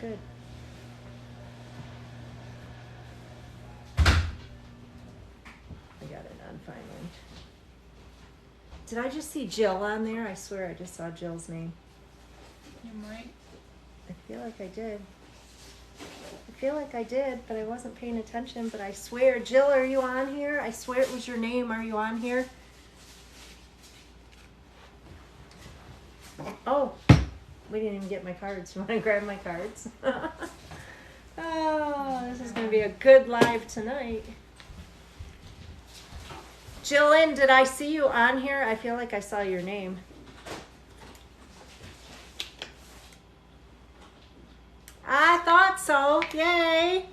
good. I got it on finally. Did I just see Jill on there? I swear I just saw Jill's name. You might. I feel like I did. But I wasn't paying attention. But I swear, Jill, are you on here? I swear it was your name. Are you on here? Oh, we didn't even get my cards. You want to grab my cards? Oh, this is going to be a good live tonight. Jillian, did I see you on here? I feel like I saw your name. I thought so. Yay.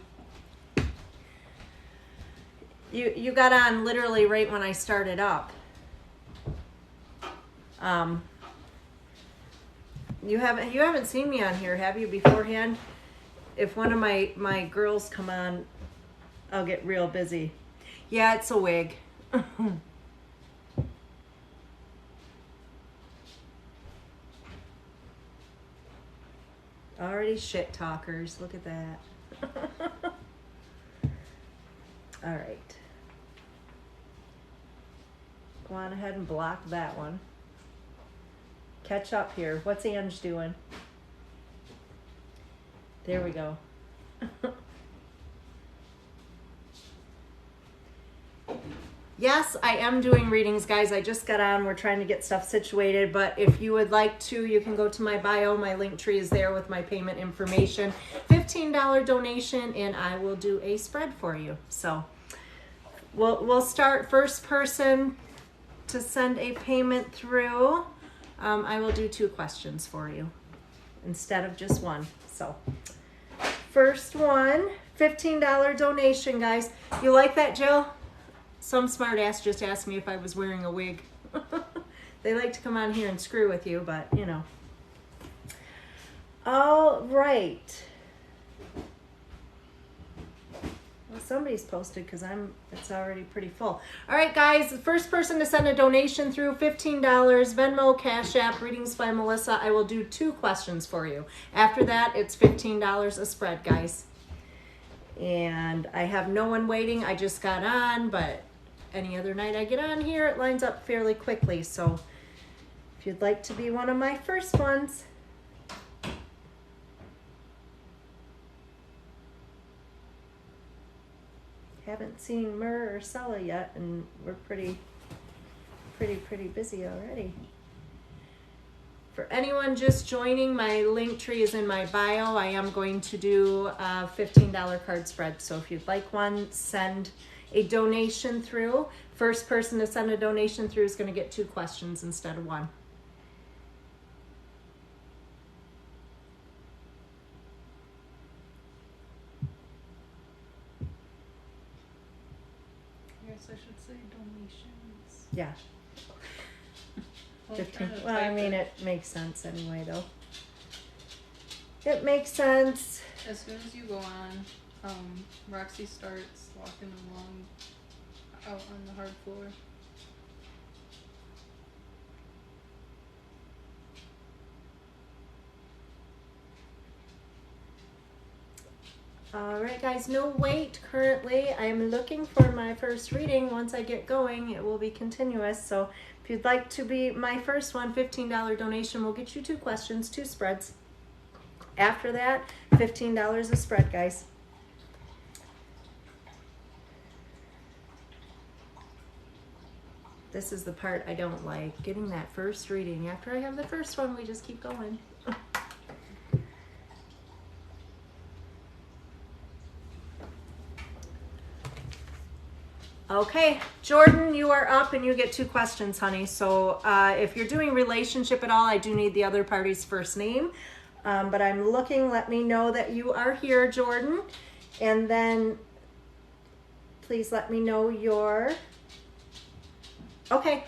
You got on literally right when I started up. You haven't seen me on here, have you, beforehand? If one of my girls come on, I'll get real busy. Yeah, it's a wig. Already shit talkers. Look at that. All right. Go on ahead and block that one. Catch up here. What's Ange doing? There we go. Yes, I am doing readings, guys. I just got on. We're trying to get stuff situated. But if you would like to, you can go to my bio. My link tree is there with my payment information. $15 donation, and I will do a spread for you. So we'll start first person to send a payment through. I will do 2 questions for you instead of just one. So first one, $15 donation, guys. You like that, Jill? Some smart ass just asked me if I was wearing a wig. They like to come on here and screw with you, but you know. All right. Well, somebody's posted because it's already pretty full. All right, guys, the first person to send a donation through, $15, Venmo, Cash App, Readings by Melissa. I will do 2 questions for you. After that, it's $15 a spread, guys. And I have no one waiting. I just got on, but any other night I get on here, it lines up fairly quickly. So if you'd like to be one of my first ones. Haven't seen Myrrh or Sella yet, and we're pretty busy already. For anyone just joining, my link tree is in my bio. I am going to do a $15 card spread. So if you'd like one, send a donation through. First person to send a donation through is going to get 2 questions instead of 1. I guess I should say donations. Yeah. 15. Well, I mean, it makes sense anyway, though. It makes sense. As soon as you go on, Roxy starts walking along out on the hard floor. All right, guys, no wait currently. I am looking for my first reading. Once I get going, it will be continuous. So if you'd like to be my first one, $15 donation will get you 2 questions, 2 spreads. After that, $15 a spread, guys. This is the part I don't like, getting that first reading. After I have the first one, we just keep going. Okay, Jordan, you are up and you get 2 questions, honey. So if you're doing relationship at all, I do need the other party's first name. But I'm looking, let me know that you are here, Jordan. And then please let me know your... Okay,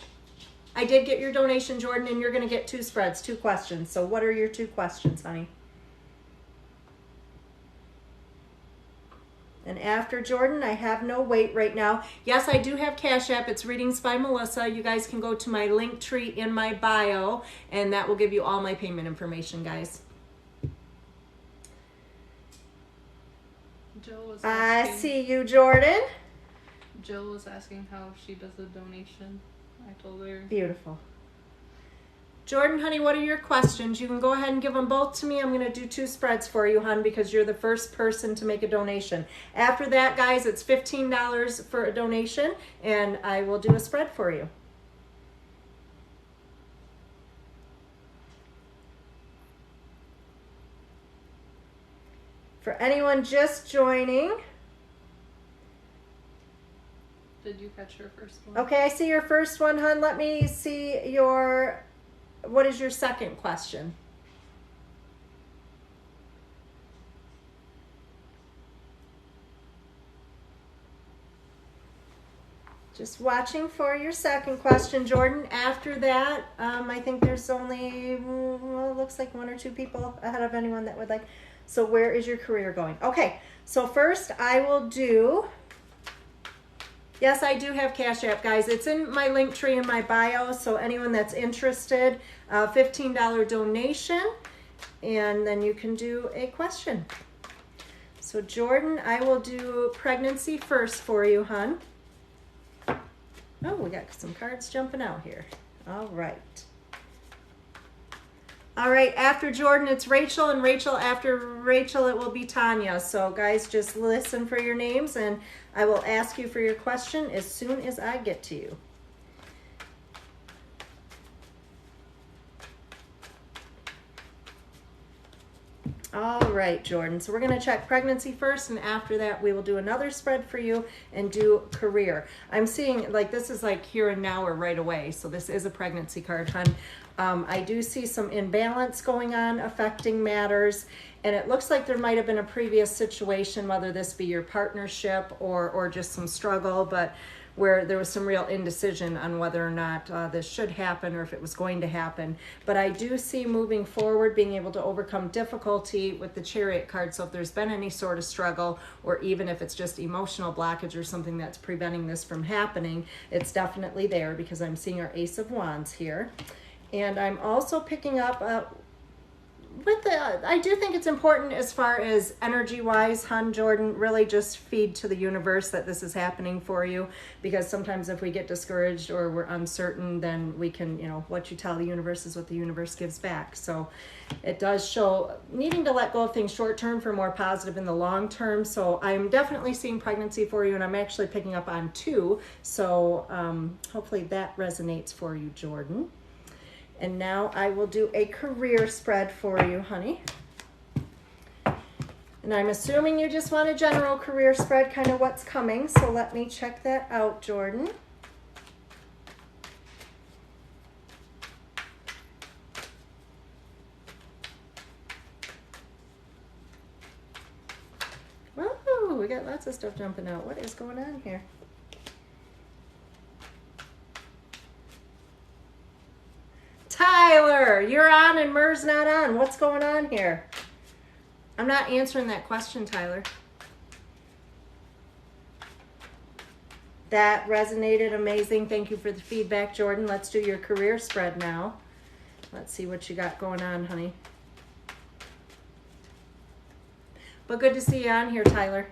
I did get your donation, Jordan, and you're going to get 2 spreads, 2 questions. So what are your 2 questions, honey? And after Jordan, I have no wait right now. Yes, I do have Cash App. It's Readings by Melissa. You guys can go to my link tree in my bio, and that will give you all my payment information, guys. Jill was I asking. see you, Jordan. Jill was asking how she does a donation. I told her. Beautiful. Jordan, honey, what are your questions? You can go ahead and give them both to me. I'm going to do 2 spreads for you, hon, because you're the first person to make a donation. After that, guys, it's $15 for a donation, and I will do a spread for you. For anyone just joining, Did you catch your first one? okay, I see your first one, hon. Let me see your, what is your second question? Just watching for your second question, Jordan. After that, I think there's only, well, it looks like 1 or 2 people ahead of anyone that would like. So where is your career going? Okay, so first I will do, yes, I do have Cash App, guys. It's in my link tree in my bio, so anyone that's interested, $15 donation, and then you can do a question. So Jordan, I will do pregnancy first for you, hon. Oh, we got some cards jumping out here. All right. All right, after Jordan, it's Rachel, and Rachel, after Rachel, it will be Tanya. So guys, just listen for your names, and I will ask you for your question as soon as I get to you. All right, Jordan. So we're going to check pregnancy first, and after that, we will do another spread for you and do career. I'm seeing, like, this is like here and now or right away. So this is a pregnancy card, hon. I do see some imbalance going on affecting matters, and it looks like there might have been a previous situation, whether this be your partnership or just some struggle, but where there was some real indecision on whether or not this should happen or if it was going to happen. But I do see moving forward being able to overcome difficulty with the Chariot card. So if there's been any sort of struggle, or even if it's just emotional blockage or something that's preventing this from happening, it's definitely there, because I'm seeing our Ace of Wands here. And I'm also picking up I do think it's important as far as energy-wise, hon, Jordan, really just feed to the universe that this is happening for you, because sometimes if we get discouraged or we're uncertain, then we can, you know, what you tell the universe is what the universe gives back. So it does show needing to let go of things short-term for more positive in the long term. So I'm definitely seeing pregnancy for you, and I'm actually picking up on 2. So hopefully that resonates for you, Jordan. And now I will do a career spread for you, honey. And I'm assuming you just want a general career spread, kind of what's coming. So let me check that out, Jordan. Whoa, we got lots of stuff jumping out. What is going on here? Tyler, you're on and Mur's not on. What's going on here? I'm not answering that question, Tyler. That resonated amazing. Thank you for the feedback, Jordan. Let's do your career spread now. Let's see what you got going on, honey. But good to see you on here, Tyler.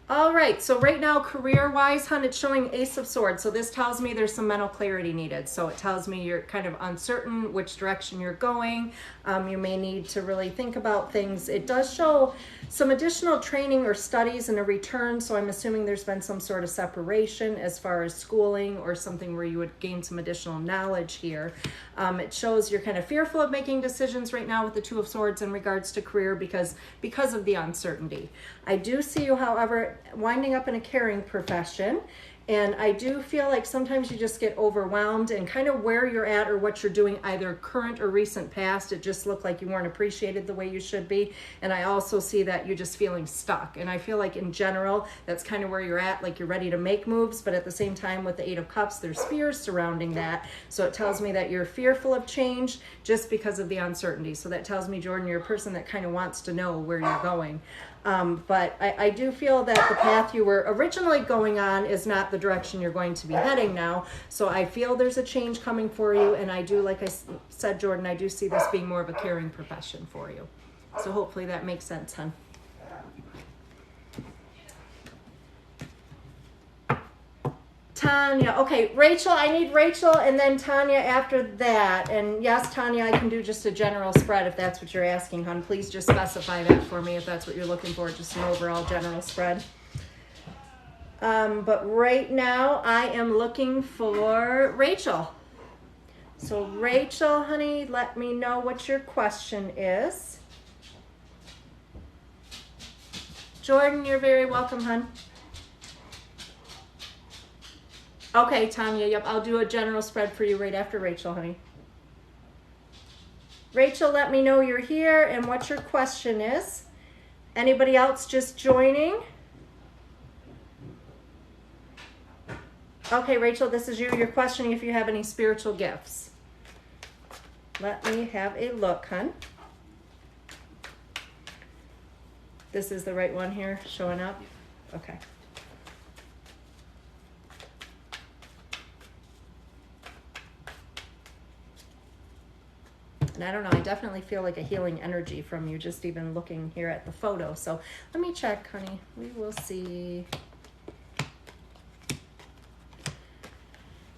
All right, so right now, career-wise, hon, it's showing Ace of Swords. So this tells me there's some mental clarity needed. So it tells me you're kind of uncertain which direction you're going. You may need to really think about things. It does show some additional training or studies and a return. So I'm assuming there's been some sort of separation as far as schooling or something where you would gain some additional knowledge here. It shows you're kind of fearful of making decisions right now with the Two of Swords in regards to career because of the uncertainty. I do see you, however, winding up in a caring profession, and I do feel like sometimes you just get overwhelmed and kind of where you're at or what you're doing, either current or recent past, it just looked like you weren't appreciated the way you should be. And I also see that you're just feeling stuck, and I feel like in general that's kind of where you're at, like you're ready to make moves, but at the same time with the Eight of Cups there's fears surrounding that. So it tells me that you're fearful of change just because of the uncertainty. So that tells me, Jordan, you're a person that kind of wants to know where you're going. But I do feel that the path you were originally going on is not the direction you're going to be heading now. So I feel there's a change coming for you. And I do, like I said, Jordan, I do see this being more of a caring profession for you. So hopefully that makes sense, hon. Tanya. Okay, Rachel, I need Rachel and then Tanya after that. And yes, Tanya, I can do just a general spread if that's what you're asking, hon. Please just specify that for me if that's what you're looking for, just an overall general spread. But right now I am looking for Rachel. So Rachel, honey, let me know what your question is. Jordan, you're very welcome, hon. Okay, Tanya, yep, I'll do a general spread for you right after Rachel, honey. Rachel, let me know you're here and what your question is. Anybody else just joining? Okay, Rachel, this is you. You're questioning if you have any spiritual gifts. Let me have a look, hon. This is the right one here showing up? Okay. And I don't know, I definitely feel like a healing energy from you just even looking here at the photo. So let me check, honey. We will see.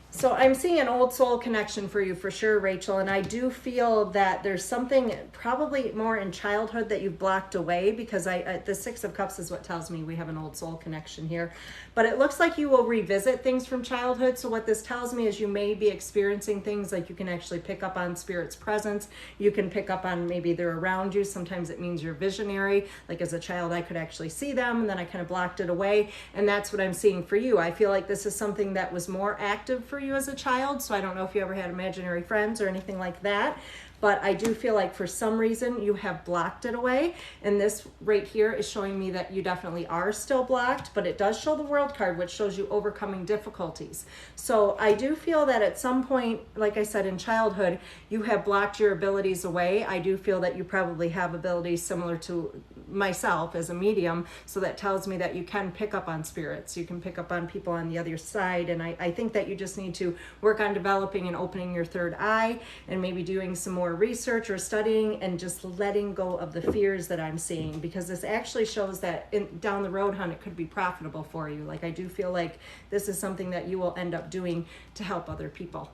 So I'm seeing an old soul connection for you for sure, Rachel. And I do feel that there's something probably more in childhood that you've blocked away, because the Six of Cups is what tells me we have an old soul connection here. But it looks like you will revisit things from childhood. So what this tells me is you may be experiencing things like you can actually pick up on Spirit's presence. You can pick up on maybe they're around you. Sometimes it means you're visionary. Like as a child, I could actually see them and then I kind of blocked it away. And that's what I'm seeing for you. I feel like this is something that was more active for you as a child. So I don't know if you ever had imaginary friends or anything like that. But I do feel like for some reason you have blocked it away. And this right here is showing me that you definitely are still blocked, but it does show the World card, which shows you overcoming difficulties. So I do feel that at some point, like I said, in childhood, you have blocked your abilities away. I do feel that you probably have abilities similar to myself as a medium. So that tells me that you can pick up on spirits. You can pick up on people on the other side. And I think that you just need to work on developing and opening your third eye and maybe doing some more research or studying and just letting go of the fears that I'm seeing, because this actually shows that down the road, hon, it could be profitable for you. Like I do feel like this is something that you will end up doing to help other people.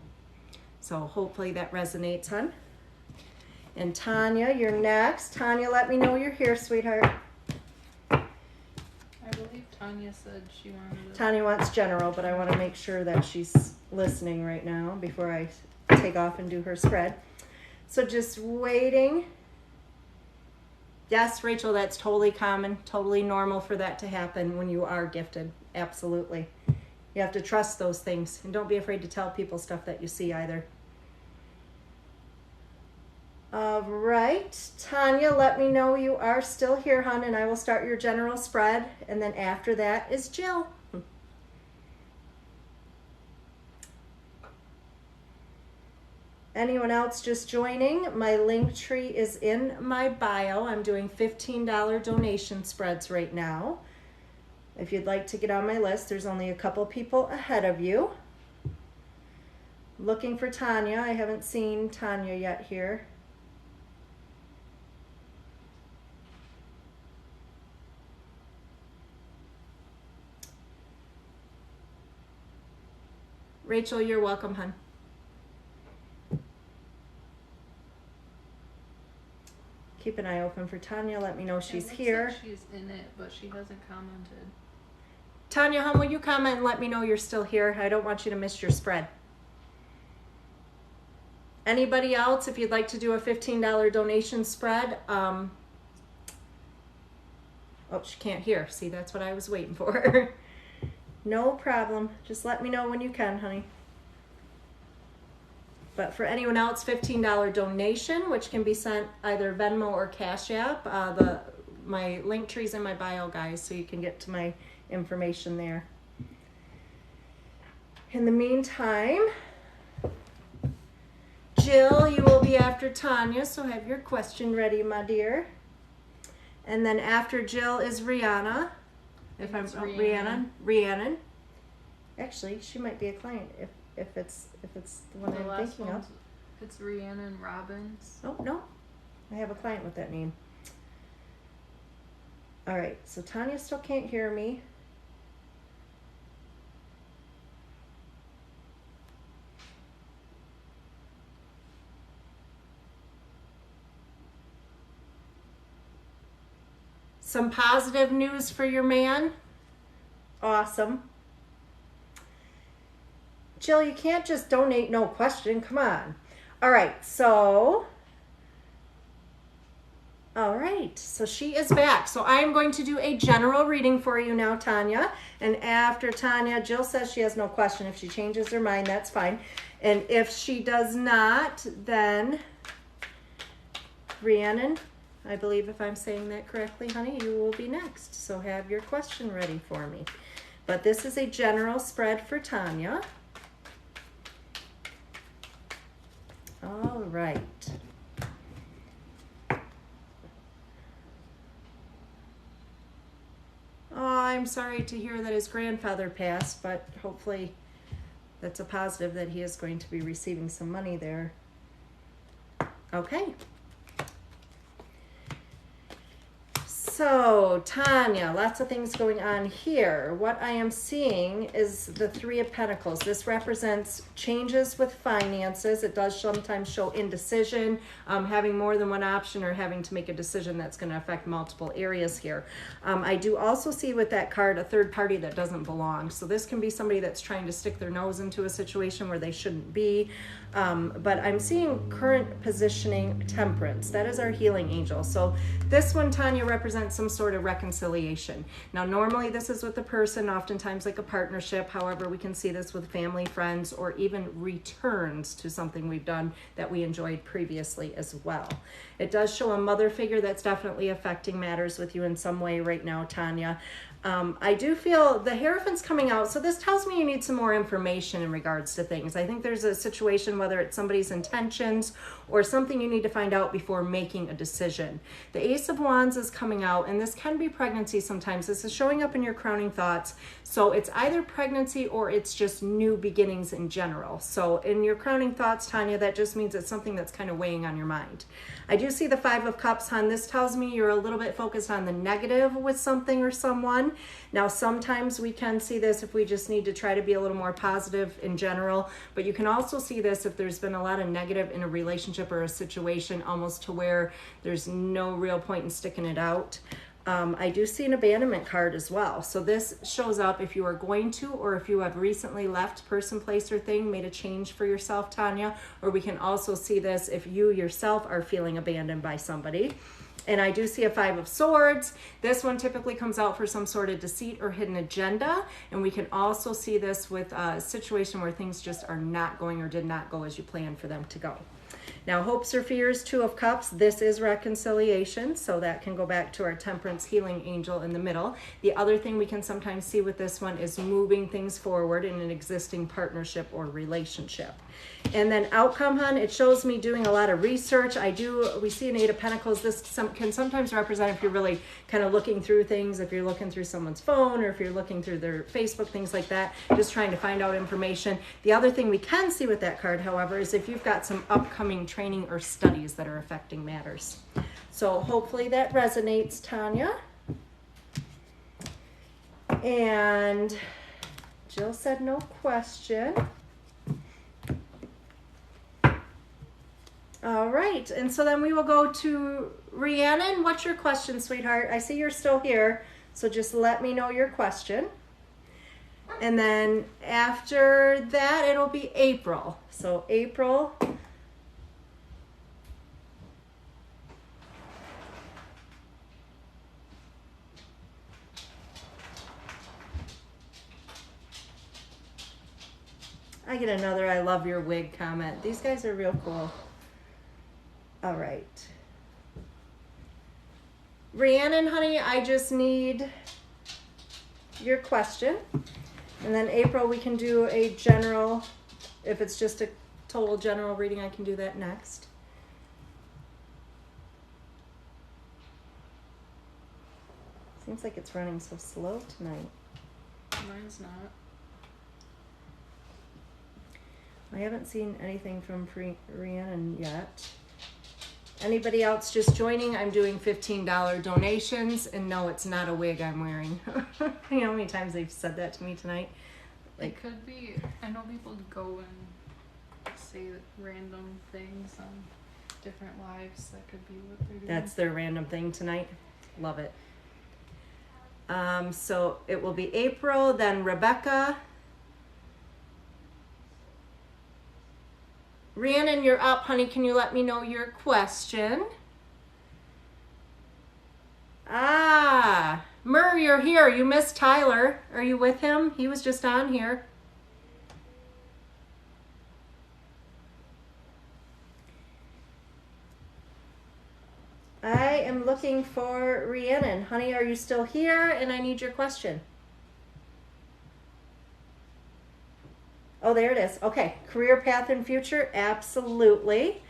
So hopefully that resonates, hon. And Tanya, you're next. Tanya, let me know you're here, sweetheart. I believe Tanya said she wanted to... Tanya wants general, but I want to make sure that she's listening right now before I take off and do her spread. So just waiting. Yes, Rachel, that's totally common, totally normal for that to happen when you are gifted. Absolutely. You have to trust those things. And don't be afraid to tell people stuff that you see either. All right. Tanya, let me know you are still here, hon, and I will start your general spread. And then after that is Jill. Anyone else just joining? My link tree is in my bio. I'm doing $15 donation spreads right now. If you'd like to get on my list, there's only a couple people ahead of you. Looking for Tanya. I haven't seen Tanya yet here. Rachel, you're welcome, hon. Keep an eye open for Tanya. Let me know she's here. Like she's in it, but she hasn't commented. Tanya, hon, will you comment and let me know you're still here? I don't want you to miss your spread. Anybody else, if you'd like to do a $15 donation spread? Oh, she can't hear. See, that's what I was waiting for. No problem. Just let me know when you can, honey. But for anyone else, $15 donation, which can be sent either Venmo or Cash App. My link tree's in my bio, guys, so you can get to my information there. In the meantime, Jill, you will be after Tanya, so have your question ready, my dear. And then after Jill is Rihanna. If I'm Rhiannon. Actually, she might be a client if it's the one I'm thinking of. It's Rhiannon Robbins. Oh no, I have a client with that name. All right, so Tanya still can't hear me. Some positive news for your man. Awesome. Jill, you can't just donate no question. Come on. All right, so she is back. So I am going to do a general reading for you now, Tanya. And after Tanya, Jill says she has no question. If she changes her mind, that's fine. And if she does not, then Rhiannon, I believe if I'm saying that correctly, honey, you will be next. So have your question ready for me. But this is a general spread for Tanya. All right. Oh, I'm sorry to hear that his grandfather passed, but hopefully that's a positive that he is going to be receiving some money there. Okay. So, Tanya, lots of things going on here. What I am seeing is the Three of Pentacles. This represents changes with finances. It does sometimes show indecision, having more than one option or having to make a decision that's going to affect multiple areas here. I do also see with that card a third party that doesn't belong. So this can be somebody that's trying to stick their nose into a situation where they shouldn't be. But I'm seeing current positioning Temperance. That is our healing angel. So this one, Tanya, represents some sort of reconciliation. Now, normally this is with a person, oftentimes like a partnership. However, we can see this with family, friends, or even returns to something we've done that we enjoyed previously as well. It does show a mother figure that's definitely affecting matters with you in some way right now, Tanya. I do feel the Hierophant's coming out, so this tells me you need some more information in regards to things. I think there's a situation, whether it's somebody's intentions or something you need to find out before making a decision. The Ace of Wands is coming out, and this can be pregnancy sometimes. This is showing up in your crowning thoughts, so it's either pregnancy or it's just new beginnings in general. So in your crowning thoughts, Tanya, that just means it's something that's kind of weighing on your mind. I do see the Five of Cups, hon. This tells me you're a little bit focused on the negative with something or someone. Now, sometimes we can see this if we just need to try to be a little more positive in general, but you can also see this if there's been a lot of negative in a relationship or a situation, almost to where there's no real point in sticking it out. I do see an abandonment card as well. So this shows up if you are going to, or if you have recently left person, place, or thing, made a change for yourself, Tanya, or we can also see this if you yourself are feeling abandoned by somebody. And I do see a Five of Swords. This one typically comes out for some sort of deceit or hidden agenda. And we can also see this with a situation where things just are not going or did not go as you planned for them to go. Now, hopes or fears, Two of Cups. This is reconciliation, so that can go back to our Temperance healing angel in the middle. The other thing we can sometimes see with this one is moving things forward in an existing partnership or relationship. And then outcome, hun, it shows me doing a lot of research. We see an Eight of Pentacles. This can sometimes represent if you're really kind of looking through things, if you're looking through someone's phone or if you're looking through their Facebook, things like that, just trying to find out information. The other thing we can see with that card, however, is if you've got some upcoming training or studies that are affecting matters. So hopefully that resonates, Tanya. And Jill said no question. All right, and so then we will go to Rhiannon. What's your question, sweetheart? I see you're still here, so just let me know your question. And then after that, it'll be April. So April. I get another I love your wig comment. These guys are real cool. All right. Rhiannon, honey, I just need your question. And then April, we can do a general, if it's just a total general reading, I can do that next. Seems like it's running so slow tonight. Mine's not. I haven't seen anything from Rhiannon yet. Anybody else just joining? I'm doing $15 donations, and no, it's not a wig I'm wearing. You know how many times they've said that to me tonight? It could be, I know people go and say random things on different lives. That could be what they're doing. That's their random thing tonight. Love it. So it will be April, then Rebecca. Rhiannon, you're up, honey. Can you let me know your question? Mur, you're here. You missed Tyler. Are you with him? He was just on here. I am looking for Rhiannon. Honey, are you still here? And I need your question. Oh, there it is. Okay. Career path and future? Absolutely.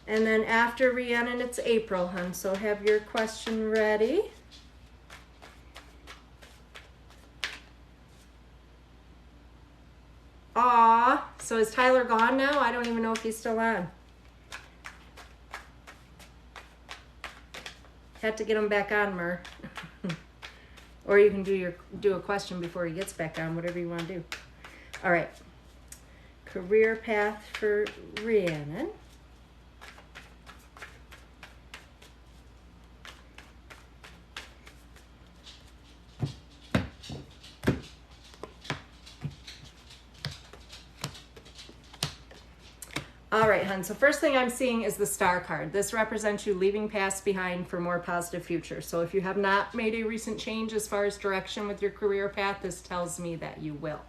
And then after Rhiannon, it's April, hun. So have your question ready. Aw. So is Tyler gone now? I don't even know if he's still on. Had to get him back on, Mur. Or you can do a question before he gets back on, whatever you want to do. All right. Career path for Rhiannon. All right, hun. So first thing I'm seeing is the Star card. This represents you leaving past behind for more positive future. So if you have not made a recent change as far as direction with your career path, this tells me that you will.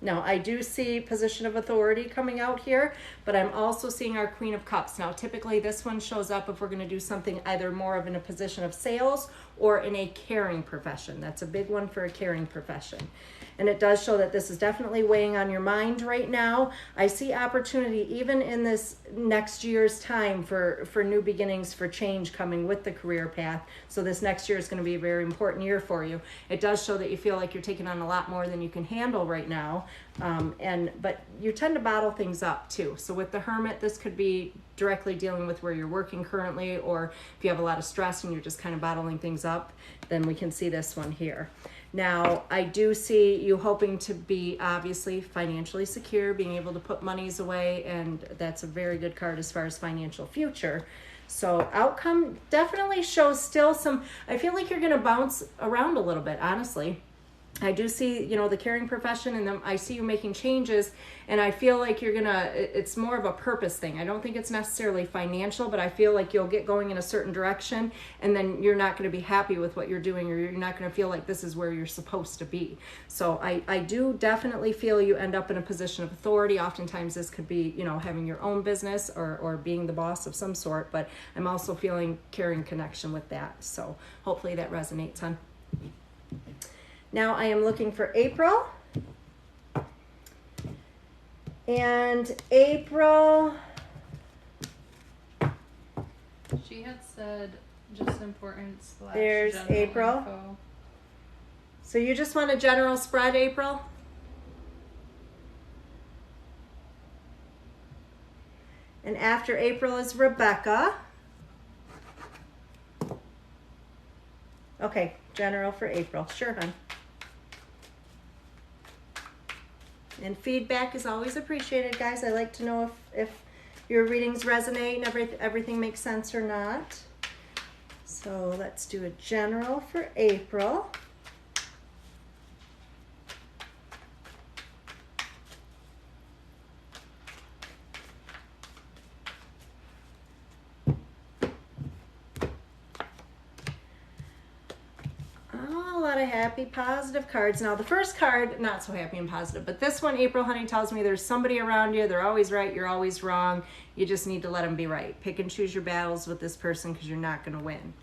Now, I do see position of authority coming out here, but I'm also seeing our Queen of Cups. Now, typically this one shows up if we're going to do something either more of in a position of sales or in a caring profession. That's a big one for a caring profession. And it does show that this is definitely weighing on your mind right now. I see opportunity even in this next year's time for new beginnings, for change coming with the career path. So this next year is going to be a very important year for you. It does show that you feel like you're taking on a lot more than you can handle right now. But you tend to bottle things up too. So with the Hermit, this could be directly dealing with where you're working currently, or if you have a lot of stress and you're just kind of bottling things up, then we can see this one here. Now, I do see you hoping to be obviously financially secure, being able to put monies away, and that's a very good card as far as financial future. So outcome definitely shows still some, I feel like you're going to bounce around a little bit, honestly. I do see, you know, the caring profession, and then I see you making changes, and I feel like you're gonna, it's more of a purpose thing. I don't think it's necessarily financial, but I feel like you'll get going in a certain direction, and then you're not going to be happy with what you're doing, or you're not going to feel like this is where you're supposed to be. So I do definitely feel you end up in a position of authority. Oftentimes this could be, you know, having your own business or being the boss of some sort, but I'm also feeling caring connection with that. So hopefully that resonates, hon. Now I am looking for April. And April. She had said just importance / There's general April. Info. So you just want a general spread, April? And after April is Rebecca. Okay, general for April. Sure, hon. And feedback is always appreciated, guys. I like to know if your readings resonate and everything makes sense or not. So let's do a general for April. Happy, positive cards. Now the first card, not so happy and positive, but this one, April, honey, tells me there's somebody around you. They're always right. You're always wrong. You just need to let them be right. Pick and choose your battles with this person because you're not going to win.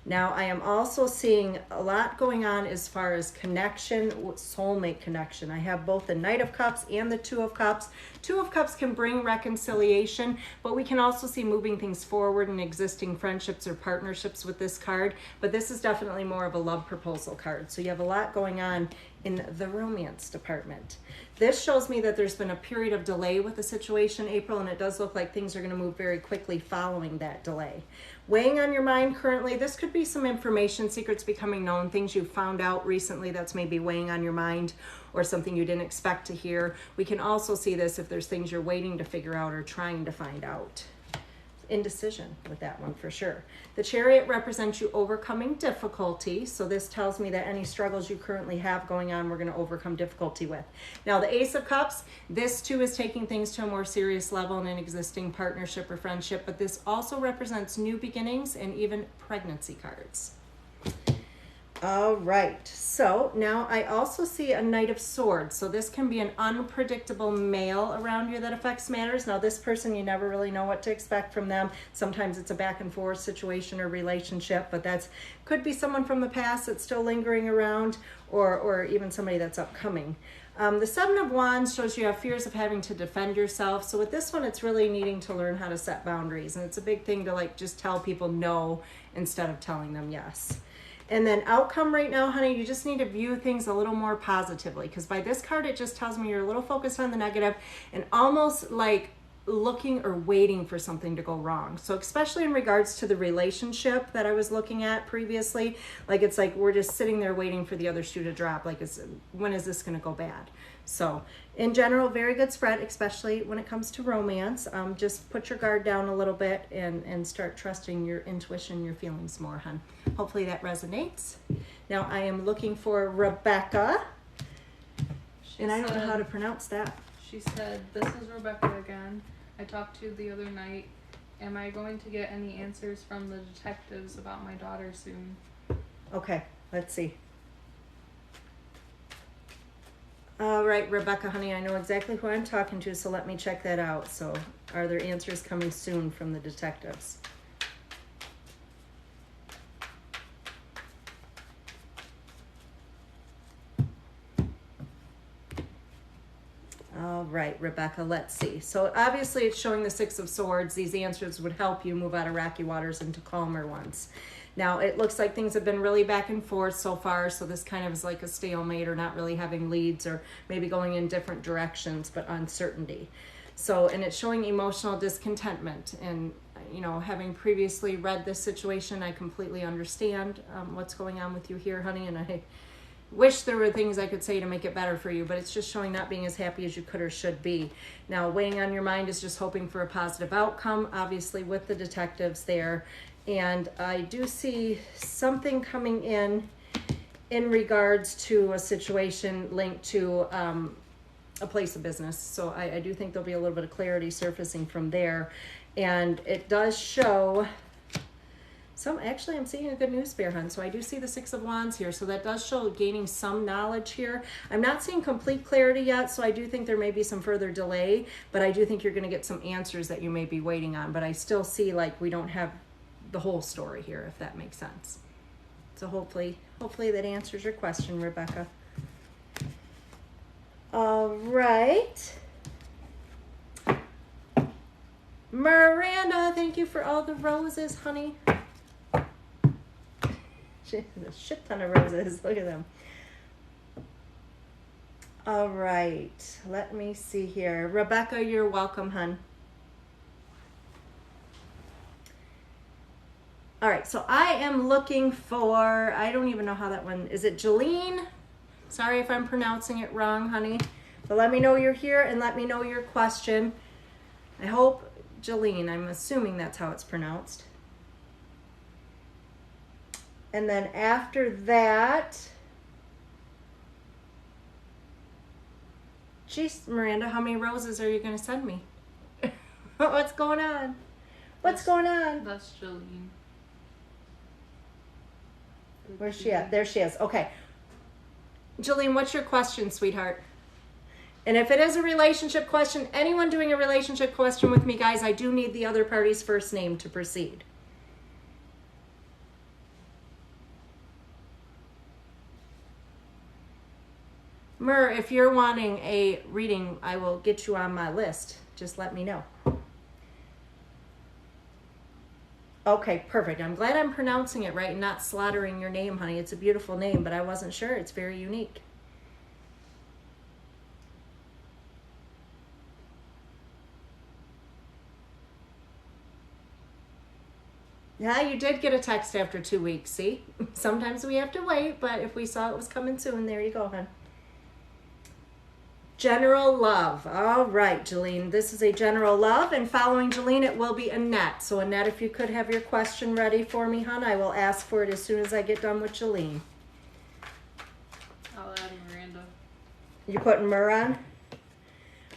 Now, I am also seeing a lot going on as far as connection, soulmate connection. I have both the Knight of Cups and the Two of Cups. Two of Cups can bring reconciliation, but we can also see moving things forward in existing friendships or partnerships with this card. But this is definitely more of a love proposal card. So you have a lot going on in the romance department. This shows me that there's been a period of delay with the situation, April, and it does look like things are going to move very quickly following that delay. Weighing on your mind currently, this could be some information, secrets becoming known, things you found out recently that's maybe weighing on your mind, or something you didn't expect to hear. We can also see this if there's things you're waiting to figure out or trying to find out. Indecision with that one for sure. The Chariot represents you overcoming difficulty. So this tells me that any struggles you currently have going on, we're going to overcome difficulty with. Now the Ace of Cups, this too is taking things to a more serious level in an existing partnership or friendship, but this also represents new beginnings and even pregnancy cards. All right, so now I also see a Knight of Swords. So this can be an unpredictable male around you that affects matters. Now this person, you never really know what to expect from them. Sometimes it's a back and forth situation or relationship, but that's could be someone from the past that's still lingering around, or even somebody that's upcoming. The Seven of Wands shows you have fears of having to defend yourself. So with this one, it's really needing to learn how to set boundaries. And it's a big thing to like just tell people no instead of telling them yes. And then outcome right now, honey, you just need to view things a little more positively, because by this card, it just tells me you're a little focused on the negative and almost like looking or waiting for something to go wrong. So especially in regards to the relationship that I was looking at previously, like it's like we're just sitting there waiting for the other shoe to drop. Like, when is this going to go bad? So in general, very good spread, especially when it comes to romance. Just put your guard down a little bit and start trusting your intuition, your feelings more, hon. Hopefully that resonates. Now I am looking for Rebecca. And I don't know how to pronounce that. She said, "This is Rebecca again. I talked to you the other night. Am I going to get any answers from the detectives about my daughter soon?" Okay, let's see. All right, Rebecca, honey, I know exactly who I'm talking to, so let me check that out. So are there answers coming soon from the detectives? All right, Rebecca, let's see. So obviously it's showing the Six of Swords. These answers would help you move out of rocky waters into calmer ones. Now it looks like things have been really back and forth so far. So this kind of is like a stalemate, or not really having leads, or maybe going in different directions, but uncertainty. So, and it's showing emotional discontentment. And, you know, having previously read this situation, I completely understand what's going on with you here, honey. And I wish there were things I could say to make it better for you, but it's just showing not being as happy as you could or should be. Now, weighing on your mind is just hoping for a positive outcome, obviously with the detectives there. And I do see something coming in regards to a situation linked to a place of business. So I do think there'll be a little bit of clarity surfacing from there. And it does show actually I'm seeing a good news bear, hun. So I do see the Six of Wands here. So that does show gaining some knowledge here. I'm not seeing complete clarity yet. So I do think there may be some further delay, but I do think you're going to get some answers that you may be waiting on. But I still see like we don't have the whole story here, if that makes sense. So hopefully that answers your question, Rebecca. All right. Miranda, thank you for all the roses, honey. She has a shit ton of roses. Look at them. All right. Let me see here. Rebecca, you're welcome, hun. All right, so I am looking for, I don't even know how that one, is it Jolene? Sorry if I'm pronouncing it wrong, honey. But let me know you're here and let me know your question. I hope Jolene, I'm assuming that's how it's pronounced. And then after that, geez, Miranda, how many roses are you going to send me? What's going on? What's going on? That's Jolene. Where's she at? There she is. Okay. Jolene, what's your question, sweetheart? And if it is a relationship question, anyone doing a relationship question with me, guys, I do need the other party's first name to proceed. Mur, if you're wanting a reading, I will get you on my list. Just let me know. Okay, perfect. I'm glad I'm pronouncing it right and not slaughtering your name, honey. It's a beautiful name, but I wasn't sure. It's very unique. Yeah, you did get a text after 2 weeks, see? Sometimes we have to wait, but if we saw it was coming soon, there you go, hon. General love. All right, Jolene. This is a general love, and following Jolene, it will be Annette. So, Annette, if you could have your question ready for me, hon, I will ask for it as soon as I get done with Jolene. I'll add Miranda. You putting Mur on?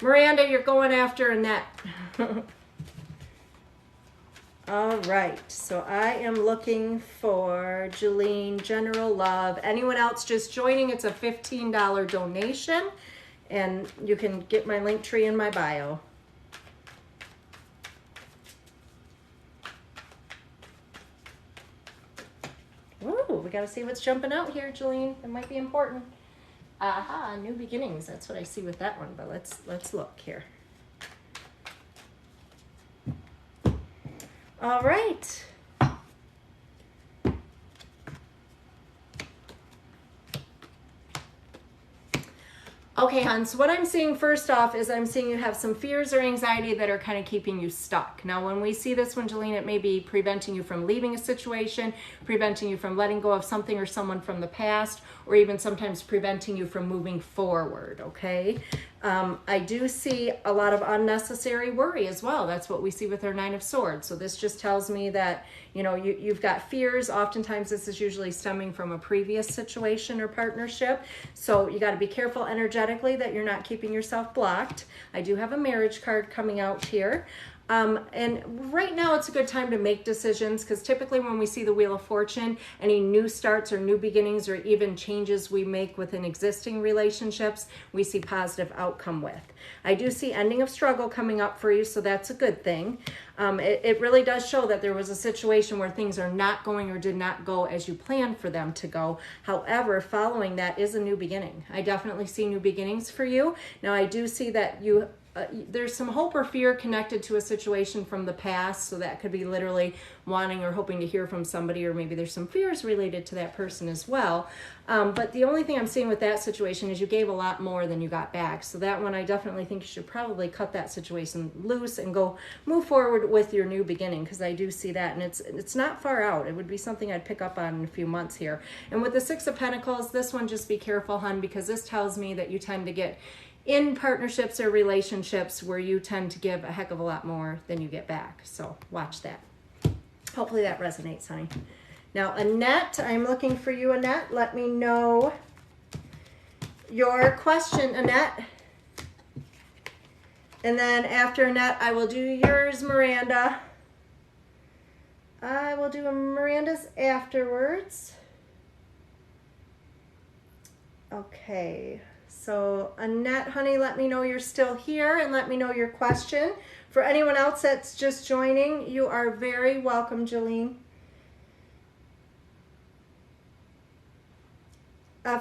Miranda, you're going after Annette. All right, so I am looking for Jolene, general love. Anyone else just joining, it's a $15 donation, and you can get my link tree in my bio. Ooh, we gotta see what's jumping out here, Jolene. It might be important. Aha, new beginnings. That's what I see with that one, but let's look here. All right. Okay, hon, so what I'm seeing first off is I'm seeing you have some fears or anxiety that are kind of keeping you stuck. Now, when we see this one, Jolene, it may be preventing you from leaving a situation, preventing you from letting go of something or someone from the past, or even sometimes preventing you from moving forward, okay? I do see a lot of unnecessary worry as well. That's what we see with our Nine of Swords. So this just tells me that, you know, you've got fears. Oftentimes this is usually stemming from a previous situation or partnership. So you got to be careful energetically that you're not keeping yourself blocked. I do have a marriage card coming out here. And right now it's a good time to make decisions, because typically when we see the Wheel of Fortune, any new starts or new beginnings or even changes we make within existing relationships, we see positive outcome with. I do see ending of struggle coming up for you, so that's a good thing. It really does show that there was a situation where things are not going or did not go as you planned for them to go. However, following that is a new beginning. I definitely see new beginnings for you. Now, I do see that you there's some hope or fear connected to a situation from the past, so that could be literally wanting or hoping to hear from somebody, or maybe there's some fears related to that person as well. But the only thing I'm seeing with that situation is you gave a lot more than you got back. So that one, I definitely think you should probably cut that situation loose and go move forward with your new beginning, because I do see that, and it's not far out. It would be something I'd pick up on in a few months here. And with the Six of Pentacles, this one, just be careful, hun, because this tells me that you tend to get in partnerships or relationships where you tend to give a heck of a lot more than you get back. So watch that. Hopefully that resonates, honey. Now, Annette, I'm looking for you, Annette. Let me know your question, Annette. And then after Annette, I will do yours, Miranda. I will do Miranda's afterwards. Okay. So, Annette, honey, let me know you're still here and let me know your question. For anyone else that's just joining, you are very welcome, Jolene.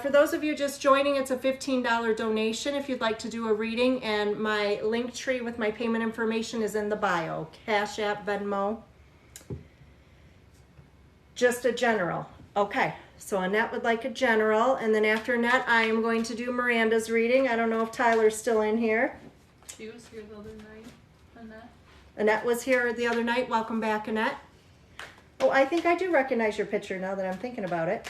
For those of you just joining, it's a $15 donation if you'd like to do a reading, and my link tree with my payment information is in the bio. Cash App, Venmo. Just a general. Okay. So Annette would like a general, and then after Annette, I am going to do Miranda's reading. I don't know if Tyler's still in here. She was here the other night, Annette. Annette was here the other night. Welcome back, Annette. Oh, I think I do recognize your picture now that I'm thinking about it.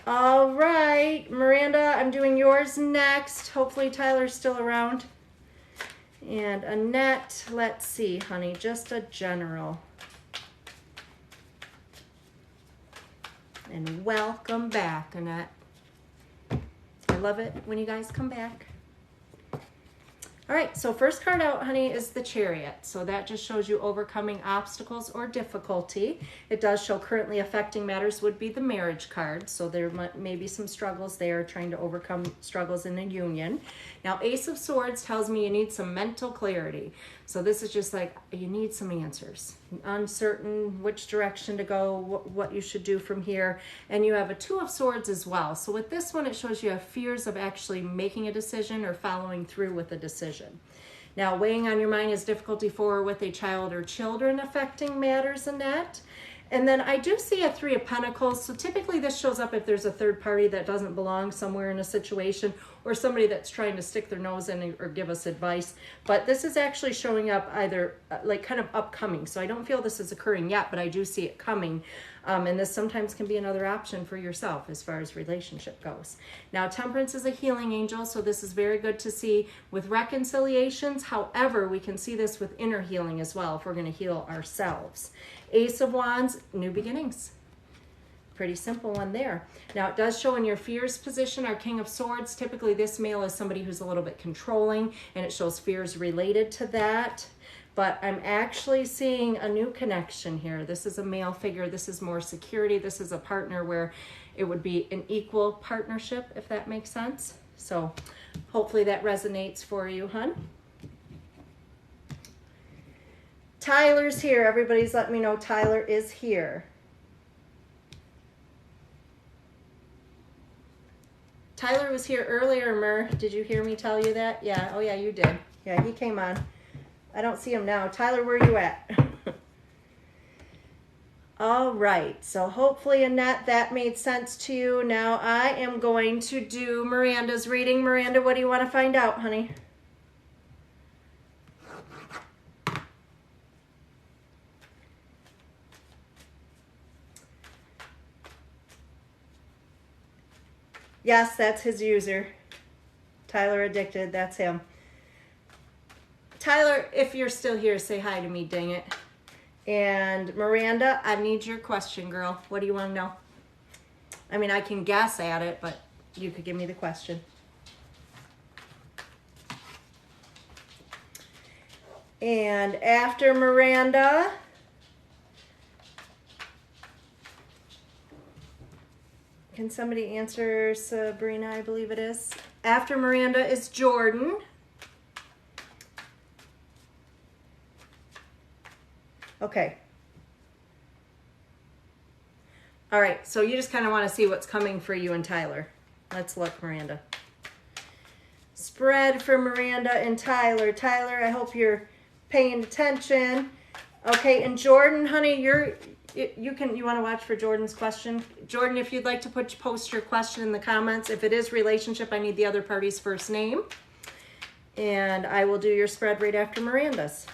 All right, Miranda, I'm doing yours next. Hopefully Tyler's still around. And Annette, let's see, honey, just a general. And welcome back, Annette. I love it when you guys come back. All right, so first card out, honey, is the Chariot. So that just shows you overcoming obstacles or difficulty. It does show currently affecting matters would be the marriage card. So there may be some struggles there, trying to overcome struggles in a union. Now, Ace of Swords tells me you need some mental clarity. So this is just like, you need some answers. Uncertain which direction to go, what you should do from here. And you have a Two of Swords as well. So with this one, it shows you have fears of actually making a decision or following through with a decision. Now, weighing on your mind is difficulty for or with a child or children affecting matters in that. And then I do see a Three of Pentacles. So typically this shows up if there's a third party that doesn't belong somewhere in a situation, or somebody that's trying to stick their nose in or give us advice. But this is actually showing up either like kind of upcoming. So I don't feel this is occurring yet, but I do see it coming. And this sometimes can be another option for yourself as far as relationship goes. Now, Temperance is a healing angel, so this is very good to see with reconciliations. However, we can see this with inner healing as well if we're going to heal ourselves. Ace of Wands, new beginnings. Pretty simple one there. Now, it does show in your fears position, our King of Swords. Typically, this male is somebody who's a little bit controlling, and it shows fears related to that. But I'm actually seeing a new connection here. This is a male figure. This is more security. This is a partner where it would be an equal partnership, if that makes sense. So hopefully that resonates for you, hun. Tyler's here. Everybody's letting me know Tyler is here. Tyler was here earlier, Mer. Did you hear me tell you that? Yeah. Oh, yeah, you did. Yeah, he came on. I don't see him now. Tyler, where are you at? All right. So hopefully, Annette, that made sense to you. Now I am going to do Miranda's reading. Miranda, what do you want to find out, honey? Yes, that's his user. Tyler Addicted, that's him. Tyler, if you're still here, say hi to me, dang it. And Miranda, I need your question, girl. What do you want to know? I mean, I can guess at it, but you could give me the question. And after Miranda, can somebody answer Sabrina, I believe it is. After Miranda is Jordan. Okay. All right, so you just kind of want to see what's coming for you and Tyler. Let's look, Miranda. Spread for Miranda and Tyler. Tyler, I hope you're paying attention. Okay, and Jordan, honey, you want to watch for Jordan's question? Jordan, if you'd like to post your question in the comments. If it is relationship, I need the other party's first name. And I will do your spread right after Miranda's.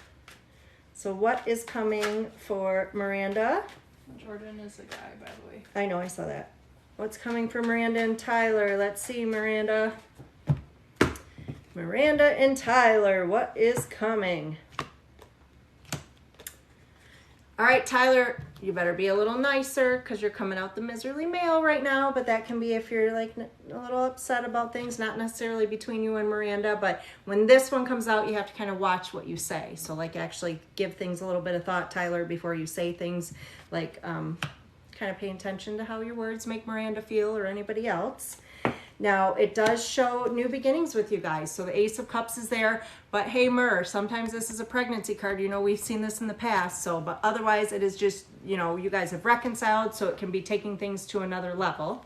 So what is coming for Miranda? Jordan is a guy, by the way. I know, I saw that. What's coming for Miranda and Tyler? Let's see, Miranda. Miranda and Tyler, what is coming? All right, Tyler, you better be a little nicer because you're coming out the miserly male right now, but that can be if you're like a little upset about things, not necessarily between you and Miranda, but when this one comes out, you have to kind of watch what you say. So like actually give things a little bit of thought, Tyler, before you say things, like kind of pay attention to how your words make Miranda feel or anybody else. Now, it does show new beginnings with you guys. So the Ace of Cups is there. But hey, Myrrh, sometimes this is a pregnancy card. You know, we've seen this in the past. So, but otherwise, it is just, you know, you guys have reconciled. So it can be taking things to another level.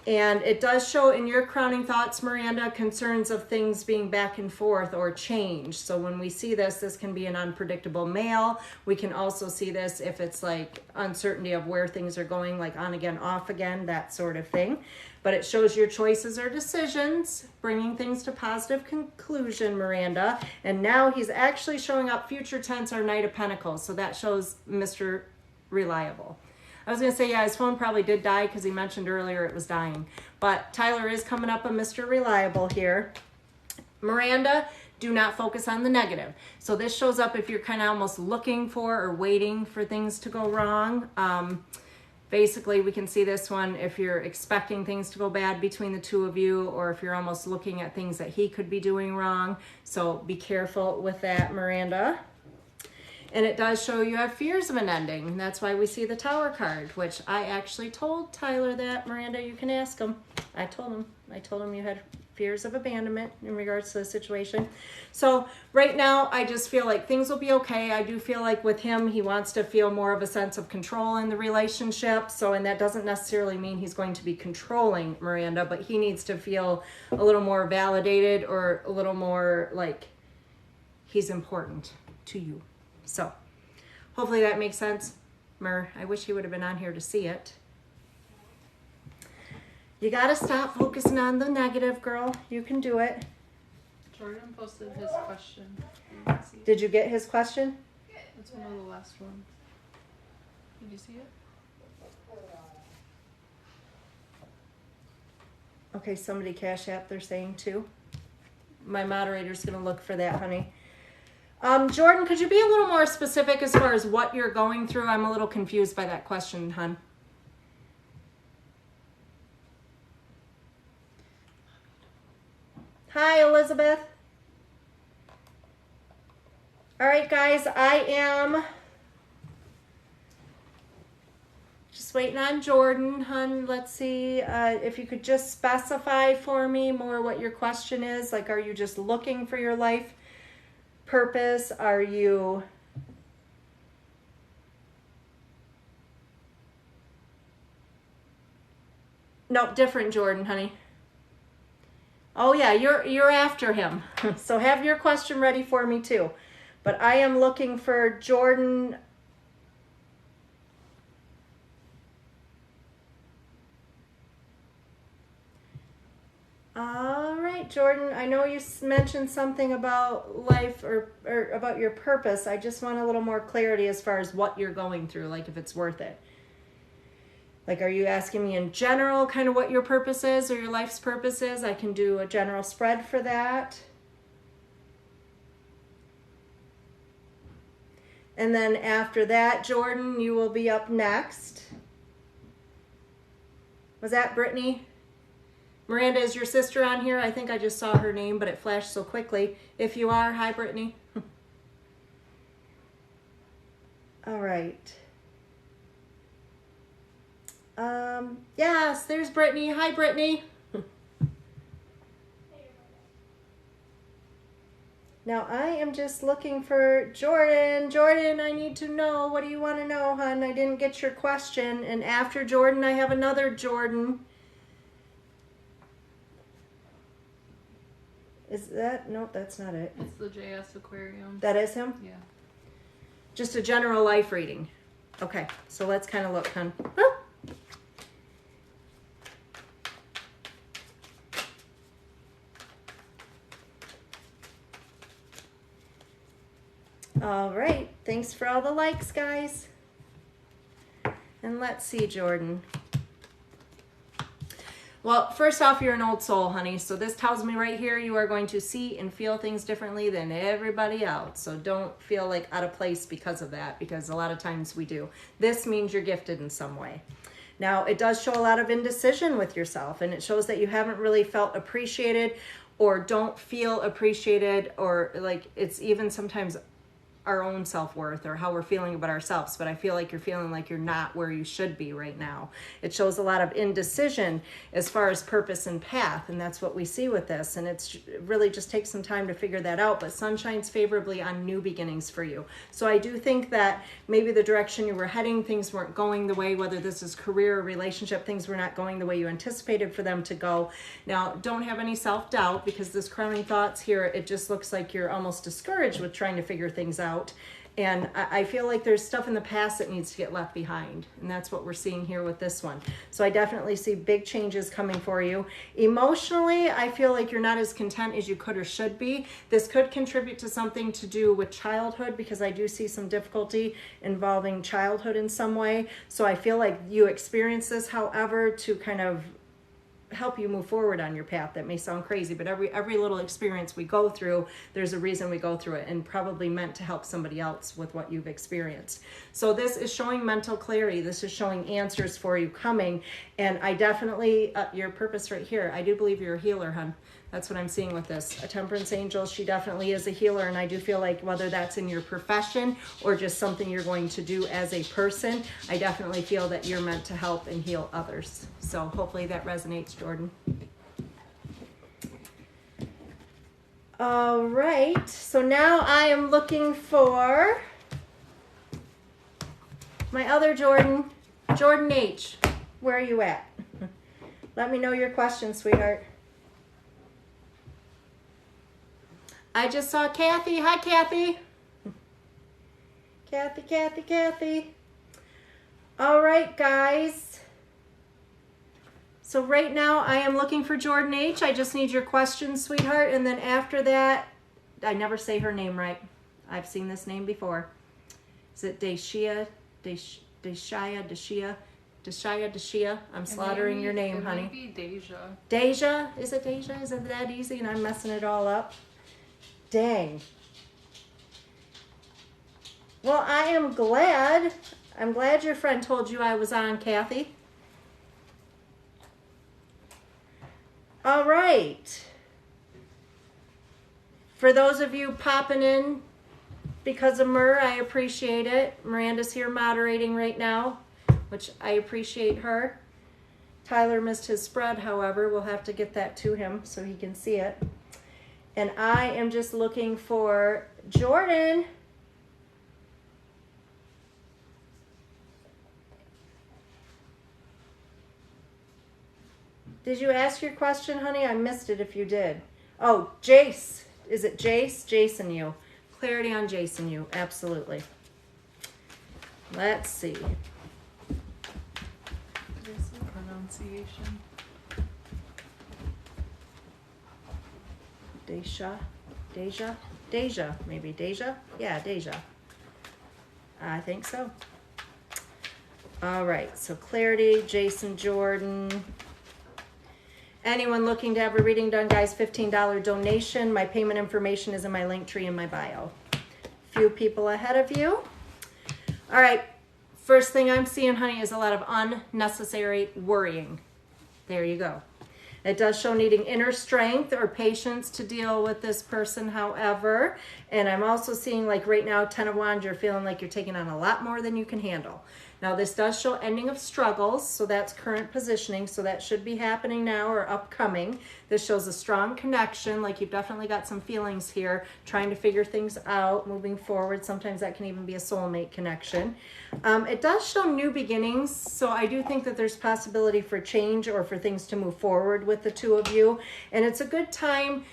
And it does show in your crowning thoughts, Miranda, concerns of things being back and forth or change. So when we see this, this can be an unpredictable male. We can also see this if it's like uncertainty of where things are going, like on again, off again, that sort of thing. But it shows your choices or decisions, bringing things to positive conclusion, Miranda. And now he's actually showing up future tense or Knight of Pentacles. So that shows Mr. Reliable. I was going to say, yeah, his phone probably did die because he mentioned earlier it was dying. But Tyler is coming up a Mr. Reliable here. Miranda, do not focus on the negative. So this shows up if you're kind of almost looking for or waiting for things to go wrong. Basically, we can see this one if you're expecting things to go bad between the two of you, or if you're almost looking at things that he could be doing wrong. So be careful with that, Miranda. And it does show you have fears of an ending. That's why we see the Tower card, which I actually told Tyler that. Miranda, you can ask him. I told him you had fears of abandonment in regards to the situation. So right now, I just feel like things will be okay. I do feel like with him, he wants to feel more of a sense of control in the relationship. So, and that doesn't necessarily mean he's going to be controlling Miranda, but he needs to feel a little more validated or a little more like he's important to you. So hopefully that makes sense. Mir, I wish he would have been on here to see it. You got to stop focusing on the negative, girl. You can do it. Jordan posted his question. You can see it. Did you get his question? That's one of the last ones. Did you see it? Okay, somebody Cash App, they're saying too. My moderator's going to look for that, honey. Jordan, could you be a little more specific as far as what you're going through? I'm a little confused by that question, hon. Hi, Elizabeth. All right, guys, I am just waiting on Jordan, hon. Let's see if you could just specify for me more what your question is. Like, are you just looking for your life purpose? Are you... No, different Jordan, honey. Oh yeah, you're after him. So have your question ready for me too. But I am looking for Jordan. All right, Jordan, I know you mentioned something about life or about your purpose. I just want a little more clarity as far as what you're going through, like if it's worth it. Like, are you asking me in general kind of what your purpose is or your life's purpose is? I can do a general spread for that. And then after that, Jordan, you will be up next. Was that Brittany? Miranda, is your sister on here? I think I just saw her name, but it flashed so quickly. If you are, hi, Brittany. All right. Yes, there's Brittany. Hi, Brittany. Now I am just looking for Jordan. Jordan, I need to know. What do you want to know, hon? I didn't get your question. And after Jordan, I have another Jordan. Is that? Nope, that's not it. It's the JS Aquarium. That is him? Yeah. Just a general life reading. Okay, so let's kind of look, hon. Huh? All right, thanks for all the likes, guys. And let's see, Jordan. Well, first off, you're an old soul, honey. So this tells me right here you are going to see and feel things differently than everybody else. So don't feel like out of place because of that, because a lot of times we do. This means you're gifted in some way. Now, it does show a lot of indecision with yourself, and it shows that you haven't really felt appreciated or don't feel appreciated, or like it's even sometimes our own self-worth or how we're feeling about ourselves, but I feel like you're feeling like you're not where you should be right now. It shows a lot of indecision as far as purpose and path, and that's what we see with this, and it really just takes some time to figure that out, but sun shines favorably on new beginnings for you. So I do think that maybe the direction you were heading, things weren't going the way, whether this is career or relationship, things were not going the way you anticipated for them to go. Now, don't have any self-doubt, because this crowning thoughts here, it just looks like you're almost discouraged with trying to figure things out. And I feel like there's stuff in the past that needs to get left behind. And that's what we're seeing here with this one. So I definitely see big changes coming for you. Emotionally, I feel like you're not as content as you could or should be. This could contribute to something to do with childhood, because I do see some difficulty involving childhood in some way. So I feel like you experience this, however, to kind of help you move forward on your path. That may sound crazy, but every little experience we go through, there's a reason we go through it, and probably meant to help somebody else with what you've experienced. So this is showing mental clarity. This is showing answers for you coming, and I definitely, your purpose right here, I do believe you're a healer, hon. That's what I'm seeing with this. A temperance angel, she definitely is a healer, and I do feel like whether that's in your profession or just something you're going to do as a person, I definitely feel that you're meant to help and heal others. So hopefully that resonates, Jordan. All right, so now I am looking for my other Jordan, Jordan H. Where are you at? Let me know your question, sweetheart. I just saw Kathy. Hi, Kathy. Kathy, Kathy, Kathy. All right, guys. So right now I am looking for Jordan H. I just need your question, sweetheart. And then after that, I never say her name right. I've seen this name before. Is it Deshia? Deshia? I'm slaughtering your name, honey. It might be Deja. Deja? Is it Deja? Is it that easy? And I'm messing it all up? Dang. Well, I am glad. I'm glad your friend told you I was on, Kathy. All right. For those of you popping in because of Myrrh, I appreciate it. Miranda's here moderating right now, which I appreciate her. Tyler missed his spread, however. We'll have to get that to him so he can see it. And I am just looking for Jordan. Did you ask your question, honey? I missed it if you did. Oh, Jace. Is it Jace? Jason you. Clarity on Jason you. Absolutely. Let's see. There's the pronunciation. Deja, maybe Deja? Yeah, Deja. I think so. All right, so Clarity, Jason Jordan. Anyone looking to have a reading done, guys, $15 donation. My payment information is in my link tree in my bio. Few people ahead of you. All right, first thing I'm seeing, honey, is a lot of unnecessary worrying. There you go. It does show needing inner strength or patience to deal with this person, however. And I'm also seeing, like right now, 10 of Wands, you're feeling like you're taking on a lot more than you can handle. Now, this does show ending of struggles, so that's current positioning, so that should be happening now or upcoming. This shows a strong connection, like you've definitely got some feelings here, trying to figure things out, moving forward. Sometimes that can even be a soulmate connection. It does show new beginnings, so I do think that there's possibility for change or for things to move forward with the two of you. And it's a good time.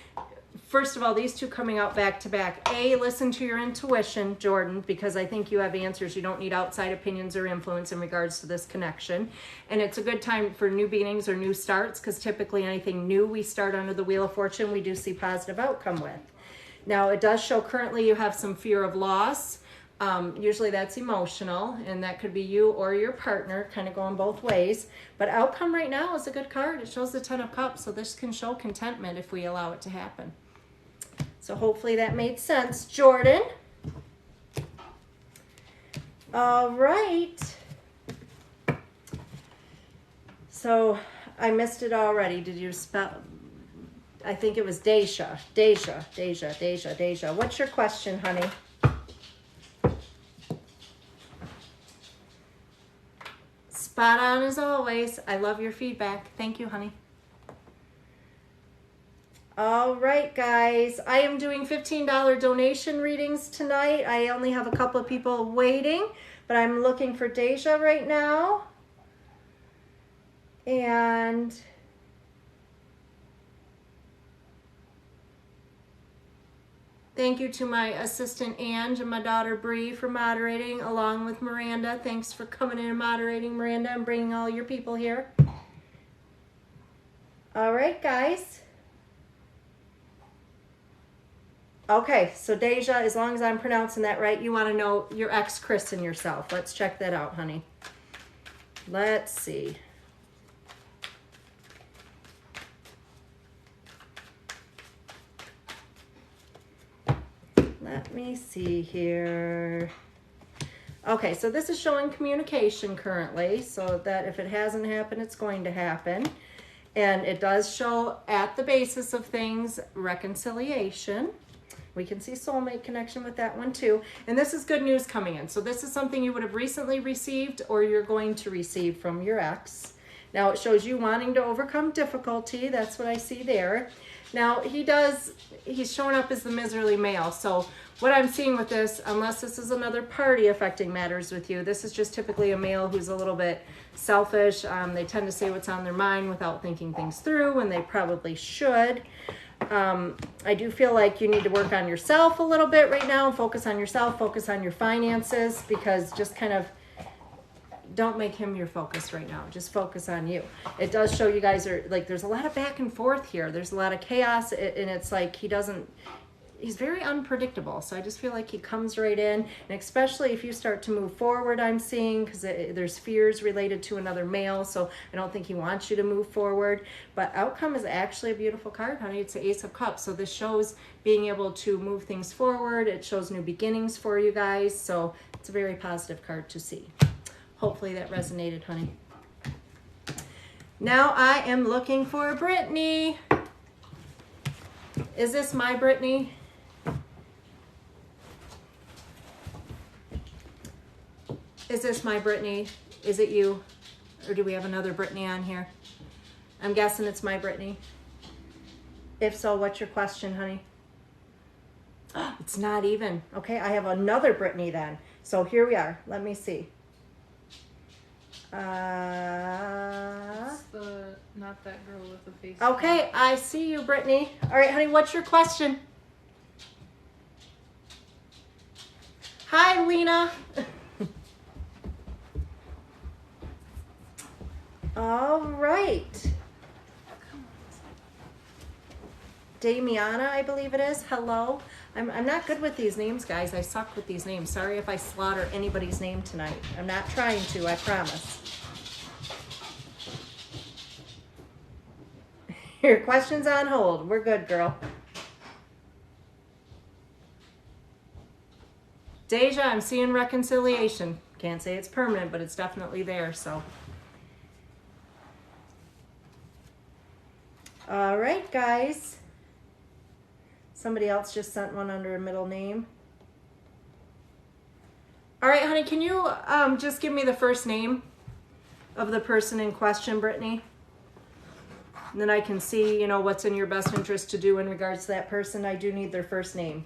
First of all, these two coming out back to back. A, listen to your intuition, Jordan, because I think you have answers. You don't need outside opinions or influence in regards to this connection. And it's a good time for new beginnings or new starts, because typically anything new we start under the Wheel of Fortune, we do see positive outcome with. Now, it does show currently you have some fear of loss. Usually that's emotional, and that could be you or your partner, kind of going both ways. But outcome right now is a good card. It shows the 10 of Cups, so this can show contentment if we allow it to happen. So hopefully that made sense. Jordan. All right. So I missed it already. Did you spell? I think it was Deja. Deja. What's your question, honey? Spot on as always. I love your feedback. Thank you, honey. All right, guys. I am doing $15 donation readings tonight. I only have a couple of people waiting, but I'm looking for Deja right now. And thank you to my assistant Ange and my daughter Bree for moderating, along with Miranda. Thanks for coming in and moderating, Miranda, and bringing all your people here. All right, guys. Okay, so Deja, as long as I'm pronouncing that right, you want to know your ex Chris and yourself. Let's check that out, honey. Let's see. Let me see here. Okay, so this is showing communication currently, so that if it hasn't happened, it's going to happen. And it does show at the basis of things, reconciliation. We can see soulmate connection with that one too. And this is good news coming in. So this is something you would have recently received or you're going to receive from your ex. Now it shows you wanting to overcome difficulty. That's what I see there. Now, he's showing up as the miserly male. So what I'm seeing with this, unless this is another party affecting matters with you, this is just typically a male who's a little bit selfish. They tend to say what's on their mind without thinking things through, and they probably should. I do feel like you need to work on yourself a little bit right now. Focus on yourself, focus on your finances, because just kind of don't make him your focus right now. Just focus on you. It does show you guys are like, there's a lot of back and forth here. There's a lot of chaos, and it's like he's very unpredictable. So I just feel like he comes right in, and especially if you start to move forward, I'm seeing, because there's fears related to another male. So I don't think he wants you to move forward. But outcome is actually a beautiful card, honey. It's the Ace of Cups. So this shows being able to move things forward. It shows new beginnings for you guys. So it's a very positive card to see. Hopefully that resonated, honey. Now I am looking for Brittany. Is this my Brittany? Is this my Brittany? Is it you? Or do we have another Brittany on here? I'm guessing it's my Brittany. If so, what's your question, honey? It's not even. Okay, I have another Brittany then. So here we are. Let me see. It's not that girl with the face. Okay, I see you, Brittany. All right, honey, what's your question? Hi, Lena. All right. Damiana, I believe it is. Hello. I'm not good with these names, guys. I suck with these names. Sorry if I slaughter anybody's name tonight. I'm not trying to, I promise. Your question's on hold. We're good, girl. Deja, I'm seeing reconciliation. Can't say it's permanent, but it's definitely there, so. All right, guys. Somebody else just sent one under a middle name. All right, honey, can you just give me the first name of the person in question, Brittany? And then I can see, you know, what's in your best interest to do in regards to that person. I do need their first name.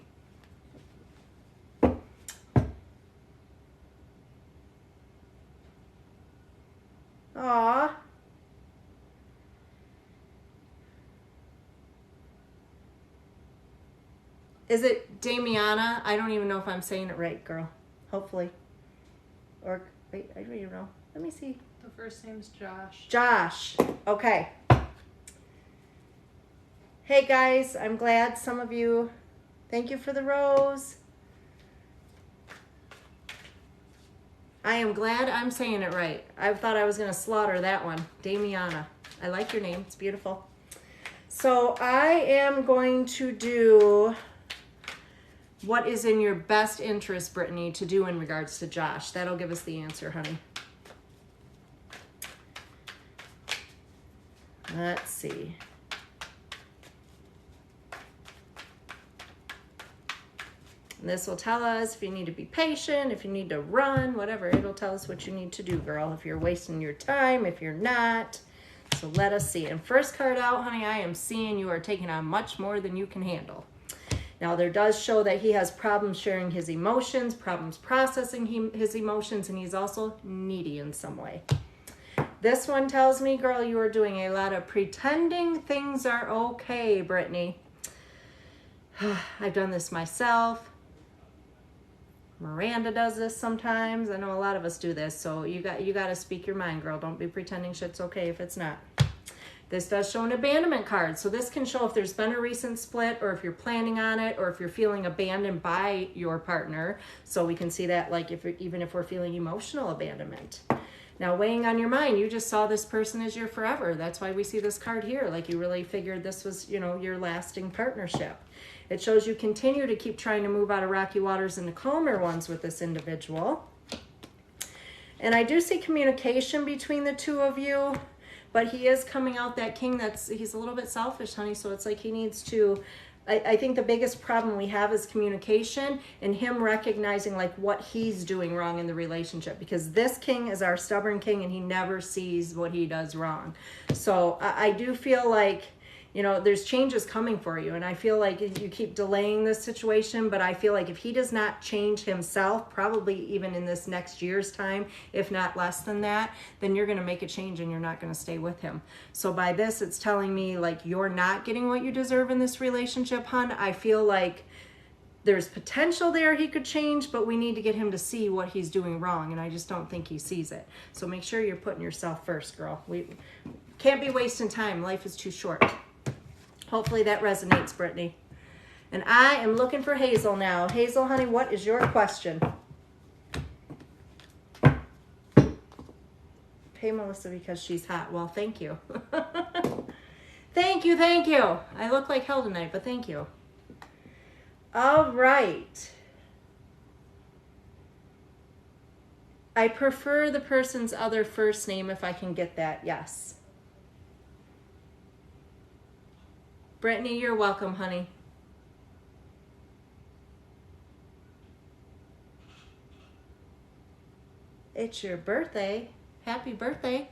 Aw. Is it Damiana? I don't even know if I'm saying it right, girl. Hopefully. Or, wait, I don't even know. Let me see. The first name's Josh. Josh. Okay. Hey, guys. I'm glad some of you... Thank you for the rose. I am glad I'm saying it right. I thought I was going to slaughter that one. Damiana. I like your name. It's beautiful. So I am going to do... What is in your best interest, Brittany, to do in regards to Josh? That'll give us the answer, honey. Let's see. And this will tell us if you need to be patient, if you need to run, whatever. It'll tell us what you need to do, girl. If you're wasting your time, if you're not. So let us see. And first card out, honey, I am seeing you are taking on much more than you can handle. Now, there does show that he has problems sharing his emotions, problems processing his emotions, and he's also needy in some way. This one tells me, girl, you are doing a lot of pretending things are okay, Brittany. I've done this myself. Miranda does this sometimes. I know a lot of us do this, so you got to speak your mind, girl. Don't be pretending shit's okay if it's not. This does show an abandonment card. So this can show if there's been a recent split, or if you're planning on it, or if you're feeling abandoned by your partner. So we can see that, like, even if we're feeling emotional abandonment. Now, weighing on your mind, you just saw this person as your forever. That's why we see this card here. Like, you really figured this was, you know, your lasting partnership. It shows you continue to keep trying to move out of rocky waters into calmer ones with this individual. And I do see communication between the two of you. But he is coming out that king he's a little bit selfish, honey. So it's like he needs to, I think the biggest problem we have is communication and him recognizing like what he's doing wrong in the relationship. Because this king is our stubborn king and he never sees what he does wrong. So I do feel like, You know, there's changes coming for you. And I feel like you keep delaying this situation, but I feel like if he does not change himself, probably even in this next year's time, if not less than that, then you're going to make a change and you're not going to stay with him. So by this, it's telling me like you're not getting what you deserve in this relationship, hun. I feel like there's potential there he could change, but we need to get him to see what he's doing wrong, and I just don't think he sees it. So make sure you're putting yourself first, girl. We can't be wasting time. Life is too short. Hopefully that resonates, Brittany. And I am looking for Hazel now. Hazel, honey, what is your question? Pay Melissa because she's hot. Well, thank you. Thank you, thank you. I look like hell tonight, but thank you. All right. I prefer the person's other first name if I can get that. Yes. Brittany, you're welcome, honey. It's your birthday. Happy birthday.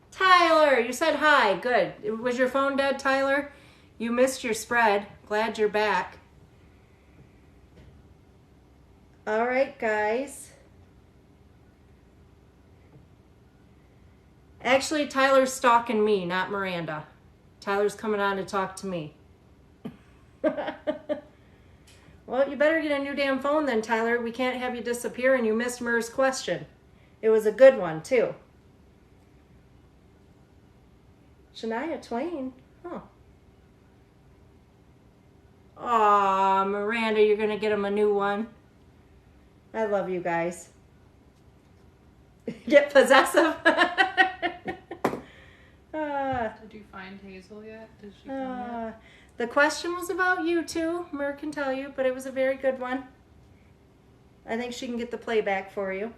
Tyler, you said hi. Good. Was your phone dead, Tyler? You missed your spread. Glad you're back. All right, guys. Actually, Tyler's stalking me, not Miranda. Tyler's coming on to talk to me. Well, you better get a new damn phone then, Tyler. We can't have you disappear, and you missed Mur's question. It was a good one, too. Shania Twain? Huh. Aw, Miranda, you're going to get him a new one. I love you guys. Get possessive. Did you find Hazel yet? Did she come yet? The question was about you two. Mer can tell you, but it was a very good one. I think she can get the playback for you.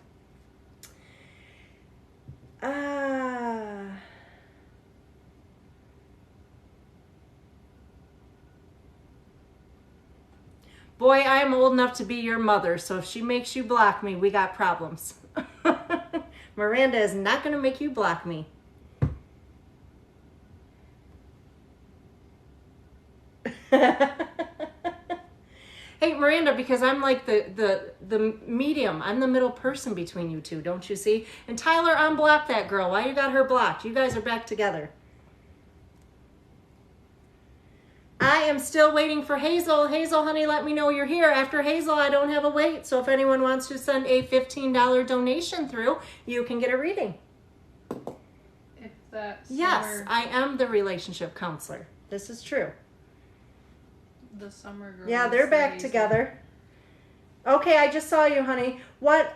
Boy, I am old enough to be your mother, so if she makes you block me, we got problems. Miranda is not going to make you block me. Hey, Miranda, because I'm like the medium. I'm the middle person between you two, don't you see? And Tyler, unblock that girl. Why you got her blocked? You guys are back together. I am still waiting for Hazel. Hazel, honey, let me know you're here. After Hazel, I don't have a wait. So if anyone wants to send a $15 donation through, you can get a reading. If that's Yes, I am the relationship counselor. This is true. The summer girl. Yeah, they're back together. Okay, I just saw you, honey. What,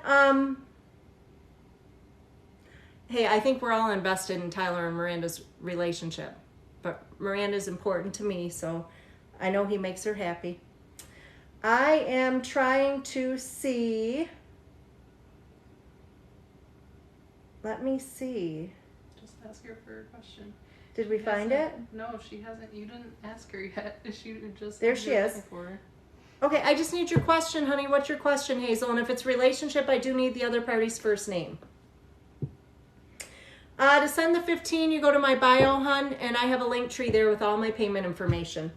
hey, I think we're all invested in Tyler and Miranda's relationship. But Miranda's important to me, so I know he makes her happy. I am trying to see. Let me see. Just ask her for a question. Did we find it? No, she hasn't. You didn't ask her yet. She just. There she is. For her. Okay, I just need your question, honey. What's your question, Hazel? And if it's relationship, I do need the other party's first name. To send the 15, you go to my bio, hun, and I have a link tree there with all my payment information.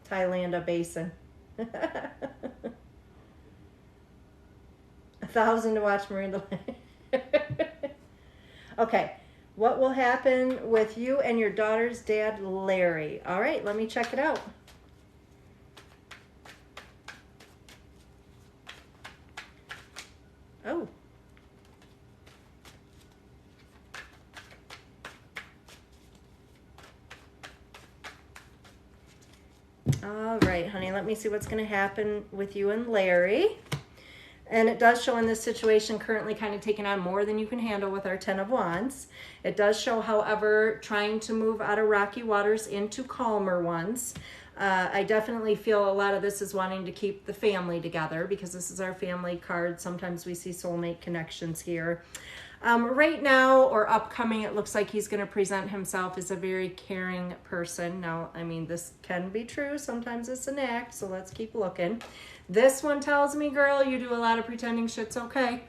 Thailand Basin. 1,000 to watch Miranda. Okay, what will happen with you and your daughter's dad, Larry? All right, let me check it out. Oh. All right, honey, let me see what's going to happen with you and Larry. And it does show in this situation currently kind of taking on more than you can handle with our 10 of Wands. It does show, however, trying to move out of rocky waters into calmer ones. I definitely feel a lot of this is wanting to keep the family together because this is our family card. Sometimes we see soulmate connections here. Right now or upcoming, it looks like he's going to present himself as a very caring person. Now, I mean, this can be true. Sometimes it's an act, so let's keep looking. This one tells me, girl, you do a lot of pretending shit's okay.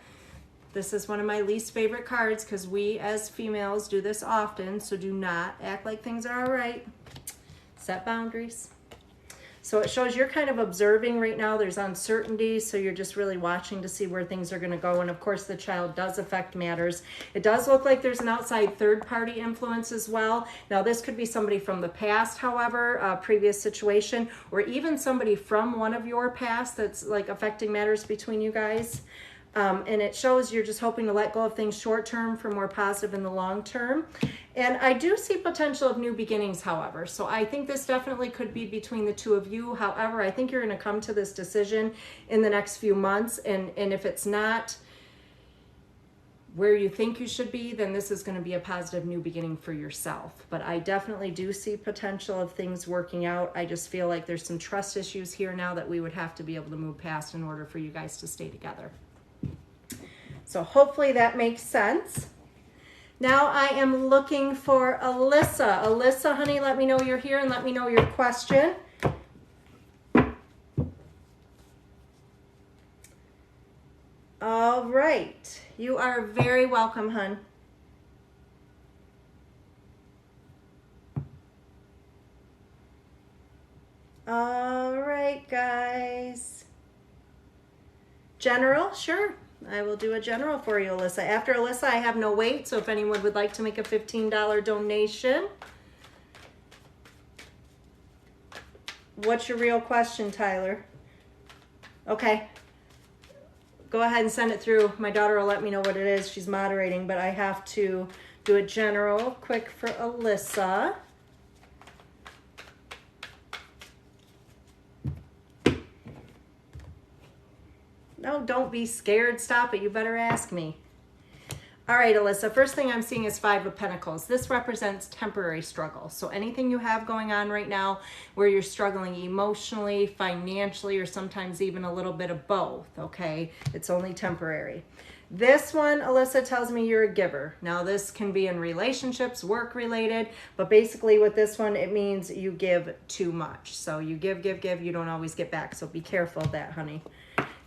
This is one of my least favorite cards because we as females do this often, so do not act like things are all right. Set boundaries. So it shows you're kind of observing right now. There's uncertainty, so you're just really watching to see where things are going to go. And of course, the child does affect matters. It does look like there's an outside third-party influence as well. Now, this could be somebody from the past, however, a previous situation, or even somebody from one of your past that's like affecting matters between you guys. And it shows you're just hoping to let go of things short term for more positive in the long term. And I do see potential of new beginnings, however. So I think this definitely could be between the two of you. However, I think you're going to come to this decision in the next few months. And if it's not where you think you should be, then this is going to be a positive new beginning for yourself. But I definitely do see potential of things working out. I just feel like there's some trust issues here now that we would have to be able to move past in order for you guys to stay together. So hopefully that makes sense. Now I am looking for Alyssa. Alyssa, honey, let me know you're here and let me know your question. All right. You are very welcome, hun. All right, guys. General, sure. I will do a general for you, Alyssa. After Alyssa, I have no wait, so if anyone would like to make a $15 donation. What's your real question, Tyler? Okay. Go ahead and send it through. My daughter will let me know what it is. She's moderating, but I have to do a general quick for Alyssa. No, don't be scared. Stop it. You better ask me. All right, Alyssa, first thing I'm seeing is Five of Pentacles. This represents temporary struggle. So anything you have going on right now where you're struggling emotionally, financially, or sometimes even a little bit of both, okay? It's only temporary. This one, Alyssa, tells me you're a giver. Now, this can be in relationships, work-related, but basically with this one, it means you give too much. So you give, you don't always get back. So be careful of that, honey.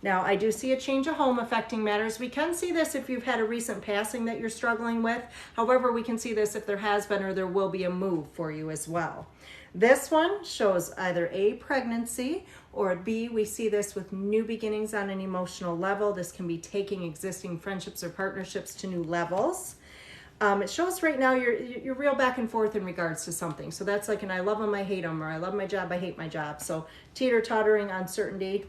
Now, I do see a change of home affecting matters. We can see this if you've had a recent passing that you're struggling with. However, we can see this if there has been or there will be a move for you as well. This one shows either A, pregnancy, or B, we see this with new beginnings on an emotional level. This can be taking existing friendships or partnerships to new levels. It shows right now you're real back and forth in regards to something. So that's like an I love them, I hate them, or I love my job, I hate my job. So teeter-tottering, uncertainty.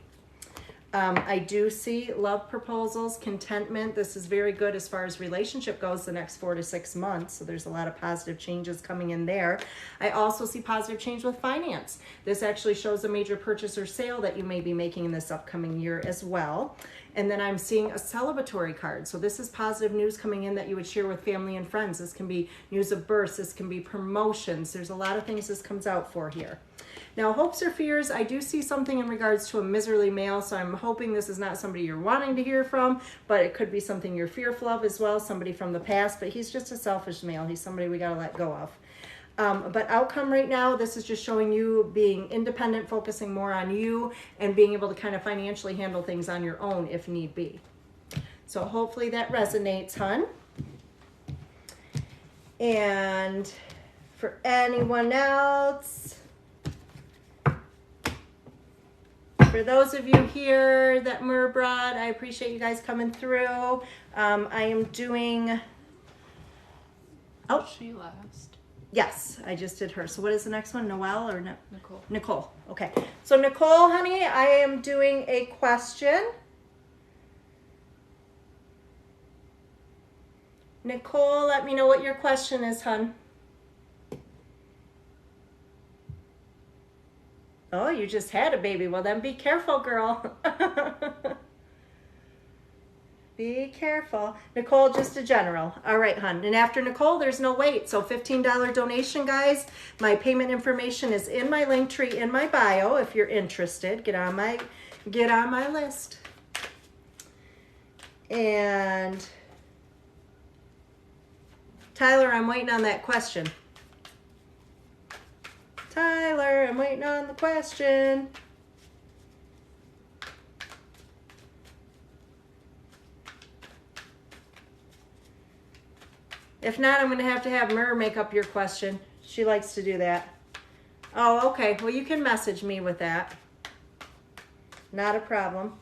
I do see love proposals, contentment. This is very good as far as relationship goes the next 4 to 6 months. So there's a lot of positive changes coming in there. I also see positive change with finance. This actually shows a major purchase or sale that you may be making in this upcoming year as well. And then I'm seeing a celebratory card. So this is positive news coming in that you would share with family and friends. This can be news of births. This can be promotions. There's a lot of things this comes out for here. Now, hopes or fears, I do see something in regards to a miserly male, so I'm hoping this is not somebody you're wanting to hear from, but it could be something you're fearful of as well, somebody from the past, but he's just a selfish male. He's somebody we got to let go of. But outcome right now, this is just showing you being independent, focusing more on you, and being able to kind of financially handle things on your own if need be. So hopefully that resonates, hun. And for anyone else, for those of you here that Murbrat, I appreciate you guys coming through. I am doing... Oh, she last. Yes, I just did her. So what is the next one? Noelle or no? Nicole. Nicole. Okay. So Nicole, honey, I am doing a question. Nicole, let me know what your question is, hun. Oh, you just had a baby. Well, then be careful, girl. Be careful. Nicole, just a general. All right, hun. And after Nicole, there's no wait. So $15 donation, guys. My payment information is in my link tree in my bio. If you're interested, get on my list. And Tyler, I'm waiting on that question. Tyler, I'm waiting on the question. If not, I'm going to have Myrrh make up your question. She likes to do that. Oh, okay. Well, you can message me with that. Not a problem.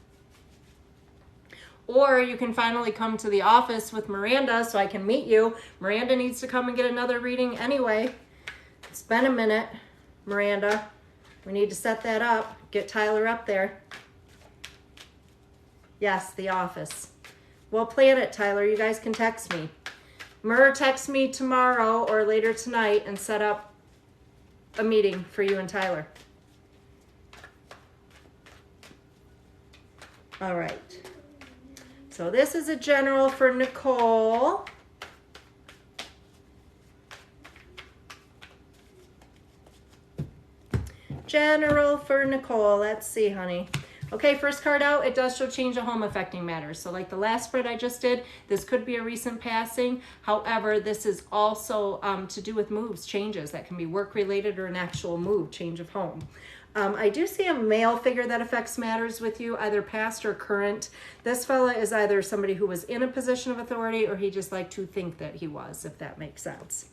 Or you can finally come to the office with Miranda so I can meet you. Miranda needs to come and get another reading anyway. It's been a minute, Miranda. We need to set that up. Get Tyler up there. Yes, the office. We'll plan it, Tyler. You guys can text me. Myrrh, text me tomorrow or later tonight and set up a meeting for you and Tyler. All right. So this is a general for Nicole. General for Nicole. Let's see, honey. Okay, first card out, it does show change of home affecting matters. So like the last spread I just did, this could be a recent passing. However, this is also to do with moves, changes. That can be work-related or an actual move, change of home. I do see a male figure that affects matters with you, either past or current. This fella is either somebody who was in a position of authority or he just liked to think that he was, if that makes sense.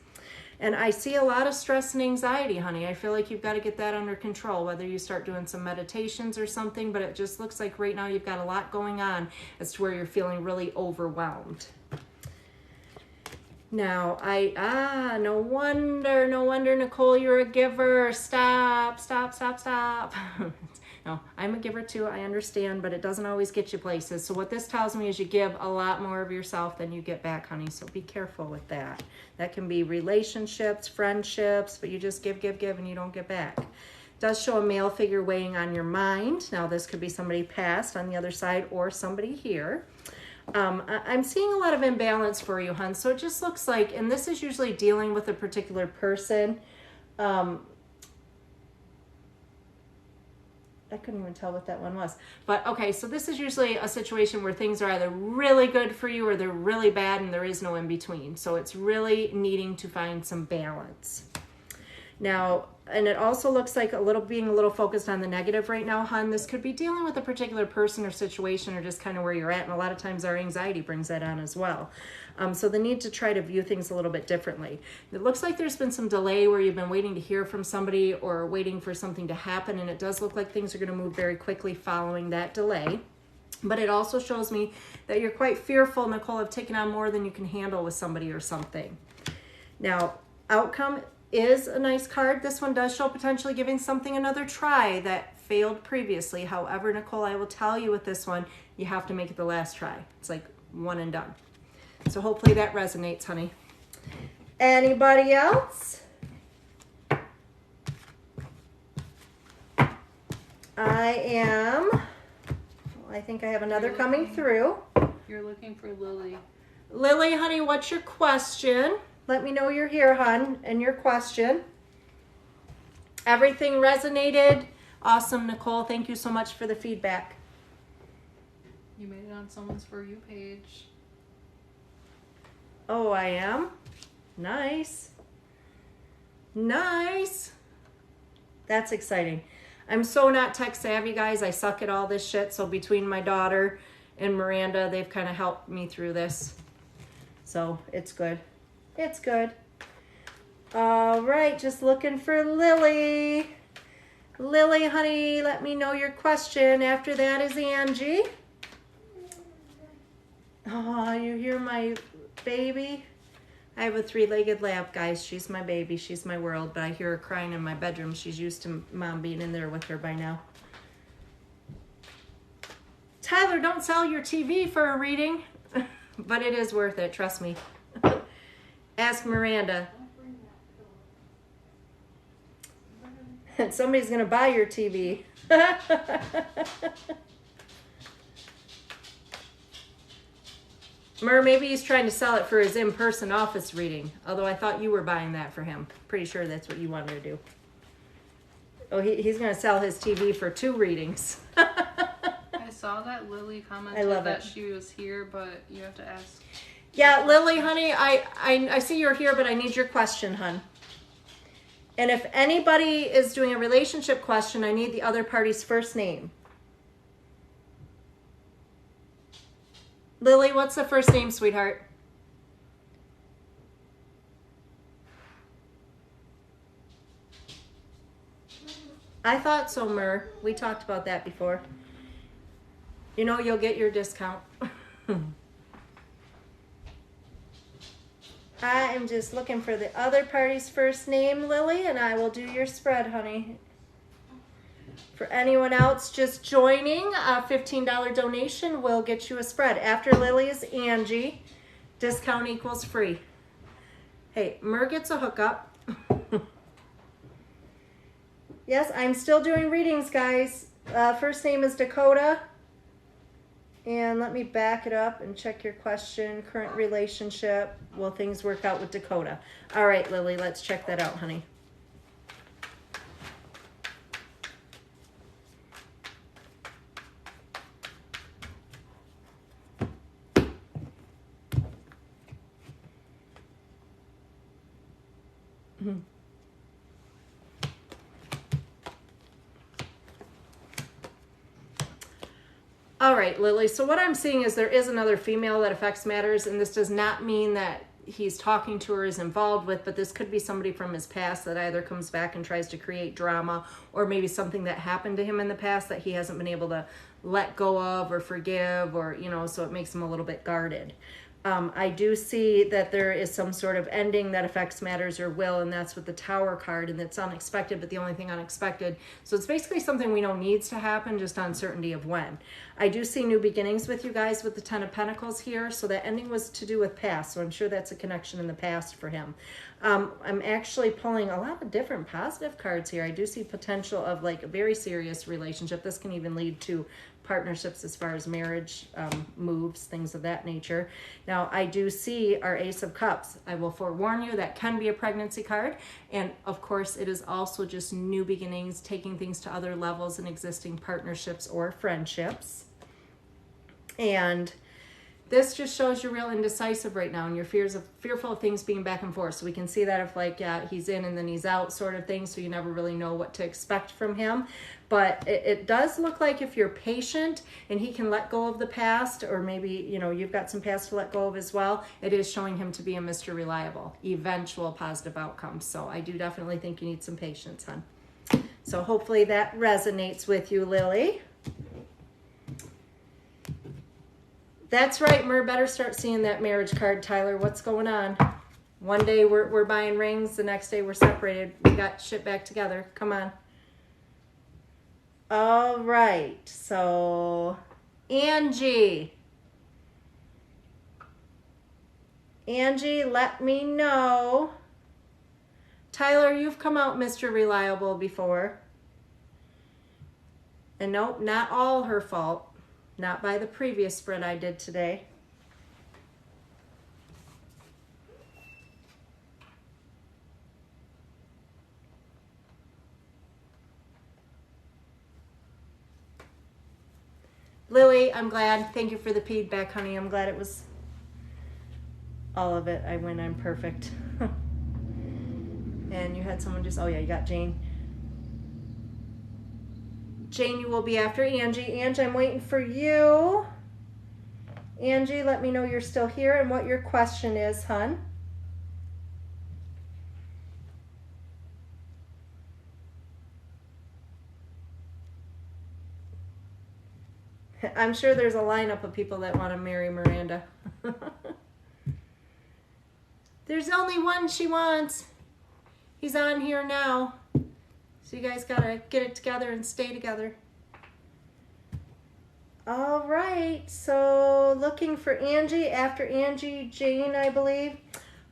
And I see a lot of stress and anxiety, honey. I feel like you've got to get that under control, whether you start doing some meditations or something, but it just looks like right now you've got a lot going on as to where you're feeling really overwhelmed. Now, no wonder, Nicole, you're a giver. Stop. No, I'm a giver too, I understand, but it doesn't always get you places. So what this tells me is you give a lot more of yourself than you get back, honey, so be careful with that. That can be relationships, friendships, but you just give, and you don't get back. It does show a male figure weighing on your mind. Now, this could be somebody past on the other side or somebody here. I'm seeing a lot of imbalance for you, hon. So it just looks like, and this is usually dealing with a particular person. I couldn't even tell what that one was. But okay, so this is usually a situation where things are either really good for you or they're really bad and there is no in between. So it's really needing to find some balance. Now, and it also looks like being a little focused on the negative right now, hon. This could be dealing with a particular person or situation or just kind of where you're at. And a lot of times our anxiety brings that on as well. So the need to try to view things a little bit differently. It looks like there's been some delay where you've been waiting to hear from somebody or waiting for something to happen. And it does look like things are going to move very quickly following that delay. But it also shows me that you're quite fearful, Nicole, of taking on more than you can handle with somebody or something. Now, outcome is a nice card. This one does show potentially giving something another try that failed previously. However, Nicole, I will tell you with this one, you have to make it the last try. It's like one and done. So hopefully that resonates, honey. Anybody else? I think I have another coming through. You're looking for Lily. Lily, honey, what's your question? Let me know you're here, hon, and your question. Everything resonated? Awesome, Nicole. Thank you so much for the feedback. You made it on someone's For You page. Oh, I am? Nice. Nice. That's exciting. I'm so not tech savvy, guys. I suck at all this shit. So between my daughter and Miranda, they've kind of helped me through this. So it's good. It's good. All right, just looking for Lily. Lily, honey, let me know your question. After that is Angie. Oh, you hear my baby? I have a 3-legged lab, guys. She's my baby. She's my world, but I hear her crying in my bedroom. She's used to mom being in there with her by now. Tyler, don't sell your TV for a reading, but it is worth it. Trust me. Ask Miranda. And somebody's going to buy your TV. Mer, maybe he's trying to sell it for his in-person office reading. Although I thought you were buying that for him. Pretty sure that's what you wanted to do. Oh, he's going to sell his TV for 2 readings. I saw that Lily commented that she was here, but you have to ask. Yeah, Lily, honey, I see you're here, but I need your question, hun. And if anybody is doing a relationship question, I need the other party's first name. Lily, what's the first name, sweetheart? I thought so, Mur. We talked about that before. You know, you'll get your discount. I am just looking for the other party's first name, Lily, and I will do your spread, honey. For anyone else just joining, a $15 donation will get you a spread. After Lily is Angie. Discount equals free. Hey, Mur gets a hookup. Yes, I'm still doing readings, guys. First name is Dakota. And let me back it up and check your question. Current relationship. Will things work out with Dakota? All right, Lily, let's check that out, honey. All right, Lily. So what I'm seeing is there is another female that affects matters, and this does not mean that he's talking to or is involved with, but this could be somebody from his past that either comes back and tries to create drama, or maybe something that happened to him in the past that he hasn't been able to let go of or forgive, or, you know, so it makes him a little bit guarded. I do see that there is some sort of ending that affects matters or will, and that's with the Tower card, and it's unexpected, but the only thing unexpected. So it's basically something we know needs to happen, just uncertainty of when. I do see new beginnings with you guys with the Ten of Pentacles here, so that ending was to do with past, so I'm sure that's a connection in the past for him. I'm actually pulling a lot of different positive cards here. I do see potential of like a very serious relationship. This can even lead to partnerships as far as marriage, moves, things of that nature. Now, I do see our Ace of Cups. I will forewarn you that can be a pregnancy card. And of course, it is also just new beginnings, taking things to other levels in existing partnerships or friendships. And this just shows you're real indecisive right now, and you're fearful of things being back and forth. So we can see that if like, yeah, he's in and then he's out sort of thing, so you never really know what to expect from him. But it does look like if you're patient and he can let go of the past, or maybe, you know, you've got some past to let go of as well, it is showing him to be a Mr. Reliable, eventual positive outcome. So I do definitely think you need some patience, hon. So hopefully that resonates with you, Lily. That's right, Mur, better start seeing that marriage card, Tyler. What's going on? One day we're buying rings, the next day we're separated. We got shit back together. Come on. All right, so Angie. Angie, let me know. Tyler, you've come out Mr. Reliable before. And nope, not all her fault. Not by the previous spread I did today. Lily, I'm glad. Thank you for the feedback, honey. I'm glad it was all of it. I win. I'm perfect. And you had someone just, oh yeah, you got Jane. Jane, you will be after Angie. Angie, I'm waiting for you. Angie, let me know you're still here and what your question is, hun. I'm sure there's a lineup of people that want to marry Miranda. There's only one she wants. He's on here now. So you guys gotta get it together and stay together. All right, so looking for Angie. After Angie, Jane, I believe.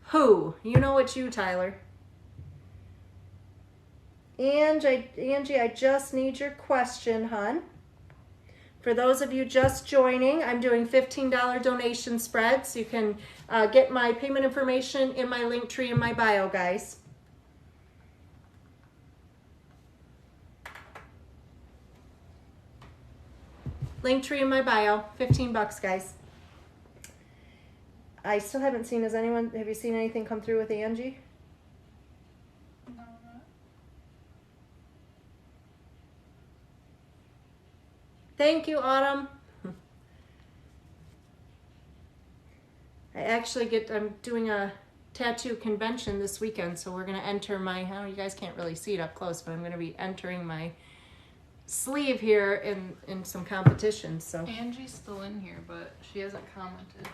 Who? You know it's you, Tyler. Angie, I just need your question, hun. For those of you just joining, I'm doing $15 donation spreads. You can get my payment information in my link tree in my bio, guys. Link tree in my bio, 15 bucks, guys. I still haven't seen, have you seen anything come through with Angie? No. Thank you, Autumn. I'm doing a tattoo convention this weekend, so we're going to enter my, oh, you guys can't really see it up close, but I'm going to be entering my sleeve here in some competitions. So Angie's still in here, but she hasn't commented.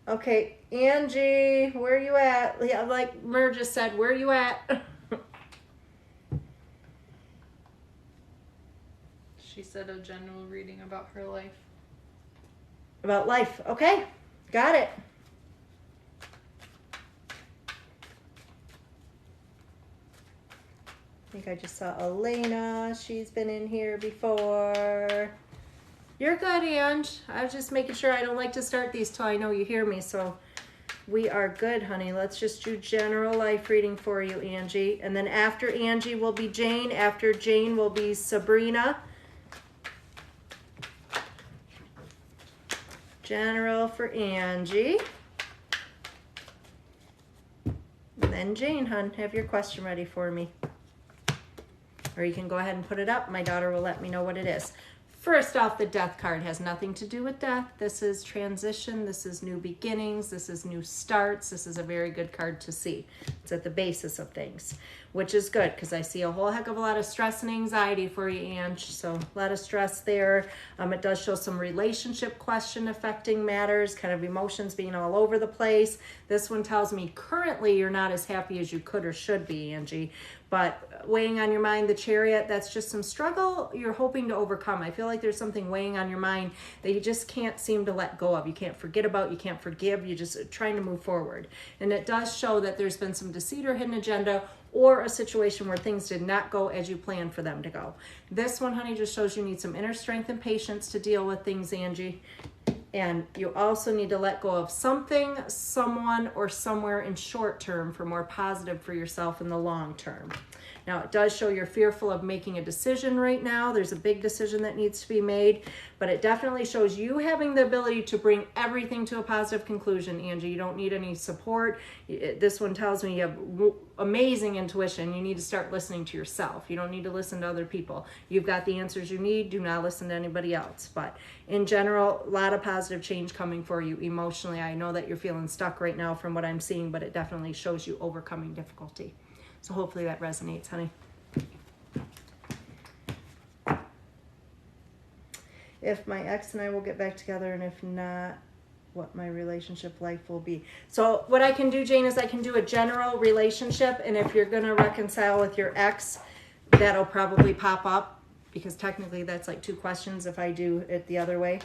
okay, Angie, where you at? Yeah, like Mer just said, where you at? She said a general reading about her life. About life. Okay, got it. I think I just saw Elena. She's been in here before. You're good, Ange. I was just making sure. I don't like to start these till I know you hear me, so we are good, honey. Let's just do general life reading for you, Angie. And then after Angie will be Jane. After Jane will be Sabrina. General for Angie. And then Jane, hon, have your question ready for me. Or you can go ahead and put it up. My daughter will let me know what it is. First off, the death card has nothing to do with death. This is transition. This is new beginnings. This is new starts. This is a very good card to see. It's at the basis of things, which is good because I see a whole heck of a lot of stress and anxiety for you, Ange. So a lot of stress there. It does show some relationship question affecting matters, kind of emotions being all over the place. This one tells me currently you're not as happy as you could or should be, Angie. But weighing on your mind, the Chariot, that's just some struggle you're hoping to overcome. I feel like there's something weighing on your mind that you just can't seem to let go of. You can't forget about, you can't forgive, you're just trying to move forward. And it does show that there's been some deceit or hidden agenda or a situation where things did not go as you planned for them to go. This one, honey, just shows you need some inner strength and patience to deal with things, Angie. And you also need to let go of something, someone, or somewhere in short term for more positive for yourself in the long term. Now, it does show you're fearful of making a decision right now. There's a big decision that needs to be made, but it definitely shows you having the ability to bring everything to a positive conclusion, Angie. You don't need any support. This one tells me you have amazing intuition. You need to start listening to yourself. You don't need to listen to other people. You've got the answers you need. Do not listen to anybody else. But in general, a lot of positive change coming for you emotionally. I know that you're feeling stuck right now from what I'm seeing, but it definitely shows you overcoming difficulty. So hopefully that resonates, honey. If my ex and I will get back together, and if not, what my relationship life will be. So what I can do, Jane, is I can do a general relationship, and if you're going to reconcile with your ex, that'll probably pop up, because technically that's like 2 questions if I do it the other way.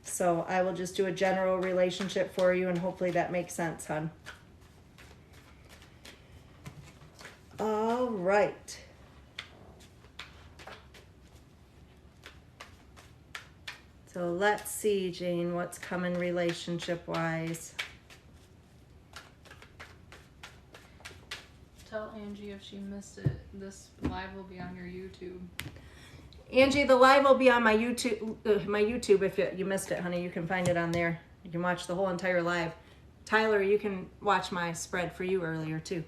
So I will just do a general relationship for you, and hopefully that makes sense, hon. All right. So let's see, Jane, what's coming relationship-wise. Tell Angie if she missed it, this live will be on your YouTube. Angie, the live will be on my YouTube. If you missed it, honey, you can find it on there. You can watch the whole entire live. Tyler, you can watch my spread for you earlier, too.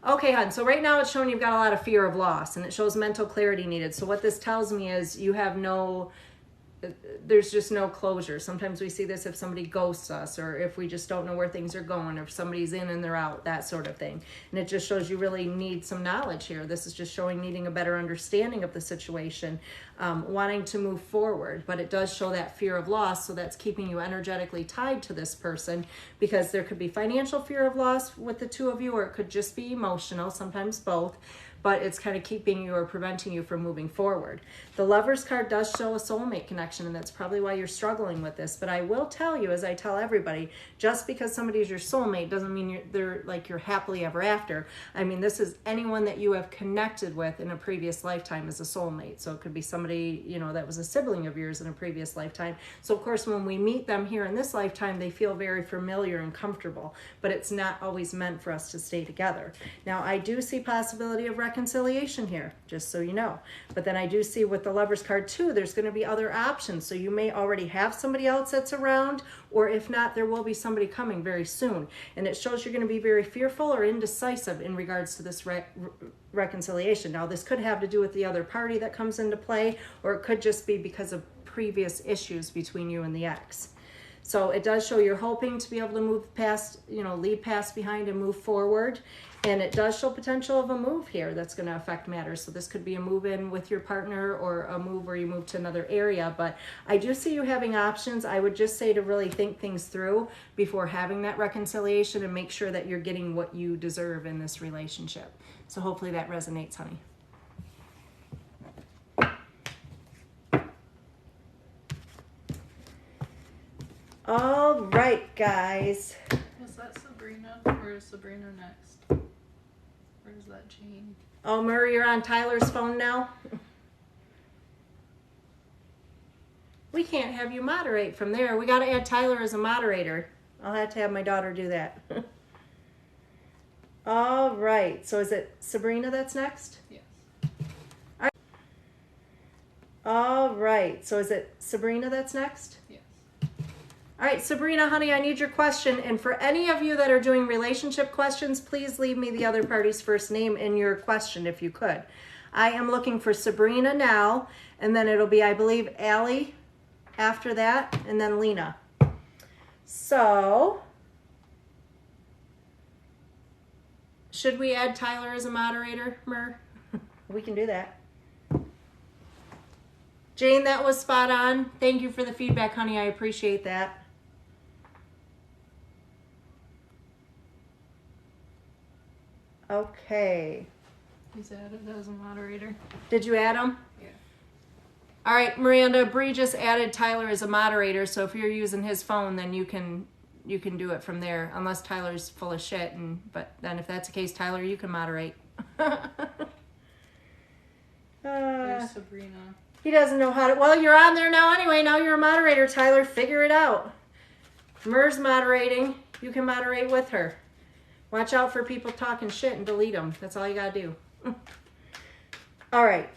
Okay, hon, so right now it's showing you've got a lot of fear of loss, and it shows mental clarity needed. So what this tells me is you have there's just no closure. Sometimes we see this if somebody ghosts us, or if we just don't know where things are going, or if somebody's in and they're out, that sort of thing. And it just shows you really need some knowledge here. This is just showing needing a better understanding of the situation, wanting to move forward. But it does show that fear of loss, so that's keeping you energetically tied to this person, because there could be financial fear of loss with the 2 of you, or it could just be emotional, sometimes both. But it's kind of keeping you or preventing you from moving forward. The Lover's card does show a soulmate connection, and that's probably why you're struggling with this. But I will tell you, as I tell everybody, just because somebody is your soulmate doesn't mean they're like you're happily ever after. I mean, this is anyone that you have connected with in a previous lifetime as a soulmate. So it could be somebody, you know, that was a sibling of yours in a previous lifetime. So of course, when we meet them here in this lifetime, they feel very familiar and comfortable, but it's not always meant for us to stay together. Now, I do see possibility of reconciliation here, just so you know. But then I do see with the Lover's card too, there's going to be other options. So you may already have somebody else that's around, or if not, there will be somebody coming very soon. And it shows you're going to be very fearful or indecisive in regards to this reconciliation. Now, this could have to do with the other party that comes into play, or it could just be because of previous issues between you and the ex. So it does show you're hoping to be able to move past, leave past behind and move forward. And it does show potential of a move here that's going to affect matters. So this could be a move in with your partner or a move where you move to another area. But I do see you having options. I would just say to really think things through before having that reconciliation and make sure that you're getting what you deserve in this relationship. So hopefully that resonates, honey. All right, guys. Was that Sabrina or is Sabrina next? Or is that Jane? Oh, Murray, you're on Tyler's phone now? We can't have you moderate from there. We got to add Tyler as a moderator. I'll have to have my daughter do that. All right. So is it Sabrina that's next? Yes. All right. So is it Sabrina that's next? Yes. All right, Sabrina, honey, I need your question. And for any of you that are doing relationship questions, please leave me the other party's first name in your question if you could. I am looking for Sabrina now, and then it'll be, I believe, Allie after that, and then Lena. So, should we add Tyler as a moderator, Mur? We can do that. Jane, that was spot on. Thank you for the feedback, honey. I appreciate that. Okay. He's added as a moderator. Did you add him? Yeah. All right, Miranda, Bree just added Tyler as a moderator, so if you're using his phone, then you can do it from there, unless Tyler's full of shit. But then if that's the case, Tyler, you can moderate. There's Sabrina. He doesn't know how to. Well, you're on there now anyway. Now you're a moderator, Tyler. Figure it out. Mer's moderating. You can moderate with her. Watch out for people talking shit and delete them. That's all you got to do. All right.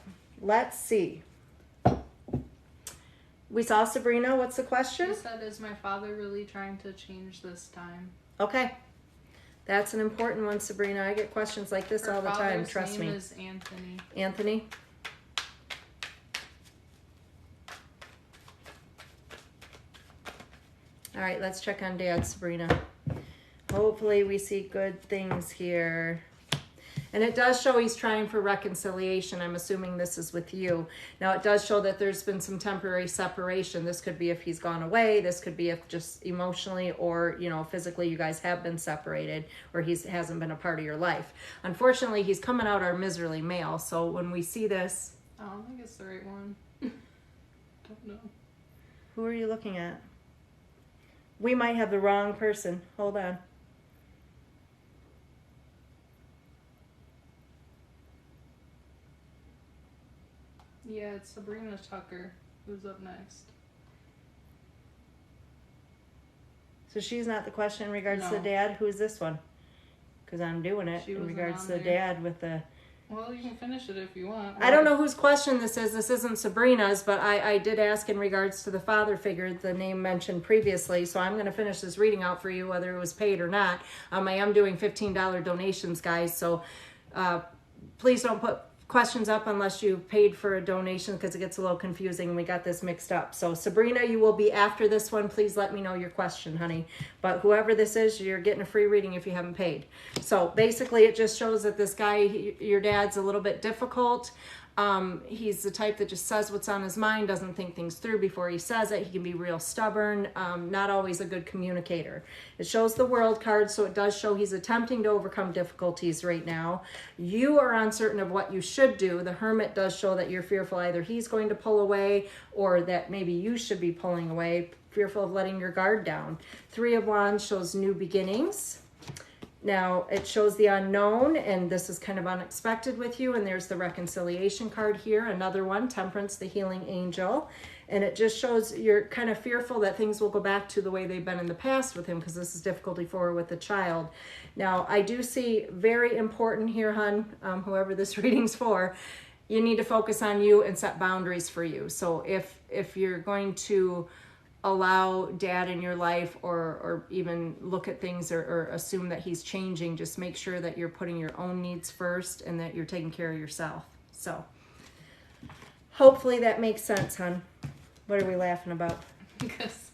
Let's see. We saw Sabrina. What's the question? She said, is my father really trying to change this time? Okay. That's an important one, Sabrina. I get questions like this all the time. Trust me. Her father's name is Anthony. Anthony? All right, let's check on Dad, Sabrina. Hopefully we see good things here. And it does show he's trying for reconciliation. I'm assuming this is with you. Now, it does show that there's been some temporary separation. This could be if he's gone away. This could be if just emotionally or, physically you guys have been separated or he hasn't been a part of your life. Unfortunately, he's coming out our miserly male. So when we see this... I don't think it's the right one. Don't know. Who are you looking at? We might have the wrong person. Hold on. Yeah, it's Sabrina Tucker who's up next. So she's not the question in regards to No. the dad? Who's this one? Because I'm doing it She in wasn't regards on to the there. dad with the... Well, you can finish it if you want. I don't know whose question this is. This isn't Sabrina's, but I did ask in regards to the father figure, the name mentioned previously. So I'm going to finish this reading out for you, whether it was paid or not. I am doing $15 donations, guys. So please don't put questions up unless you paid for a donation because it gets a little confusing. We got this mixed up. So Sabrina, you will be after this one. Please let me know your question, honey. But whoever this is, you're getting a free reading if you haven't paid. So basically it just shows that this guy, your dad's a little bit difficult. He's the type that just says what's on his mind, doesn't think things through before he says it. He can be real stubborn, not always a good communicator. It shows the World card, so it does show he's attempting to overcome difficulties right now. You are uncertain of what you should do. The Hermit does show that you're fearful either he's going to pull away or that maybe you should be pulling away, fearful of letting your guard down. Three of Wands shows new beginnings. Now, it shows the unknown, and this is kind of unexpected with you, and there's the reconciliation card here, another one, Temperance, the healing angel, and it just shows you're kind of fearful that things will go back to the way they've been in the past with him because this is difficulty for her with the child. Now, I do see very important here, hon, whoever this reading's for, you need to focus on you and set boundaries for you. So if you're going to allow dad in your life or even look at things or assume that he's changing, just make sure that you're putting your own needs first and that you're taking care of yourself. So hopefully that makes sense, hon. What are we laughing about? Because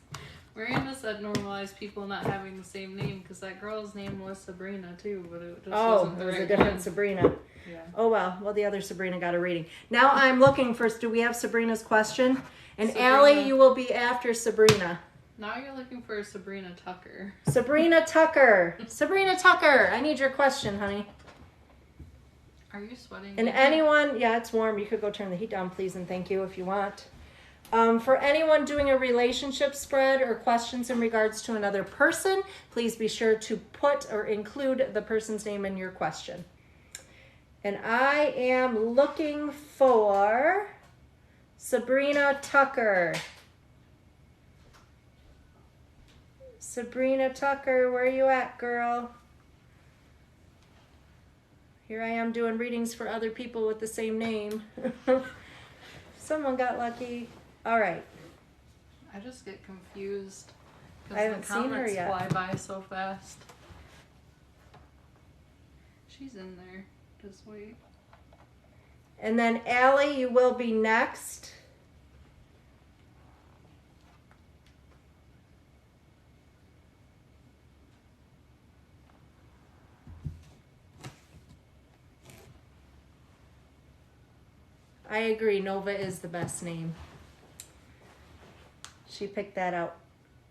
Miranda said normalize people not having the same name, because that girl's name was Sabrina too, but it just wasn't the it was right a different one. Sabrina. Yeah. Oh well. Well, the other Sabrina got a reading. Now I'm looking for. Do we have Sabrina's question? And Sabrina. Allie, you will be after Sabrina. Now you're looking for Sabrina Tucker. Sabrina Tucker. Sabrina Tucker. I need your question, honey. Are you sweating? And anyone, yeah, it's warm. You could go turn the heat down, please, and thank you if you want. For anyone doing a relationship spread or questions in regards to another person, please be sure to put or include the person's name in your question. And I am looking for Sabrina Tucker. Sabrina Tucker, where are you at, girl? Here I am doing readings for other people with the same name. Someone got lucky. All right. I just get confused I because haven't the seen her comments yet. fly by so fast. She's in there. Just wait. And then Allie, you will be next. I agree, Nova is the best name. She picked that out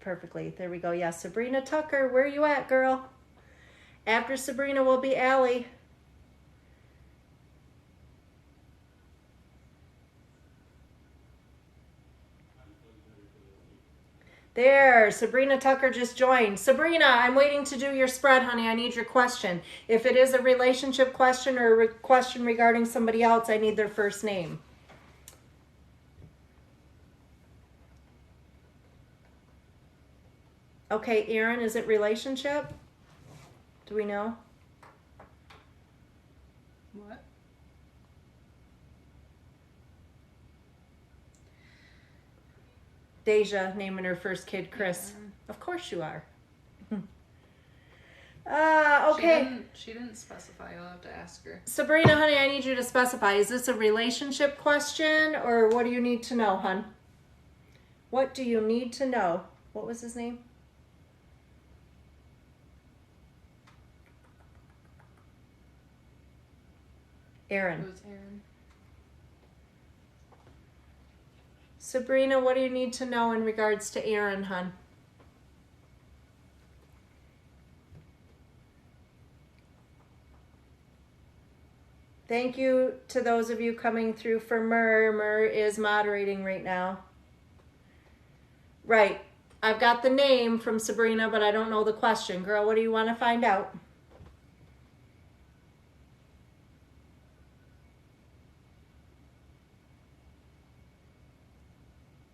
perfectly. There we go. Yeah, Sabrina Tucker, where are you at, girl? After Sabrina will be Allie. There, Sabrina Tucker just joined. Sabrina, I'm waiting to do your spread, honey. I need your question. If it is a relationship question or a question regarding somebody else, I need their first name. Okay, Aaron, is it relationship? Do we know? What? Deja naming her first kid Chris. Yeah. Of course you are. Okay. She didn't specify. You'll have to ask her. Sabrina, honey, I need you to specify. Is this a relationship question or what do you need to know, hun? What do you need to know? What was his name? Aaron. It was Aaron. Sabrina, what do you need to know in regards to Aaron, hun? Thank you to those of you coming through for Myrrh. Myrrh is moderating right now. Right. I've got the name from Sabrina, but I don't know the question. Girl, what do you want to find out?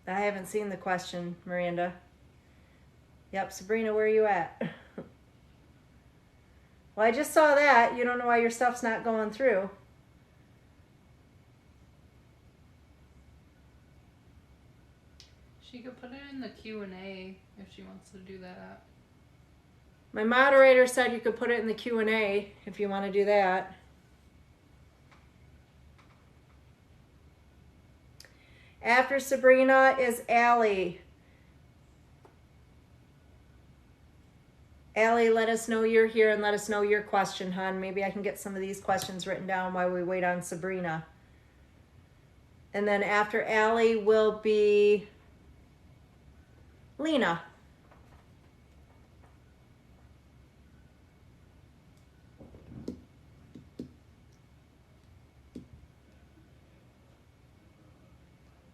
I haven't seen the question, Miranda. Yep, Sabrina, where are you at? Well, I just saw that. You don't know why your stuff's not going through. She could put it in the Q&A if she wants to do that. My moderator said you could put it in the Q&A if you want to do that. After Sabrina is Allie. Allie, let us know you're here and let us know your question, hon. Maybe I can get some of these questions written down while we wait on Sabrina. And then after Allie will be Lena.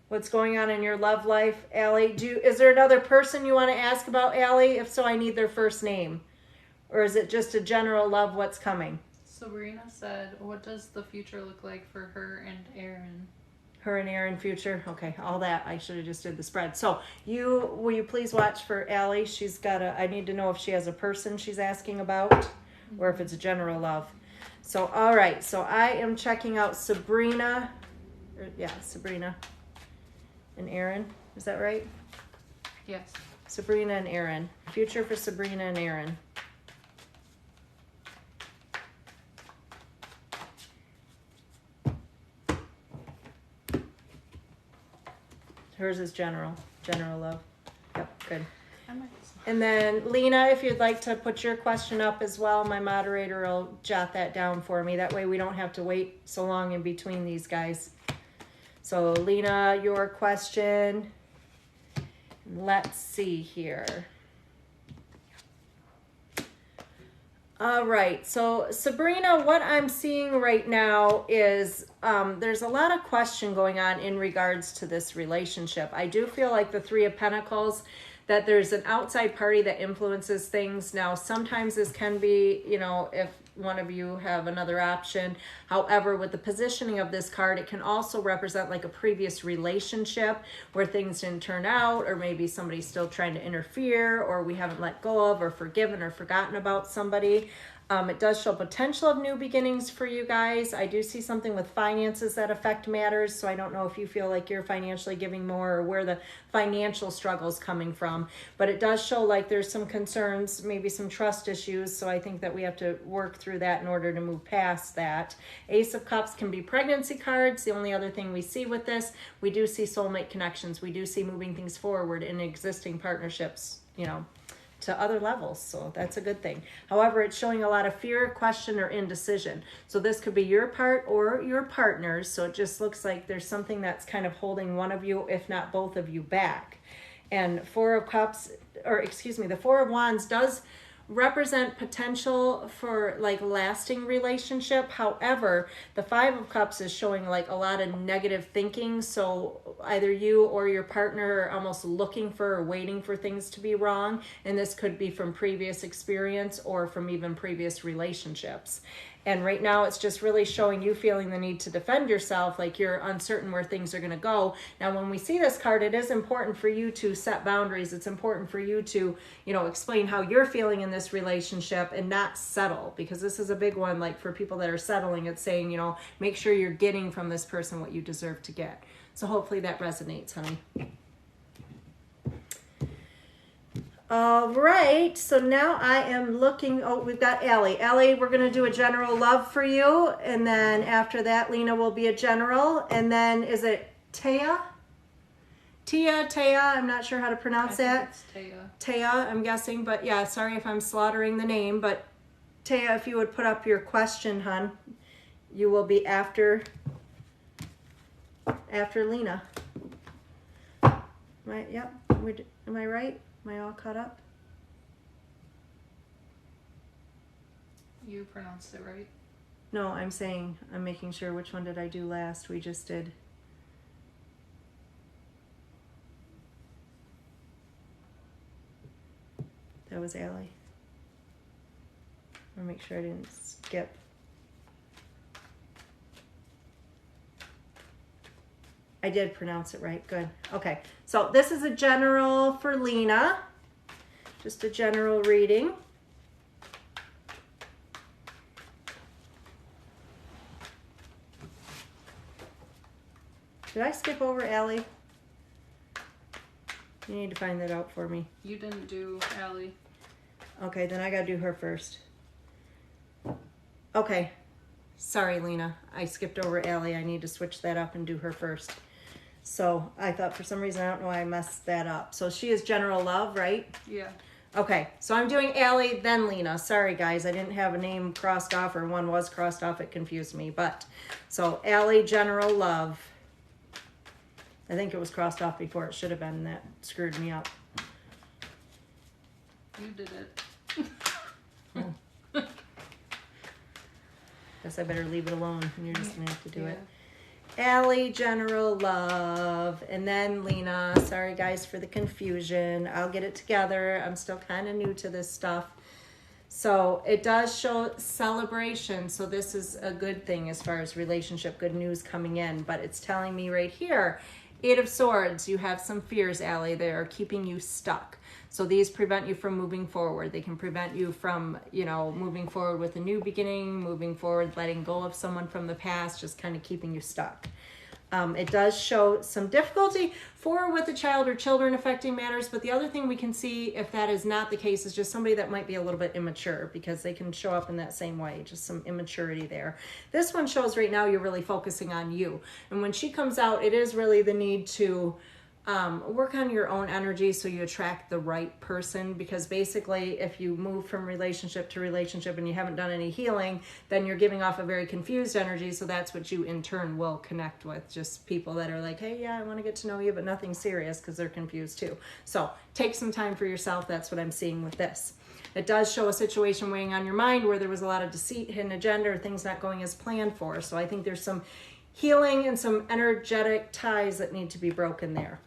What's going on in your love life, Allie? Is there another person you want to ask about, Allie? If so, I need their first name. Or is it just a general love what's coming? Sabrina said, what does the future look like for her and Aaron? Her and Aaron future? Okay, all that. I should have just did the spread. So, will you please watch for Allie? I need to know if she has a person she's asking about or if it's a general love. So, all right. So, I am checking out Sabrina. Sabrina. And Aaron, is that right? Yes. Sabrina and Aaron. Future for Sabrina and Aaron. Hers is general love. Yep, good. I might. And then Lena, if you'd like to put your question up as well, my moderator will jot that down for me. That way we don't have to wait so long in between these guys. So Lena, your question. Let's see here. All right, so Sabrina, what I'm seeing right now is there's a lot of question going on in regards to this relationship. I do feel like the Three of Pentacles, that there's an outside party that influences things. Now, sometimes this can be, you know, if one of you have another option. However, with the positioning of this card, it can also represent like a previous relationship where things didn't turn out, or maybe somebody's still trying to interfere, or we haven't let go of or forgiven or forgotten about somebody. It does show potential of new beginnings for you guys. I do see something with finances that affect matters. So I don't know if you feel like you're financially giving more or where the financial struggle is coming from. But it does show like there's some concerns, maybe some trust issues. So I think that we have to work through that in order to move past that. Ace of Cups can be pregnancy cards. The only other thing we see with this, we do see soulmate connections. We do see moving things forward in existing partnerships, you know, to other levels. So that's a good thing. However, it's showing a lot of fear, question, or indecision. So this could be your part or your partner's. So it just looks like there's something that's kind of holding one of you, if not both of you, back. And Four of Cups, or excuse me, the Four of Wands does represent potential for like lasting relationship. However, the Five of Cups is showing like a lot of negative thinking. So either you or your partner are almost looking for or waiting for things to be wrong. And this could be from previous experience or from even previous relationships. And right now it's just really showing you feeling the need to defend yourself, like you're uncertain where things are going to go. Now, when we see this card, it is important for you to set boundaries. It's important for you to, you know, explain how you're feeling in this relationship and not settle, because this is a big one. Like for people that are settling, it's saying, you know, make sure you're getting from this person what you deserve to get. So hopefully that resonates, honey. All right, so now I am looking, oh, we've got Allie. Allie, we're going to do a general love for you. And then after that, Lena will be a general. And then is it Taya? Taya, I'm not sure how to pronounce that. It's Taya. Taya, I'm guessing. But yeah, sorry if I'm slaughtering the name. But Taya, if you would put up your question, hon, you will be after Lena. Right, yep. Am I right? Am I all caught up? You pronounced it right. No, I'm saying, I'm making sure which one did I do last. We just did. That was Allie. I'll make sure I didn't skip. I did pronounce it right. Good. Okay. So this is a general for Lena. Just a general reading. Did I skip over Allie? You need to find that out for me. You didn't do Allie. Okay, then I gotta do her first. Okay. Sorry, Lena. I skipped over Allie. I need to switch that up and do her first. So I thought for some reason, I don't know why I messed that up. So she is general love, right? Yeah. Okay, so I'm doing Allie, then Lena. Sorry, guys. I didn't have a name crossed off, or one was crossed off. It confused me. But so Allie, general love. I think it was crossed off before it should have been. That screwed me up. You did it. Oh. Guess I better leave it alone, and you're just gonna have to do it. Allie, general love, and then Lena. Sorry guys for the confusion. I'll get it together. I'm still kind of new to this stuff. So it does show celebration. So this is a good thing as far as relationship, good news coming in. But it's telling me right here, Eight of Swords, you have some fears, Allie. They are keeping you stuck. So these prevent you from moving forward. They can prevent you from, you know, moving forward with a new beginning, moving forward, letting go of someone from the past, just kind of keeping you stuck. It does show some difficulty for with a child or children affecting matters. But the other thing we can see, if that is not the case, is just somebody that might be a little bit immature, because they can show up in that same way, just some immaturity there. This one shows right now you're really focusing on you. And when she comes out, it is really the need to Work on your own energy so you attract the right person, because basically if you move from relationship to relationship and you haven't done any healing, then you're giving off a very confused energy. So that's what you in turn will connect with, just people that are like, hey, yeah, I want to get to know you, but nothing serious, because they're confused too. So take some time for yourself. That's what I'm seeing with this. It does show a situation weighing on your mind where there was a lot of deceit, hidden agenda, or things not going as planned for. So I think there's some healing and some energetic ties that need to be broken there.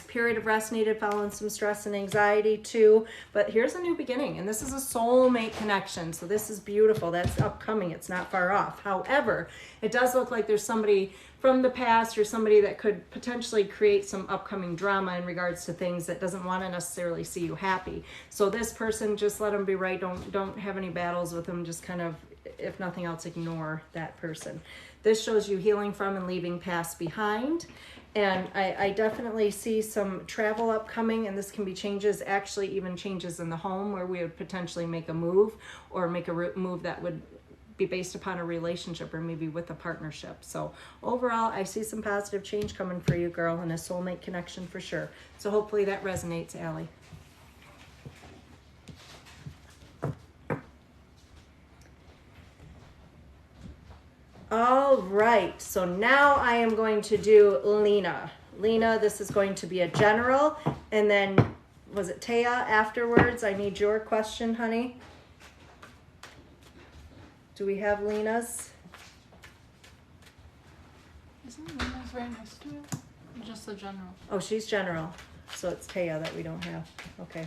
Period of rest needed following some stress and anxiety too. But here's a new beginning, and this is a soulmate connection. So this is beautiful. That's upcoming. It's not far off. However, it does look like there's somebody from the past or somebody that could potentially create some upcoming drama in regards to things that doesn't want to necessarily see you happy. So this person, just let them be right. Don't have any battles with them. Just kind of, if nothing else, ignore that person. This shows you healing from and leaving past behind. And I definitely see some travel upcoming, and this can be changes, actually even changes in the home, where we would potentially make a move or make a move that would be based upon a relationship or maybe with a partnership. So overall, I see some positive change coming for you, girl, and a soulmate connection for sure. So hopefully that resonates, Allie. All right, so now I am going to do Lena. Lena, this is going to be a general, and then, was it Taya afterwards? I need your question, honey. Do we have Lena's? Isn't Lena's right next to it? Just the general. Oh, she's general, so it's Taya that we don't have. Okay.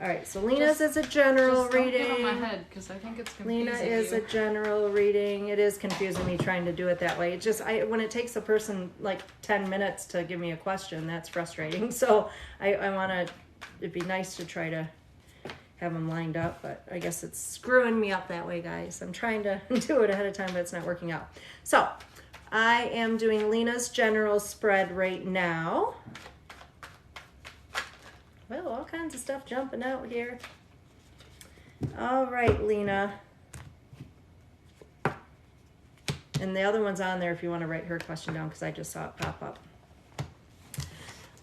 All right, so Lena's is a general reading. Don't get on my head, because I think it's confusing. Lena is a general reading. It is confusing me trying to do it that way. It just, when it takes a person like 10 minutes to give me a question, that's frustrating. So I want to, it'd be nice to try to have them lined up, but I guess it's screwing me up that way, guys. I'm trying to do it ahead of time, but it's not working out. So I am doing Lena's general spread right now. Well, all kinds of stuff jumping out here. All right, Lena. And the other one's on there if you want to write her question down, because I just saw it pop up.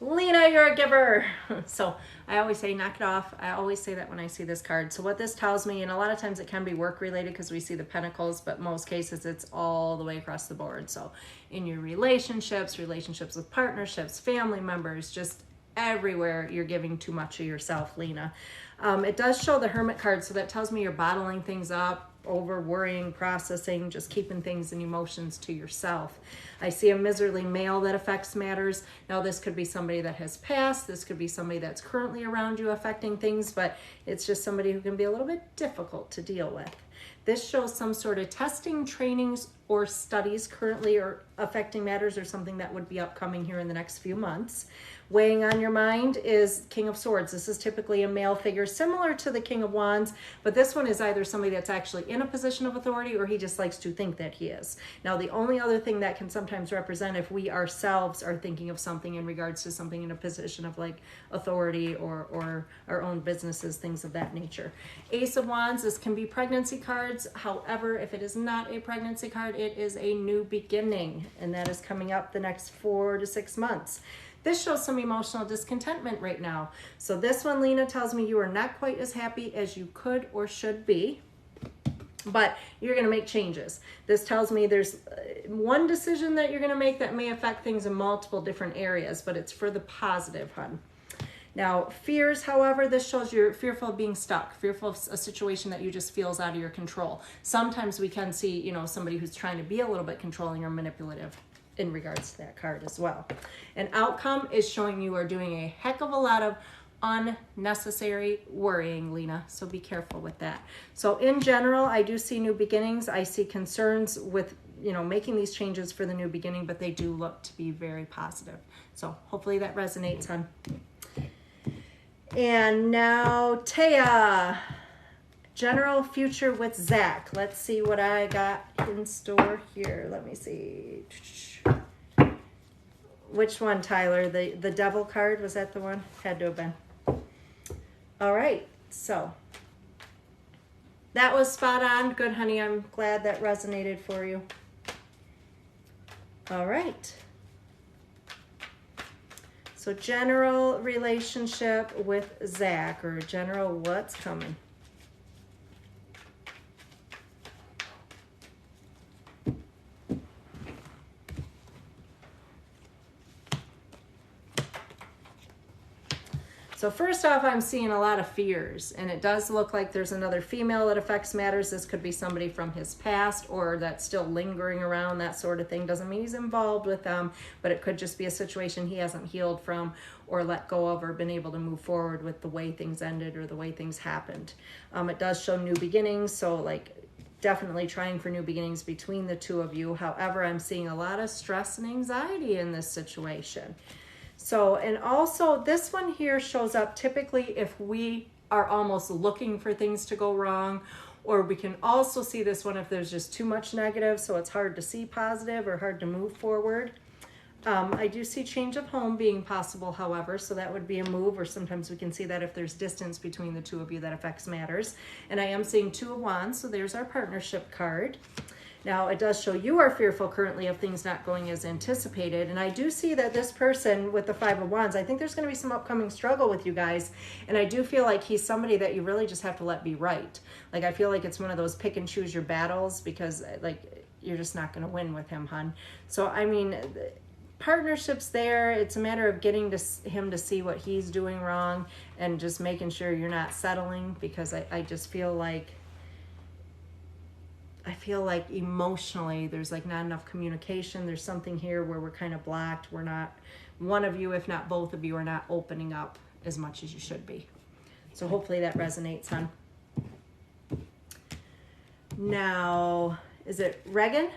Lena, you're a giver. So I always say knock it off. I always say that when I see this card. So what this tells me, and a lot of times it can be work related because we see the Pentacles, but most cases it's all the way across the board. So in your relationships, relationships with partnerships, family members, just everywhere you're giving too much of yourself, Lena. It does show the Hermit card, so that tells me you're bottling things up, over worrying, processing, just keeping things and emotions to yourself. I see a miserly male that affects matters. Now this could be somebody that has passed, this could be somebody that's currently around you affecting things, but it's just somebody who can be a little bit difficult to deal with. This shows some sort of testing, trainings, or studies currently or affecting matters, or something that would be upcoming here in the next few months. Weighing on your mind is King of Swords. This is typically a male figure similar to the King of Wands, but this one is either somebody that's actually in a position of authority or he just likes to think that he is. Now, the only other thing that can sometimes represent if we ourselves are thinking of something in regards to something in a position of like authority or our own businesses, things of that nature. Ace of Wands, this can be pregnancy cards. However, if it is not a pregnancy card, it is a new beginning, and that is coming up the next 4 to 6 months. This shows some emotional discontentment right now. So this one, Lena, tells me you are not quite as happy as you could or should be, but you're going to make changes. This tells me there's one decision that you're going to make that may affect things in multiple different areas, but it's for the positive, hun. Now, fears, however, this shows you're fearful of being stuck, fearful of a situation that you just feel is out of your control. Sometimes we can see, you know, somebody who's trying to be a little bit controlling or manipulative in regards to that card as well. An outcome is showing you are doing a heck of a lot of unnecessary worrying, Lena, so be careful with that. So in general, I do see new beginnings. I see concerns with, you know, making these changes for the new beginning, but they do look to be very positive. So hopefully that resonates, hon. And now Taya, general future with Zach. Let's see what I got in store here. Let me see. Which one, Tyler? The devil card, was that the one? Had to have been. All right, so that was spot on. Good, honey. I'm glad that resonated for you. All right. So general relationship with Zach, or general what's coming. So first off, I'm seeing a lot of fears, and it does look like there's another female that affects matters. This could be somebody from his past or that's still lingering around, that sort of thing. Doesn't mean he's involved with them, but it could just be a situation he hasn't healed from or let go of or been able to move forward with the way things ended or the way things happened. It does show new beginnings, so like definitely trying for new beginnings between the two of you. However, I'm seeing a lot of stress and anxiety in this situation. So, and also this one here shows up typically if we are almost looking for things to go wrong, or we can also see this one if there's just too much negative, so it's hard to see positive or hard to move forward. I do see change of home being possible, however, so that would be a move, or sometimes we can see that if there's distance between the two of you that affects matters. And I am seeing 2 of Wands, so there's our partnership card. Now, it does show you are fearful currently of things not going as anticipated. And I do see that this person with the 5 of Wands, I think there's going to be some upcoming struggle with you guys. And I do feel like he's somebody that you really just have to let be right. Like, I feel like it's one of those pick and choose your battles, because, like, you're just not going to win with him, hun. So, I mean, partnership's there. It's a matter of getting him to see what he's doing wrong and just making sure you're not settling, because I just feel like emotionally there's like not enough communication. There's something here where we're kind of blocked. We're not, one of you, if not both of you, are not opening up as much as you should be. So hopefully that resonates, hon. Now, is it Reagan?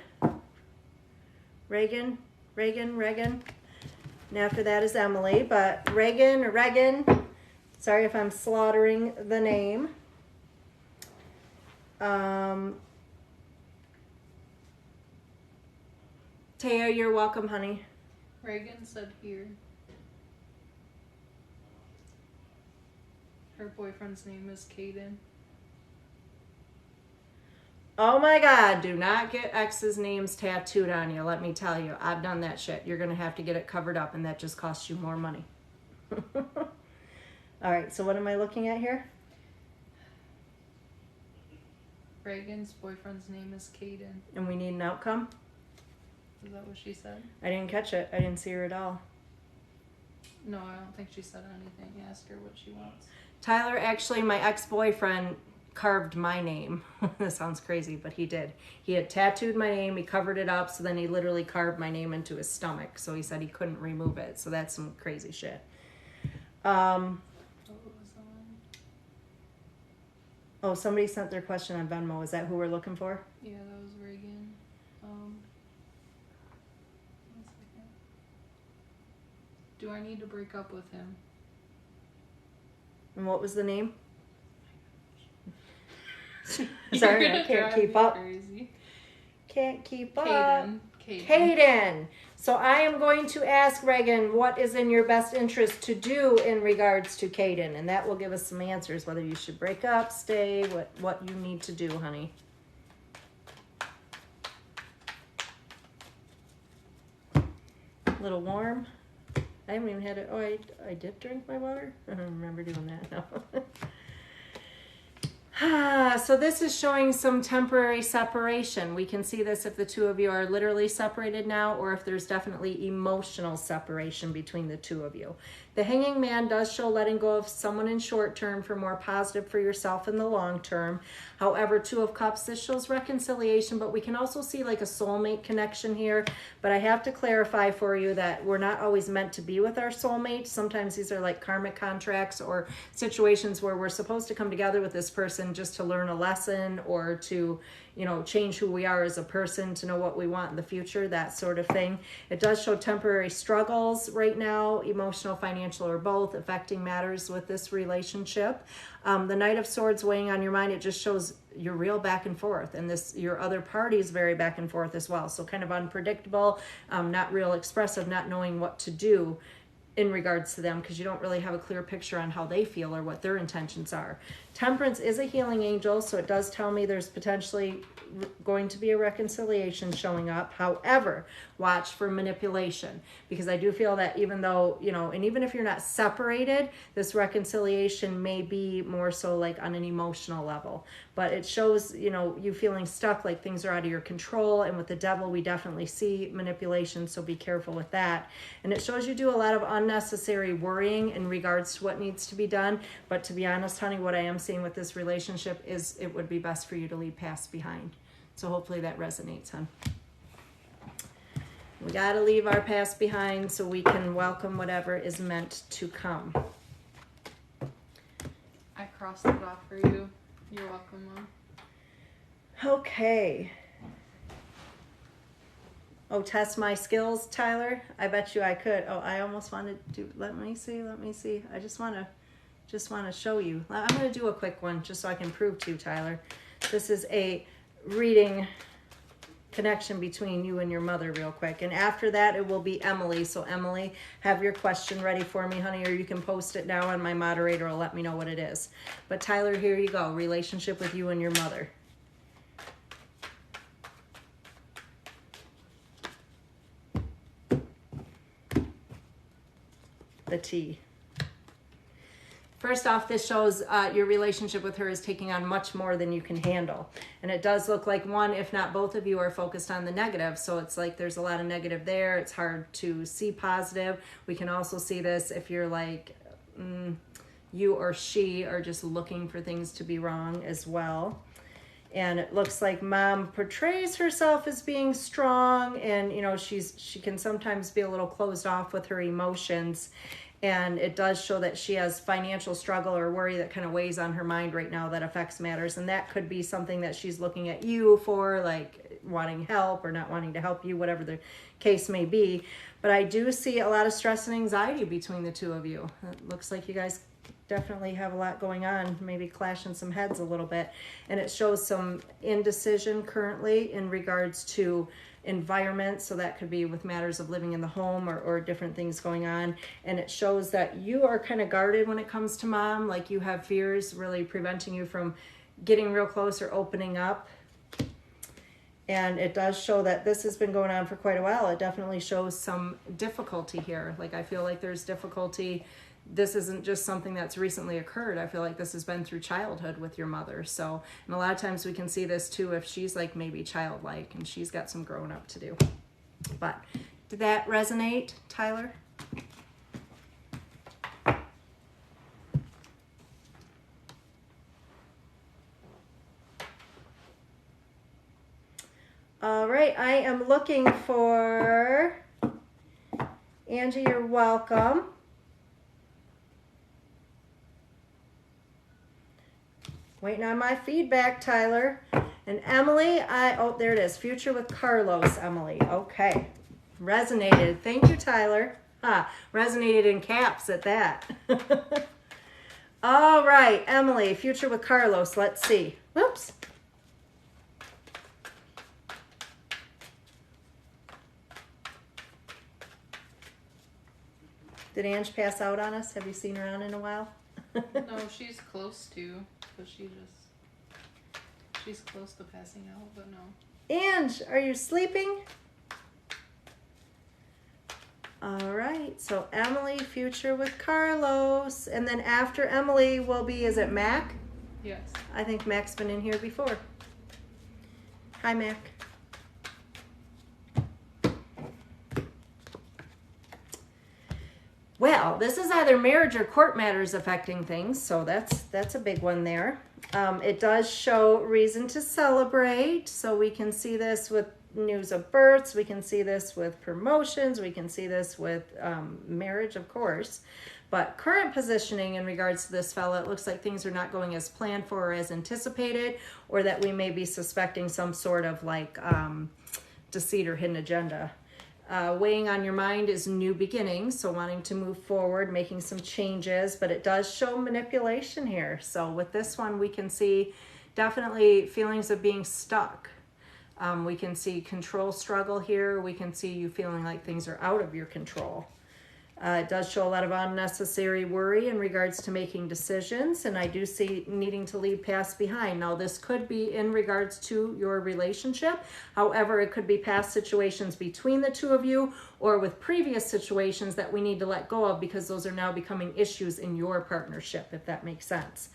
Reagan. And after that is Emily, but Reagan, sorry if I'm slaughtering the name. Taya, you're welcome, honey. Reagan said here. Her boyfriend's name is Caden. Oh my God, do not get ex's names tattooed on you. Let me tell you, I've done that shit. You're going to have to get it covered up, and that just costs you more money. All right, so what am I looking at here? Reagan's boyfriend's name is Caden. And we need an outcome? Is that what she said? I didn't catch it. I didn't see her at all. No, I don't think she said anything. Ask her what she wants. Tyler, actually, my ex-boyfriend carved my name. This sounds crazy, but he did. He had tattooed my name. He covered it up, so then he literally carved my name into his stomach. So he said he couldn't remove it. So that's some crazy shit. Oh, somebody sent their question on Venmo. Is that who we're looking for? Yeah, that was Reagan. 1 second. Do I need to break up with him? And what was the name? Sorry, I can't keep up. Crazy. Can't keep up. Caden. So I am going to ask Reagan what is in your best interest to do in regards to Caden, and that will give us some answers, whether you should break up, stay, what you need to do, honey. A little warm. I haven't even had it. Oh, I did drink my water? I don't remember doing that now. So this is showing some temporary separation. We can see this if the two of you are literally separated now, or if there's definitely emotional separation between the two of you. The Hanging Man does show letting go of someone in short term for more positive for yourself in the long term. However, 2 of Cups, this shows reconciliation, but we can also see like a soulmate connection here. But I have to clarify for you that we're not always meant to be with our soulmate. Sometimes these are like karmic contracts or situations where we're supposed to come together with this person just to learn a lesson or to, you know, change who we are as a person, to know what we want in the future, that sort of thing. It does show temporary struggles right now, emotional, financial, or both, affecting matters with this relationship. The Knight of Swords weighing on your mind, it just shows you're real back and forth, and this, your other party is very back and forth as well. So kind of unpredictable, not real expressive, not knowing what to do in regards to them, because you don't really have a clear picture on how they feel or what their intentions are. Temperance is a healing angel, so it does tell me there's potentially going to be a reconciliation showing up. However, watch for manipulation, because I do feel that even though, you know, and even if you're not separated, this reconciliation may be more so like on an emotional level. But it shows, you know, you feeling stuck, like things are out of your control. And with the devil, we definitely see manipulation, so be careful with that. And it shows you do a lot of unnecessary worrying in regards to what needs to be done. But to be honest, honey, what I am seeing with this relationship is it would be best for you to leave past behind. So hopefully that resonates, hon. We got to leave our past behind so we can welcome whatever is meant to come. I crossed it off for you. You're welcome, Mom. Okay. Oh, test my skills, Tyler? I bet you I could. Oh, I almost wanted to, let me see. I just want to show you. I'm going to do a quick one just so I can prove to you, Tyler. This is a reading connection between you and your mother real quick. And after that, it will be Emily. So Emily, have your question ready for me, honey, or you can post it now and my moderator will let me know what it is. But Tyler, here you go. Relationship with you and your mother. The T. First off, this shows your relationship with her is taking on much more than you can handle. And it does look like one, if not both of you, are focused on the negative. So it's like there's a lot of negative there. It's hard to see positive. We can also see this if you're like, you or she are just looking for things to be wrong as well. And it looks like mom portrays herself as being strong, and you know, she can sometimes be a little closed off with her emotions. And it does show that she has financial struggle or worry that kind of weighs on her mind right now that affects matters. And that could be something that she's looking at you for, like wanting help or not wanting to help you, whatever the case may be. But I do see a lot of stress and anxiety between the two of you. It looks like you guys definitely have a lot going on, maybe clashing some heads a little bit. And it shows some indecision currently in regards to environment, so that could be with matters of living in the home or different things going on. And it shows that you are kind of guarded when it comes to mom, like you have fears really preventing you from getting real close or opening up. And it does show that this has been going on for quite a while. It definitely shows some difficulty here. Like I feel like there's difficulty. This isn't just something that's recently occurred. I feel like this has been through childhood with your mother. So, and a lot of times we can see this too if she's like maybe childlike and she's got some growing up to do. But did that resonate, Tyler? All right, I am looking for Angie, you're welcome. Waiting on my feedback, Tyler. And Emily, oh, there it is. Future with Carlos, Emily. Okay. Resonated. Thank you, Tyler. Resonated in caps at that. All right, Emily, future with Carlos. Let's see. Whoops. Did Ange pass out on us? Have you seen her on in a while? No, she's close to, but she's close to passing out, but no. Ange, are you sleeping? All right, so Emily, future with Carlos. And then after Emily will be, is it Mac? Yes. I think Mac's been in here before. Hi, Mac. Well, this is either marriage or court matters affecting things, so that's a big one there. It does show reason to celebrate, so we can see this with news of births, we can see this with promotions, we can see this with marriage, of course. But current positioning in regards to this fella, it looks like things are not going as planned for or as anticipated, or that we may be suspecting some sort of like deceit or hidden agenda. Weighing on your mind is new beginnings, so wanting to move forward, making some changes, but it does show manipulation here. So with this one, we can see definitely feelings of being stuck. We can see control struggle here. We can see you feeling like things are out of your control. It does show a lot of unnecessary worry in regards to making decisions, and I do see needing to leave past behind. Now, this could be in regards to your relationship. However, it could be past situations between the two of you or with previous situations that we need to let go of because those are now becoming issues in your partnership, if that makes sense.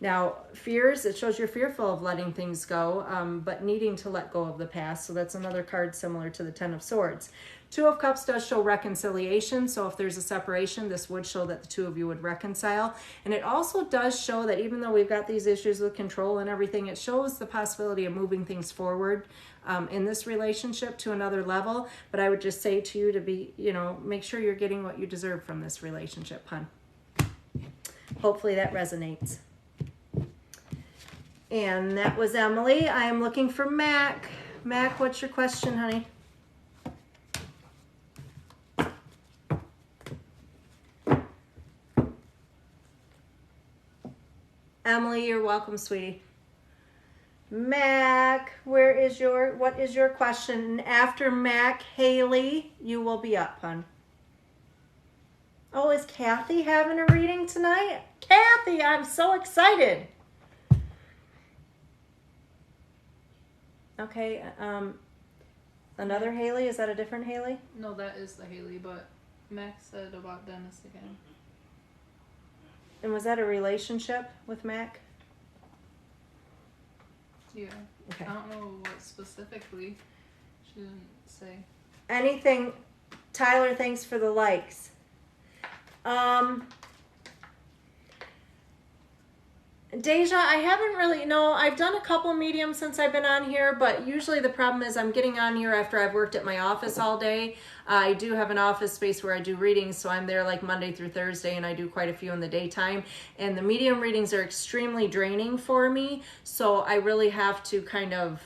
Now, fears, it shows you're fearful of letting things go, but needing to let go of the past. So that's another card similar to the Ten of Swords. Two of Cups does show reconciliation. So if there's a separation, this would show that the two of you would reconcile. And it also does show that even though we've got these issues with control and everything, it shows the possibility of moving things forward in this relationship to another level. But I would just say to you to be, make sure you're getting what you deserve from this relationship, hon. Hopefully that resonates. And that was Emily. I am looking for Mac. Mac, what's your question, honey? Emily, you're welcome, sweetie. Mac, what is your question? And after Mac, Haley, you will be up, hon. Oh, is Kathy having a reading tonight? Kathy, I'm so excited. Okay, another Haley? Is that a different Haley? No, that is the Haley, but Max said about Dennis again. And was that a relationship with Mac? Yeah. Okay. I don't know what specifically. She didn't say. Anything, Tyler, thanks for the likes. Deja, I haven't really, I've done a couple mediums since I've been on here, but usually the problem is I'm getting on here after I've worked at my office all day. I do have an office space where I do readings, so I'm there like Monday through Thursday, and I do quite a few in the daytime. And the medium readings are extremely draining for me, so I really have to kind of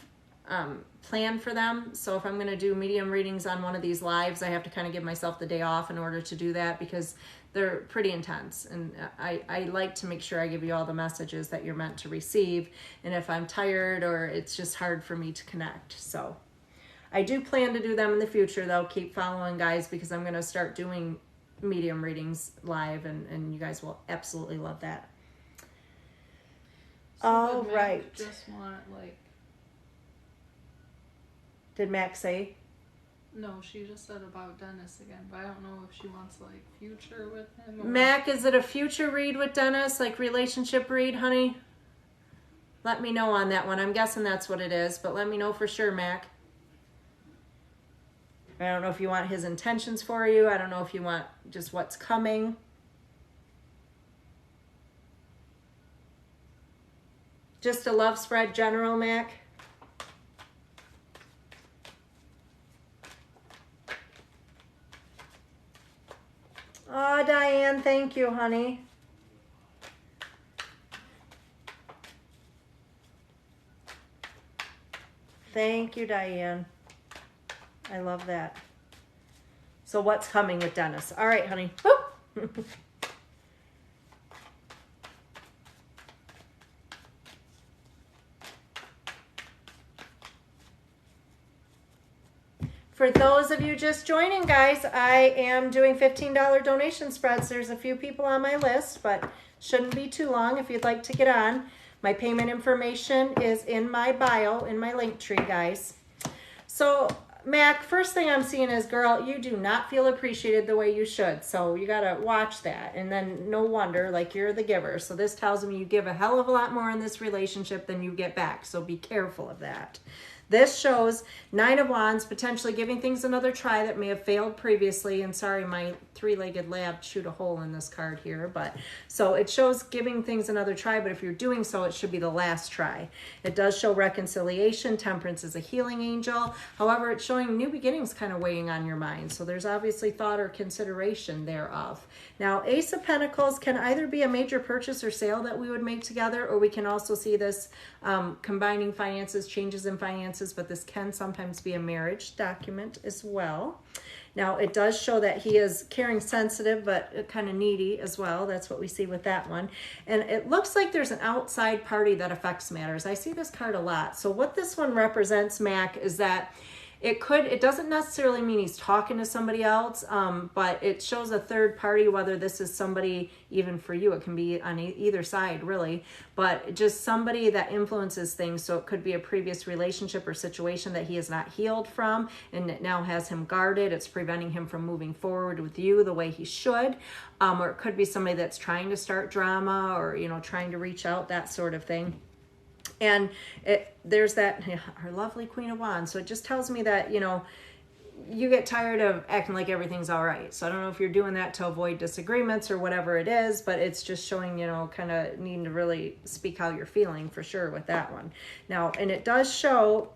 plan for them. So if I'm going to do medium readings on one of these lives, I have to kind of give myself the day off in order to do that because they're pretty intense. And I like to make sure I give you all the messages that you're meant to receive. And if I'm tired or it's just hard for me to connect. So I do plan to do them in the future, though. Keep following, guys, because I'm going to start doing medium readings live, and you guys will absolutely love that. So all right. Just want Did Max say? No, she just said about Dennis again, but I don't know if she wants future with him. Or... Mac, is it a future read with Dennis, relationship read, honey? Let me know on that one. I'm guessing that's what it is, but let me know for sure, Mac. I don't know if you want his intentions for you. I don't know if you want just what's coming. Just a love spread general, Mac. Oh, Diane, thank you, honey. Thank you, Diane. I love that. So what's coming with Dennis? All right, honey. Whoop. For those of you just joining, guys, I am doing $15 donation spreads. There's a few people on my list, but shouldn't be too long if you'd like to get on. My payment information is in my bio, in my link tree, guys. So, Mac, first thing I'm seeing is, girl, you do not feel appreciated the way you should. So you got to watch that. And then no wonder, you're the giver. So this tells me you give a hell of a lot more in this relationship than you get back. So be careful of that. This shows 9 of Wands, potentially giving things another try that may have failed previously. And sorry, my 3-legged lab chewed a hole in this card here. But so it shows giving things another try, but if you're doing so, it should be the last try. It does show reconciliation. Temperance is a healing angel. However, it's showing new beginnings kind of weighing on your mind. So there's obviously thought or consideration thereof. Now, Ace of Pentacles can either be a major purchase or sale that we would make together, or we can also see this combining finances, changes in finances, but this can sometimes be a marriage document as well. Now, it does show that he is caring, sensitive, but kind of needy as well. That's what we see with that one. And it looks like there's an outside party that affects matters. I see this card a lot. So what this one represents, Mac, is that It doesn't necessarily mean he's talking to somebody else, but it shows a third party, whether this is somebody, even for you, it can be on either side, really, but just somebody that influences things. So it could be a previous relationship or situation that he has not healed from, and it now has him guarded. It's preventing him from moving forward with you the way he should. Or it could be somebody that's trying to start drama, or, you know, trying to reach out, that sort of thing. And there's that, our lovely Queen of Wands. So it just tells me that, you know, you get tired of acting like everything's all right. So I don't know if you're doing that to avoid disagreements or whatever it is, but it's just showing, you know, kind of needing to really speak how you're feeling for sure with that one. Now, and it does show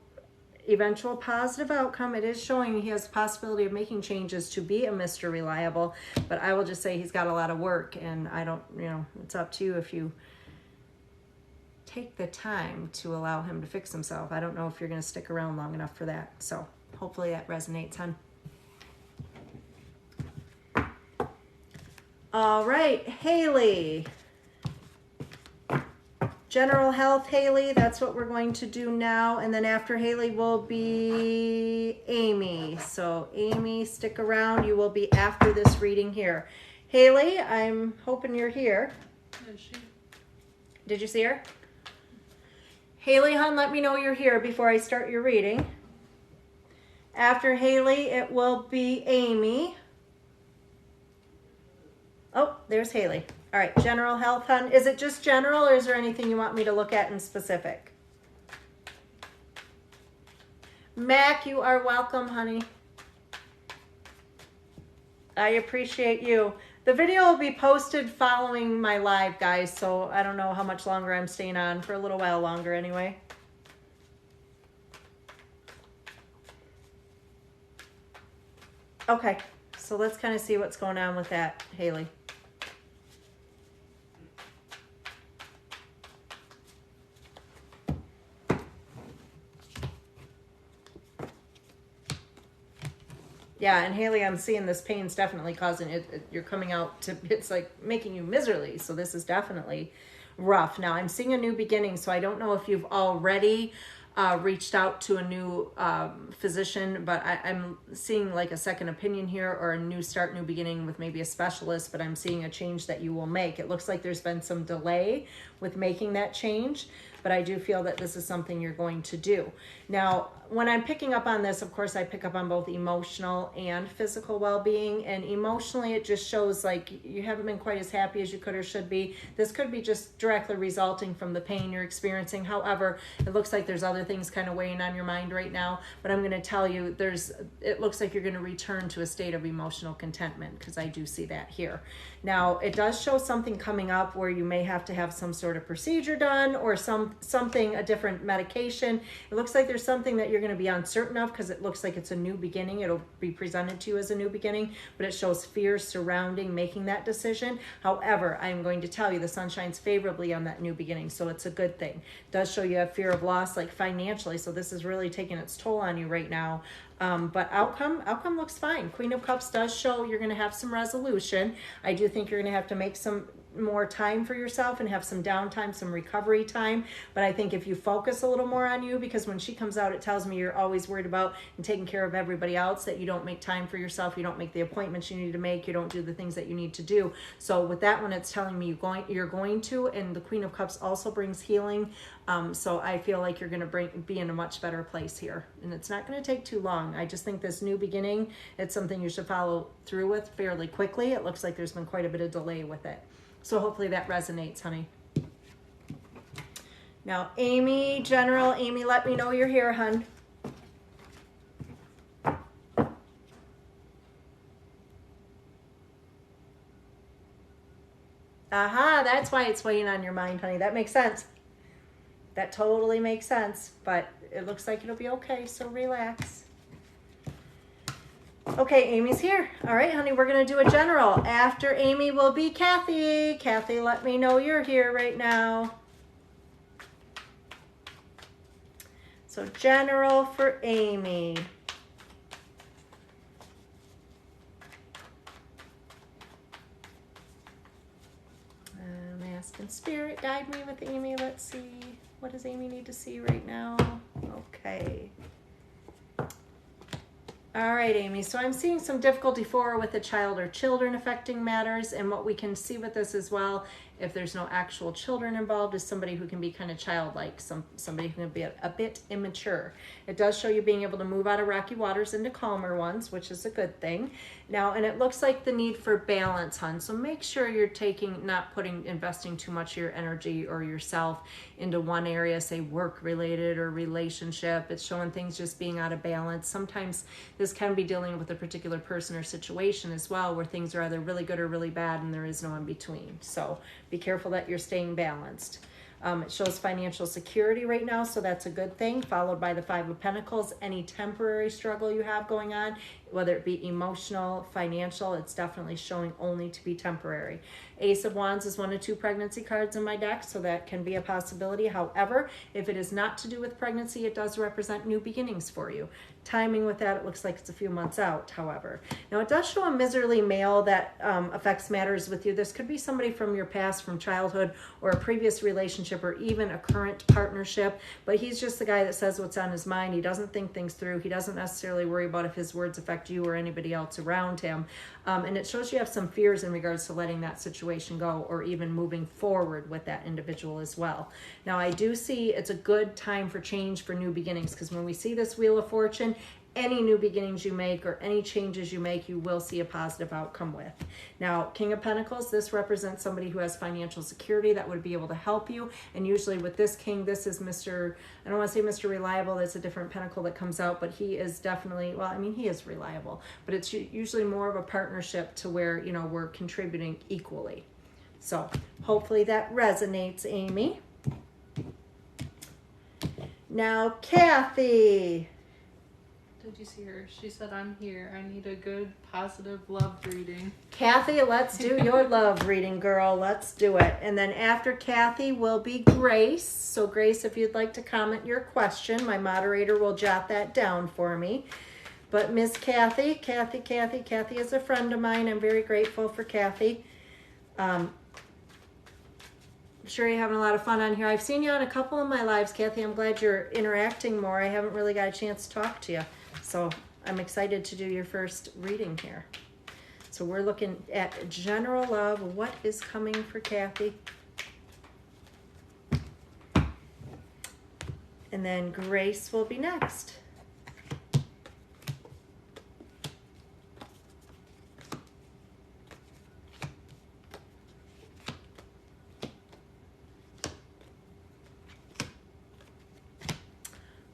eventual positive outcome. It is showing he has the possibility of making changes to be a Mr. Reliable, but I will just say he's got a lot of work, and I don't, you know, it's up to you if you take the time to allow him to fix himself. I don't know if you're going to stick around long enough for that. So hopefully that resonates, hon. All right, Haley. General health, Haley, that's what we're going to do now. And then after Haley will be Amy. So Amy, stick around. You will be after this reading here. Haley, I'm hoping you're here. Is she? Did you see her? Haley, hon, let me know you're here before I start your reading. After Haley, it will be Amy. Oh, there's Haley. All right, general health, hon. Is it just general, or is there anything you want me to look at in specific? Mac, you are welcome, honey. I appreciate you. The video will be posted following my live, guys, so I don't know how much longer I'm staying on, for a little while longer anyway. Okay, so let's kind of see what's going on with that, Haley. Yeah, and Haley, I'm seeing this pain's definitely causing it. You're coming out to, it's like making you miserly. So this is definitely rough. Now I'm seeing a new beginning. So I don't know if you've already reached out to a new physician, but I'm seeing like a second opinion here, or a new start, new beginning with maybe a specialist, but I'm seeing a change that you will make. It looks like there's been some delay with making that change, but I do feel that this is something you're going to do. Now, when I'm picking up on this, of course, I pick up on both emotional and physical well-being. And emotionally, it just shows like you haven't been quite as happy as you could or should be. This could be just directly resulting from the pain you're experiencing. However, it looks like there's other things kind of weighing on your mind right now. But I'm going to tell you, it looks like you're going to return to a state of emotional contentment, because I do see that here. Now, it does show something coming up where you may have to have some sort of procedure done, or something, a different medication. It looks like there's something that you're going to be uncertain of, because it looks like it's a new beginning. It'll be presented to you as a new beginning, but it shows fear surrounding making that decision. However, I'm going to tell you the sun shines favorably on that new beginning, so it's a good thing. It does show you have fear of loss, like financially, so this is really taking its toll on you right now. But outcome looks fine. Queen of Cups does show you're going to have some resolution. I do think you're going to have to make some more time for yourself and have some downtime, some recovery time. But I think if you focus a little more on you, because when she comes out, it tells me you're always worried about and taking care of everybody else, that you don't make time for yourself, you don't make the appointments you need to make, you don't do the things that you need to do. So with that one, it's telling me you're going to, and the Queen of Cups also brings healing. So I feel like you're going to be in a much better place here, and it's not going to take too long. I just think this new beginning, it's something you should follow through with fairly quickly. It looks like there's been quite a bit of delay with it. So hopefully that resonates, honey. Now, Amy, General, Amy, let me know you're here, hun. Aha, that's why it's weighing on your mind, honey. That makes sense. That totally makes sense, but it looks like it'll be okay, so relax. Okay, Amy's here. All right, honey, we're going to do a general. After Amy will be Kathy. Kathy, let me know you're here right now. So general for Amy. I'm asking Spirit, guide me with Amy. Let's see. What does Amy need to see right now? Okay. All right, Amy. So I'm seeing some difficulty with a child or children affecting matters. And what we can see with this as well, if there's no actual children involved, is somebody who can be kind of childlike, somebody who can be a bit immature. It does show you being able to move out of rocky waters into calmer ones, which is a good thing. Now, and it looks like the need for balance, hon. So make sure you're investing too much of your energy or yourself into one area, say work related or relationship. It's showing things just being out of balance. Sometimes this can be dealing with a particular person or situation as well, where things are either really good or really bad and there is no in between. So be careful that you're staying balanced. It shows financial security right now, so that's a good thing, followed by the Five of Pentacles. Any temporary struggle you have going on, whether it be emotional, financial, it's definitely showing only to be temporary. Ace of Wands is one of 2 pregnancy cards in my deck, so that can be a possibility. However, if it is not to do with pregnancy, it does represent new beginnings for you. Timing with that, it looks like it's a few months out, however. Now, it does show a miserly male that affects matters with you. This could be somebody from your past, from childhood, or a previous relationship, or even a current partnership, but he's just the guy that says what's on his mind. He doesn't think things through. He doesn't necessarily worry about if his words affect you or anybody else around him. And it shows you have some fears in regards to letting that situation go, or even moving forward with that individual as well. Now, I do see it's a good time for change, for new beginnings, because when we see this Wheel of Fortune, any new beginnings you make or any changes you make, you will see a positive outcome with. Now, King of Pentacles, this represents somebody who has financial security that would be able to help you. And usually with this king, this is Mr., I don't want to say Mr. Reliable, that's a different pentacle that comes out, but he is definitely, well, I mean, he is reliable, but it's usually more of a partnership to where, you know, we're contributing equally. So hopefully that resonates, Amy. Now, Kathy. Did you see her? She said, I'm here. I need a good, positive love reading. Kathy, let's do your love reading, girl. Let's do it. And then after Kathy will be Grace. So Grace, if you'd like to comment your question, my moderator will jot that down for me. But Miss Kathy is a friend of mine. I'm very grateful for Kathy. I'm sure you're having a lot of fun on here. I've seen you on a couple of my lives, Kathy. I'm glad you're interacting more. I haven't really got a chance to talk to you. So I'm excited to do your first reading here. So we're looking at general love. What is coming for Kathy? And then Grace will be next.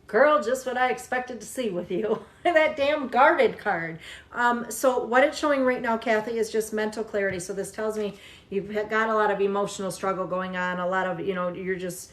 Girl, just what I expected to see with you. That damn guarded card. So what it's showing right now, Kathy, is just mental clarity. So this tells me you've got a lot of emotional struggle going on. A lot of, you know, you're just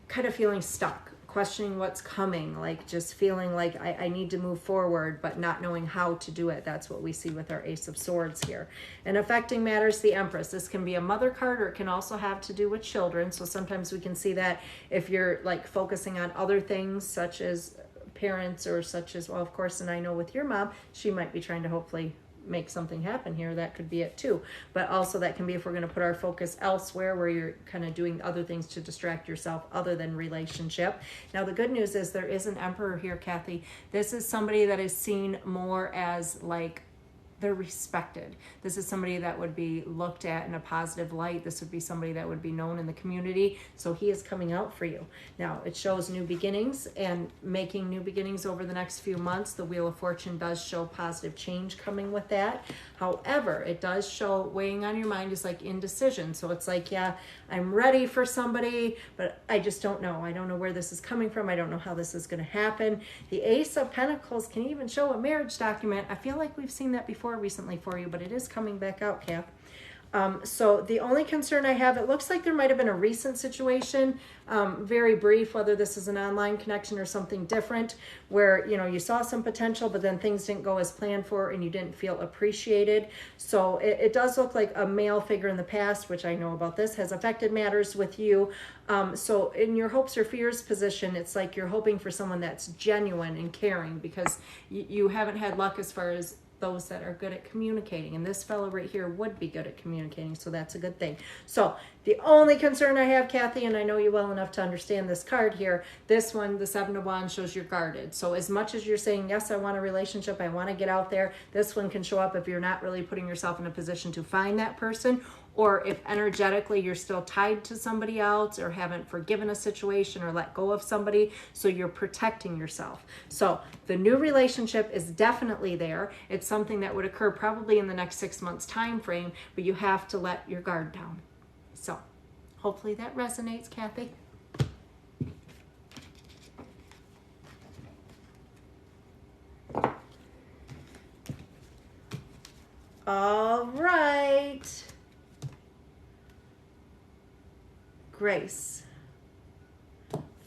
kind of feeling stuck, questioning what's coming, like just feeling like I need to move forward, but not knowing how to do it. That's what we see with our Ace of Swords here. And affecting matters, the Empress. This can be a mother card, or it can also have to do with children. So sometimes we can see that if you're like focusing on other things, such as parents, or such as, well, of course, and I know with your mom, she might be trying to hopefully make something happen here. That could be it too. But also that can be if we're going to put our focus elsewhere, where you're kind of doing other things to distract yourself other than relationship. Now, the good news is there is an Emperor here, Kathy. This is somebody that is seen more as like they're respected. This is somebody that would be looked at in a positive light. This would be somebody that would be known in the community. So he is coming out for you. Now, it shows new beginnings and making new beginnings over the next few months. The Wheel of Fortune does show positive change coming with that. However, it does show weighing on your mind is like indecision. So it's like, yeah, I'm ready for somebody, but I just don't know. I don't know where this is coming from. I don't know how this is going to happen. The Ace of Pentacles can even show a marriage document. I feel like we've seen that before recently for you, but it is coming back out, Kath. So the only concern I have, it looks like there might have been a recent situation, very brief, whether this is an online connection or something different, where, you know, you saw some potential, but then things didn't go as planned for and you didn't feel appreciated. So it does look like a male figure in the past, which I know about this, has affected matters with you. So in your hopes or fears position, it's like you're hoping for someone that's genuine and caring, because you haven't had luck as far as those that are good at communicating. And this fellow right here would be good at communicating, so that's a good thing. So the only concern I have, Kathy, and I know you well enough to understand this card here, this one, the Seven of Wands, shows you're guarded. So as much as you're saying, yes, I want a relationship, I want to get out there, this one can show up if you're not really putting yourself in a position to find that person, or if energetically you're still tied to somebody else or haven't forgiven a situation or let go of somebody, so you're protecting yourself. So the new relationship is definitely there. It's something that would occur probably in the next 6 months time frame, but you have to let your guard down. So hopefully that resonates, Kathy. All right. Grace.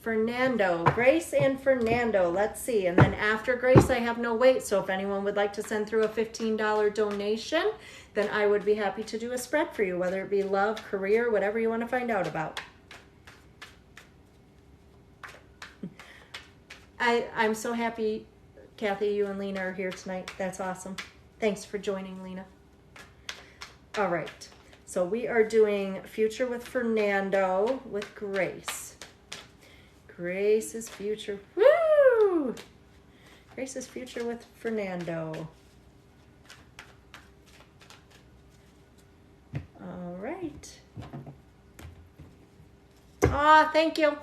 Fernando. Grace and Fernando. Let's see. And then after Grace, I have no wait. So if anyone would like to send through a $15 donation, then I would be happy to do a spread for you, whether it be love, career, whatever you want to find out about. I'm so happy, Kathy, you and Lena are here tonight. That's awesome. Thanks for joining, Lena. All right. So we are doing future with Fernando with Grace. Grace's future. Woo! Grace's future with Fernando. All right. Ah, thank you.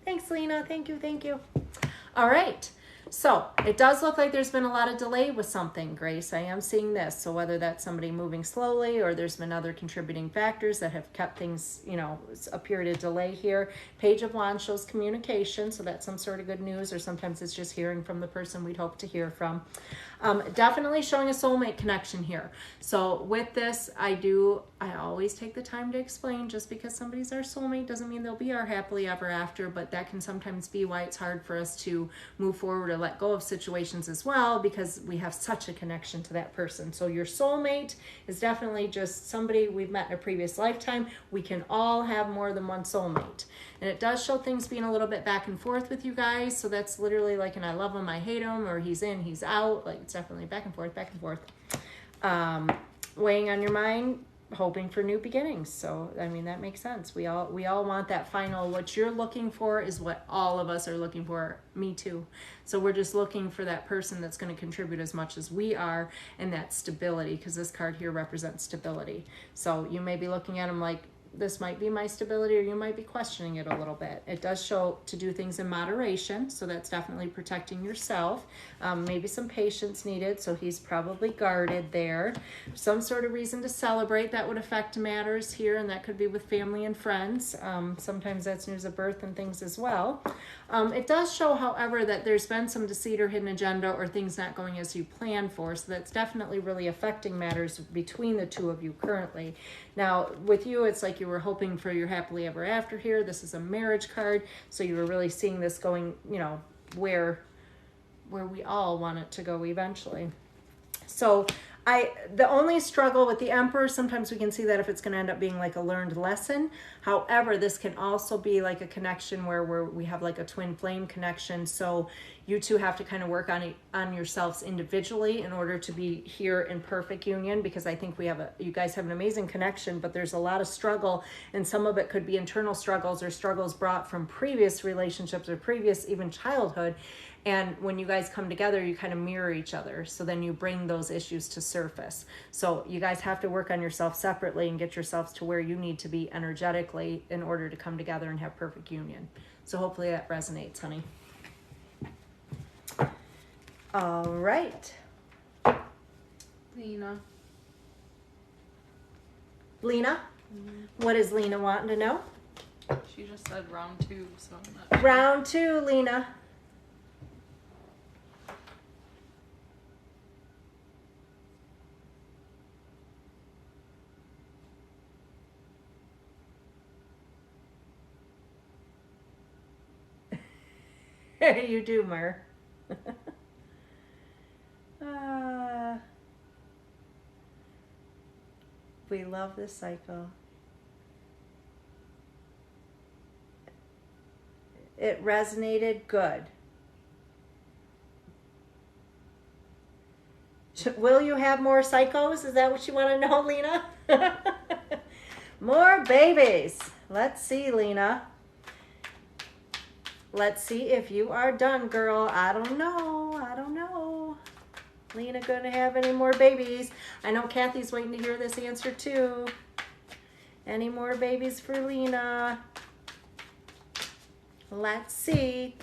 Thanks, Lena. Thank you. Thank you. All right. So it does look like there's been a lot of delay with something, Grace. I am seeing this. So whether that's somebody moving slowly or there's been other contributing factors that have kept things, you know, a period of delay here. Page of Wands shows communication. So that's some sort of good news, or sometimes it's just hearing from the person we'd hope to hear from. Definitely showing a soulmate connection here. So with this, I always take the time to explain, just because somebody's our soulmate doesn't mean they'll be our happily ever after, but that can sometimes be why it's hard for us to move forward or let go of situations as well, because we have such a connection to that person. So your soulmate is definitely just somebody we've met in a previous lifetime. We can all have more than one soulmate. And it does show things being a little bit back and forth with you guys. So that's literally like an I love him, I hate him, or he's in, he's out. Like it's definitely back and forth, back and forth. Weighing on your mind, hoping for new beginnings. So, I mean, that makes sense. We all want that final, what you're looking for is what all of us are looking for. Me too. So we're just looking for that person that's going to contribute as much as we are, and that stability, because this card here represents stability. So you may be looking at them like, this might be my stability, or you might be questioning it a little bit. It does show to do things in moderation, so that's definitely protecting yourself. Maybe some patience needed, so he's probably guarded there. Some sort of reason to celebrate that would affect matters here, and that could be with family and friends. Sometimes that's news of birth and things as well. It does show, however, that there's been some deceit or hidden agenda, or things not going as you planned for, so that's definitely really affecting matters between the two of you currently. Now, with you, it's like you were hoping for your happily ever after here. This is a marriage card, so you were really seeing this going, you know, where we all want it to go eventually. So the only struggle with the Emperor, sometimes we can see that if it's going to end up being like a learned lesson. However, this can also be like a connection where we have like a twin flame connection. So you two have to kind of work on yourselves individually in order to be here in perfect union, because I think you guys have an amazing connection, but there's a lot of struggle, and some of it could be internal struggles or struggles brought from previous relationships or previous even childhood. And when you guys come together, you kind of mirror each other. So then you bring those issues to surface. So you guys have to work on yourself separately and get yourselves to where you need to be energetically in order to come together and have perfect union. So hopefully that resonates, honey. All right. Lena. Lena? Mm-hmm. What is Lena wanting to know? She just said round 2, so I'm not sure. Round 2, Lena. You do, Mer. We love this cycle. It resonated good. Will you have more psychos? Is that what you want to know, Lena? More babies. Let's see, Lena. Let's see if you are done, girl. I don't know. I don't know. Lena gonna have any more babies? I know Kathy's waiting to hear this answer too. Any more babies for Lena? Let's see.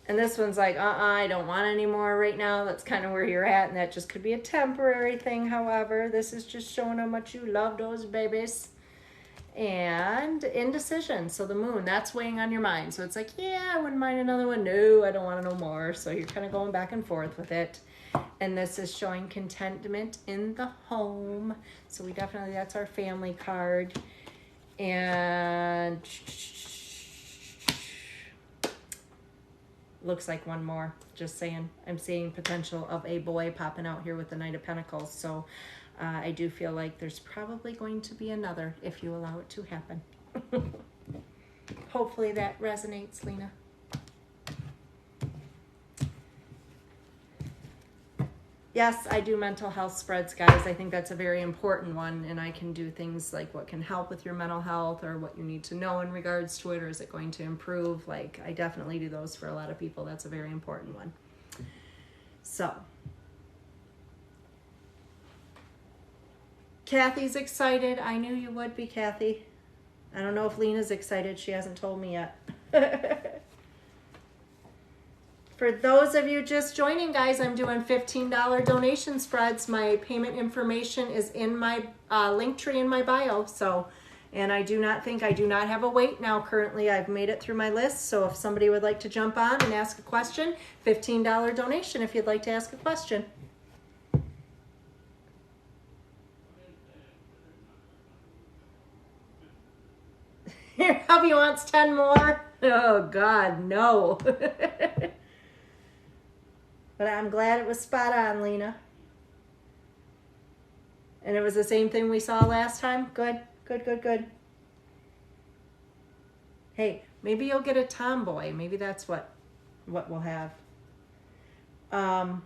And this one's like, I don't want any more right now. That's kind of where you're at, and that just could be a temporary thing. However, this is just showing how much you love those babies. And indecision. So the moon, that's weighing on your mind. So it's like, yeah, I wouldn't mind another one. No, I don't want to know more. So you're kind of going back and forth with it. And this is showing contentment in the home. So we definitely, that's our family card. And looks like one more. Just saying, I'm seeing potential of a boy popping out here with the Knight of Pentacles. So I do feel like there's probably going to be another if you allow it to happen. Hopefully that resonates, Lena. Yes, I do mental health spreads, guys. I think that's a very important one, and I can do things like what can help with your mental health or what you need to know in regards to it, or is it going to improve? Like, I definitely do those for a lot of people. That's a very important one. So, Kathy's excited. I knew you would be, Kathy. I don't know if Lena's excited. She hasn't told me yet. For those of you just joining, guys, I'm doing $15 donation spreads. My payment information is in my link tree in my bio. So, and I do not have a wait now currently. I've made it through my list. So if somebody would like to jump on and ask a question, $15 donation if you'd like to ask a question. Your hubby wants 10 more. Oh, God, no. But I'm glad it was spot on, Lena. And it was the same thing we saw last time? Good, good, good, good. Hey, maybe you'll get a tomboy. Maybe that's what we'll have. Yeah,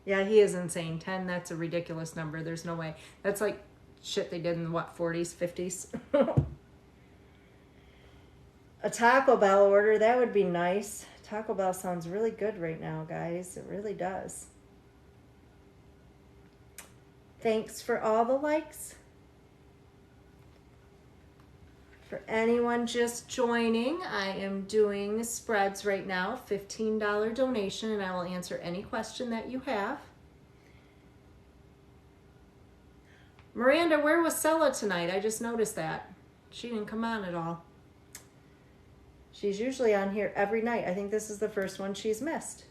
he is insane. 10, that's a ridiculous number. There's no way. That's like shit they did in, what, 40s, 50s? A Taco Bell order, that would be nice. Taco Bell sounds really good right now, guys. It really does. Thanks for all the likes. For anyone just joining, I am doing spreads right now, $15 donation, and I will answer any question that you have. Miranda, where was Sella tonight? I just noticed that. She didn't come on at all. She's usually on here every night. I think this is the first one she's missed.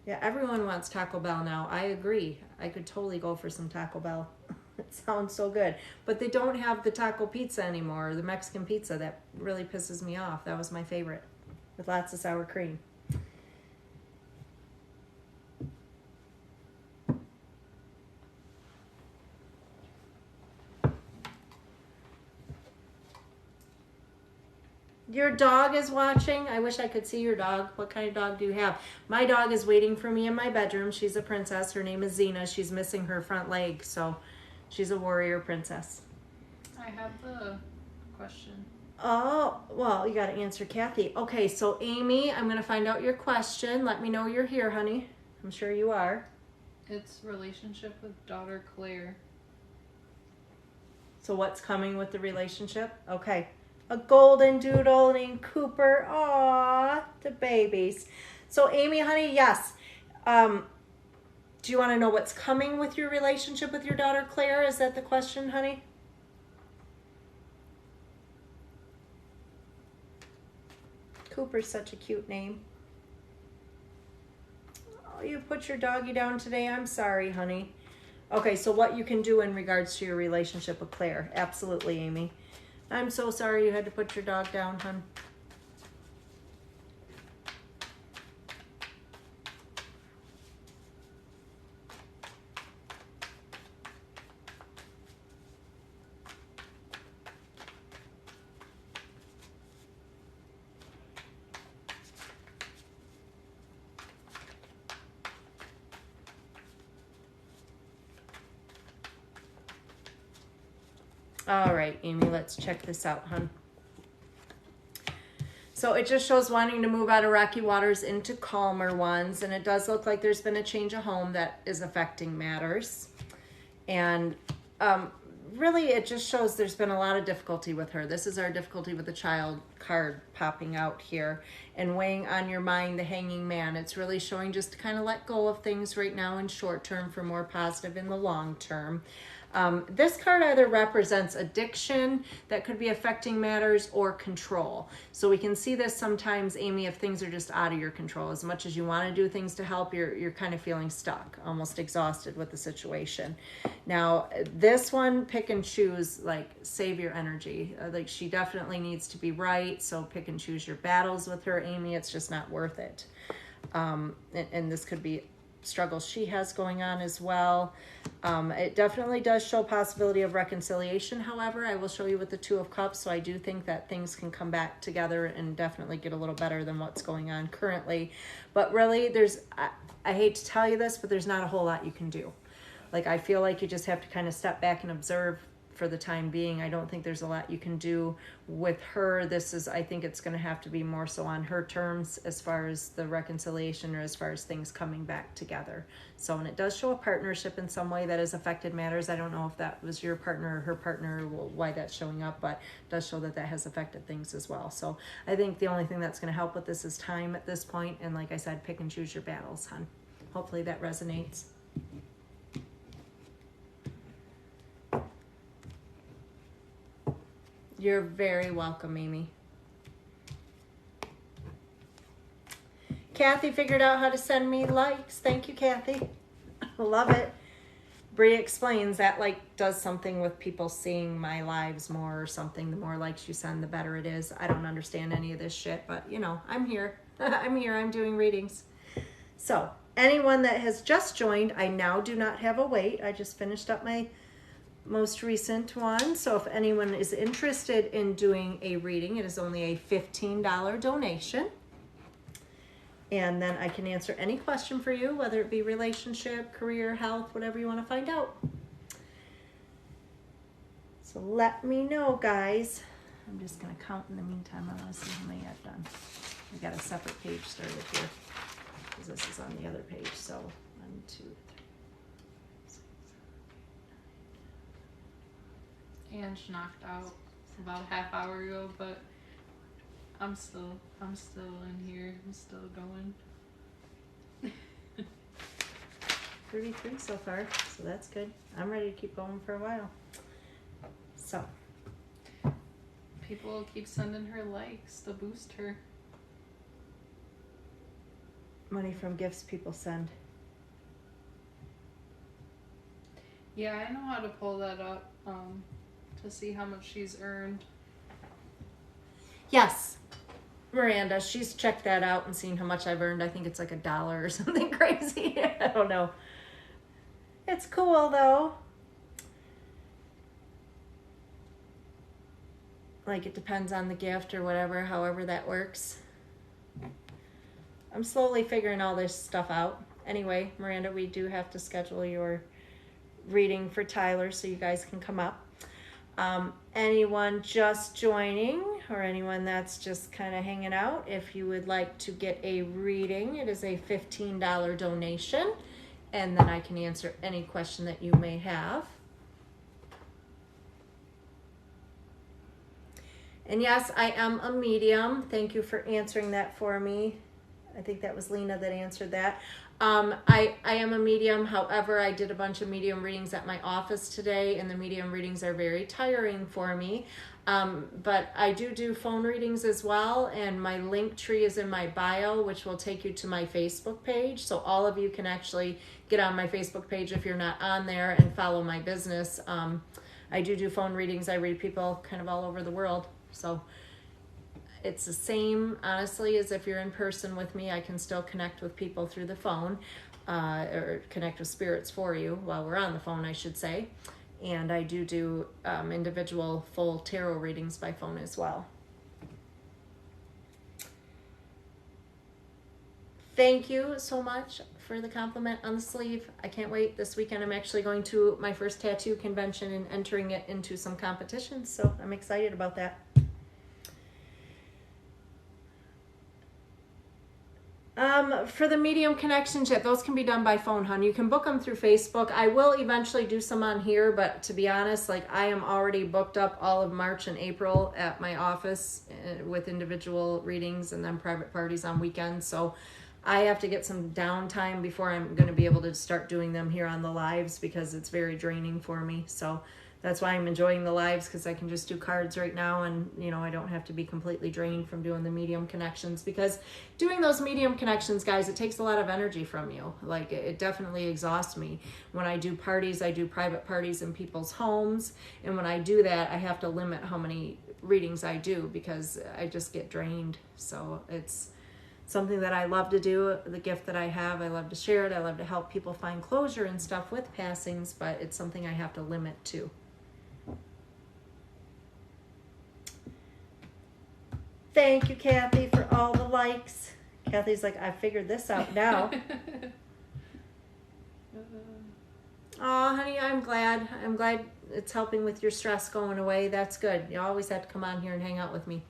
Yeah, everyone wants Taco Bell now. I agree. I could totally go for some Taco Bell. It sounds so good. But they don't have the taco pizza anymore, or the Mexican pizza. That really pisses me off. That was my favorite, with lots of sour cream. Your dog is watching. I wish I could see your dog. What kind of dog do you have? My dog is waiting for me in my bedroom. She's a princess. Her name is Xena. She's missing her front leg, so she's a warrior princess. I have the question. Oh, well, you got to answer Kathy. Okay, so Amy, I'm going to find out your question. Let me know you're here, honey. I'm sure you are. It's relationship with daughter Claire. So what's coming with the relationship? Okay. A golden doodle named Cooper. Aw, the babies. So Amy, honey, yes. Do you want to know what's coming with your relationship with your daughter Claire? Is that the question, honey? Cooper's such a cute name. Oh, you put your doggy down today. I'm sorry, honey. Okay, so what you can do in regards to your relationship with Claire. Absolutely, Amy. I'm so sorry you had to put your dog down, hon. All right, Amy, let's check this out, hon. So it just shows wanting to move out of rocky waters into calmer ones. And it does look like there's been a change of home that is affecting matters. And really, it just shows there's been a lot of difficulty with her. This is our difficulty with the child card popping out here and weighing on your mind, the Hanging Man. It's really showing just to kind of let go of things right now in short term for more positive in the long term. This card either represents addiction that could be affecting matters or control. So we can see this sometimes, Amy, if things are just out of your control. As much as you want to do things to help, you're kind of feeling stuck, almost exhausted with the situation. Now, this one, pick and choose, like save your energy. Like she definitely needs to be right. So pick and choose your battles with her, Amy. It's just not worth it. And this could be struggles she has going on as well. It definitely does show possibility of reconciliation. However, I will show you with the Two of Cups. So I do think that things can come back together and definitely get a little better than what's going on currently. But really, I hate to tell you this, but there's not a whole lot you can do. Like, I feel like you just have to kind of step back and observe for the time being. I don't think there's a lot you can do with her. I think it's going to have to be more so on her terms as far as the reconciliation or as far as things coming back together. So, and it does show a partnership in some way that has affected matters. I don't know if that was your partner or her partner, why that's showing up, but it does show that has affected things as well. So I think the only thing that's going to help with this is time at this point. And like I said, pick and choose your battles, hon. Hopefully that resonates. You're very welcome, Amy. Kathy figured out how to send me likes. Thank you, Kathy. Love it. Bria explains that does something with people seeing my lives more or something. The more likes you send, the better it is. I don't understand any of this shit, but I'm here. I'm here. I'm doing readings. So anyone that has just joined, I now do not have a wait. I just finished up my most recent one. So if anyone is interested in doing a reading, it is only a $15 donation. And then I can answer any question for you, whether it be relationship, career, health, whatever you want to find out. So let me know, guys. I'm just going to count in the meantime. I want to see how many I've done. I got a separate page started here because this is on the other page. So 1, 2, 3. Ange knocked out about a half hour ago, but I'm still in here. I'm still going. 33 so far, so that's good. I'm ready to keep going for a while. So people keep sending her likes to boost her. Money from gifts people send. Yeah, I know how to pull that up. To see how much she's earned. Yes, Miranda, she's checked that out and seen how much I've earned. I think it's like $1 or something crazy. I don't know. It's cool though. Like it depends on the gift or whatever, however that works. I'm slowly figuring all this stuff out. Anyway, Miranda, we do have to schedule your reading for Tyler so you guys can come up. Anyone just joining or anyone that's just kind of hanging out, if you would like to get a reading, it is a $15 donation, and then I can answer any question that you may have. And yes, I am a medium. Thank you for answering that for me. I think that was Lena that answered that. I am a medium. However, I did a bunch of medium readings at my office today, and the medium readings are very tiring for me. But I do phone readings as well, and my link tree is in my bio, which will take you to my Facebook page. So all of you can actually get on my Facebook page if you're not on there and follow my business. I do phone readings. I read people kind of all over the world. So it's the same, honestly, as if you're in person with me. I can still connect with people through the phone, or connect with spirits for you while we're on the phone, I should say. And I do individual full tarot readings by phone as well. Thank you so much for the compliment on the sleeve. I can't wait. This weekend I'm actually going to my first tattoo convention and entering it into some competitions, so I'm excited about that. For the medium connection chip, those can be done by phone, hon. You can book them through Facebook. I will eventually do some on here, but to be honest, like I am already booked up all of March and April at my office with individual readings and then private parties on weekends. So I have to get some downtime before I'm going to be able to start doing them here on the lives because it's very draining for me. So that's why I'm enjoying the lives, because I can just do cards right now and, you know, I don't have to be completely drained from doing the medium connections, because doing those medium connections, guys, it takes a lot of energy from you. Like it definitely exhausts me. When I do parties, I do private parties in people's homes. And when I do that, I have to limit how many readings I do because I just get drained. So it's something that I love to do, the gift that I have. I love to share it. I love to help people find closure and stuff with passings, but it's something I have to limit too. Thank you, Kathy, for all the likes. Kathy's like, I figured this out now. Oh, honey, I'm glad. I'm glad it's helping with your stress going away. That's good. You always have to come on here and hang out with me.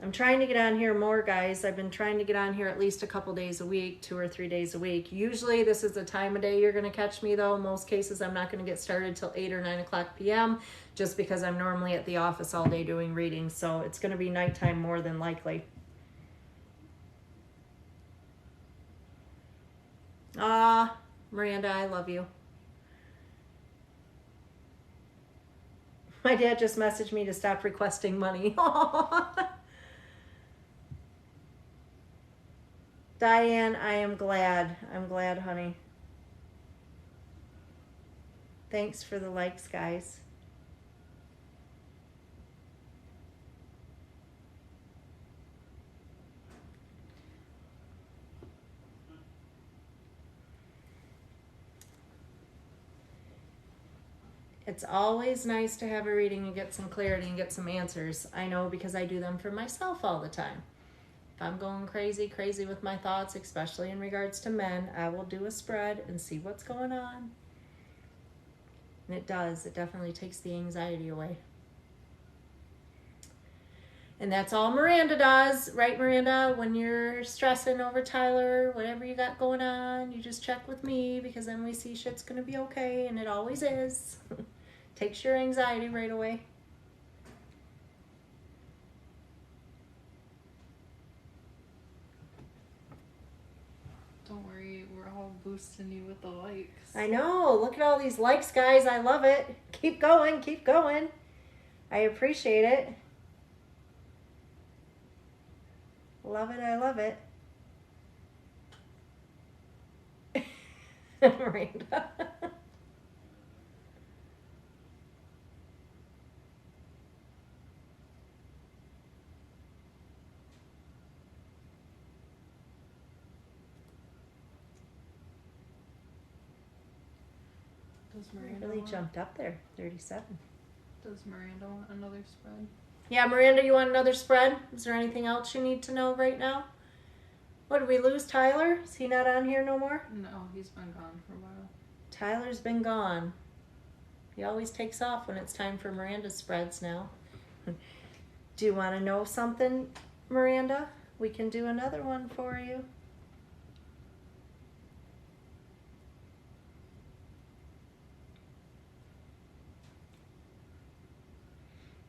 I'm trying to get on here more, guys. I've been trying to get on here at least a couple days a week, 2 or 3 days a week. Usually this is the time of day you're going to catch me, though. In most cases, I'm not going to get started till 8 or 9 o'clock p.m. just because I'm normally at the office all day doing readings. So it's going to be nighttime more than likely. Ah, Miranda, I love you. My dad just messaged me to stop requesting money. Diane, I am glad. I'm glad, honey. Thanks for the likes, guys. It's always nice to have a reading and get some clarity and get some answers. I know, because I do them for myself all the time. If I'm going crazy with my thoughts, especially in regards to men, I will do a spread and see what's going on. And it does. It definitely takes the anxiety away. And that's all Miranda does. Right, Miranda? When you're stressing over Tyler, whatever you got going on, you just check with me, because then we see shit's going to be okay, and it always is. Takes your anxiety right away. Don't worry, we're all boosting you with the likes. I know. Look at all these likes, guys. I love it. Keep going. Keep going. I appreciate it. Love it. I love it. Miranda. Does Miranda really want, jumped up there. 37. Does Miranda want another spread? Yeah, Miranda, you want another spread? Is there anything else you need to know right now? What, did we lose Tyler? Is he not on here no more? No, he's been gone for a while. Tyler's been gone. He always takes off when it's time for Miranda's spreads now. Do you want to know something, Miranda? We can do another one for you.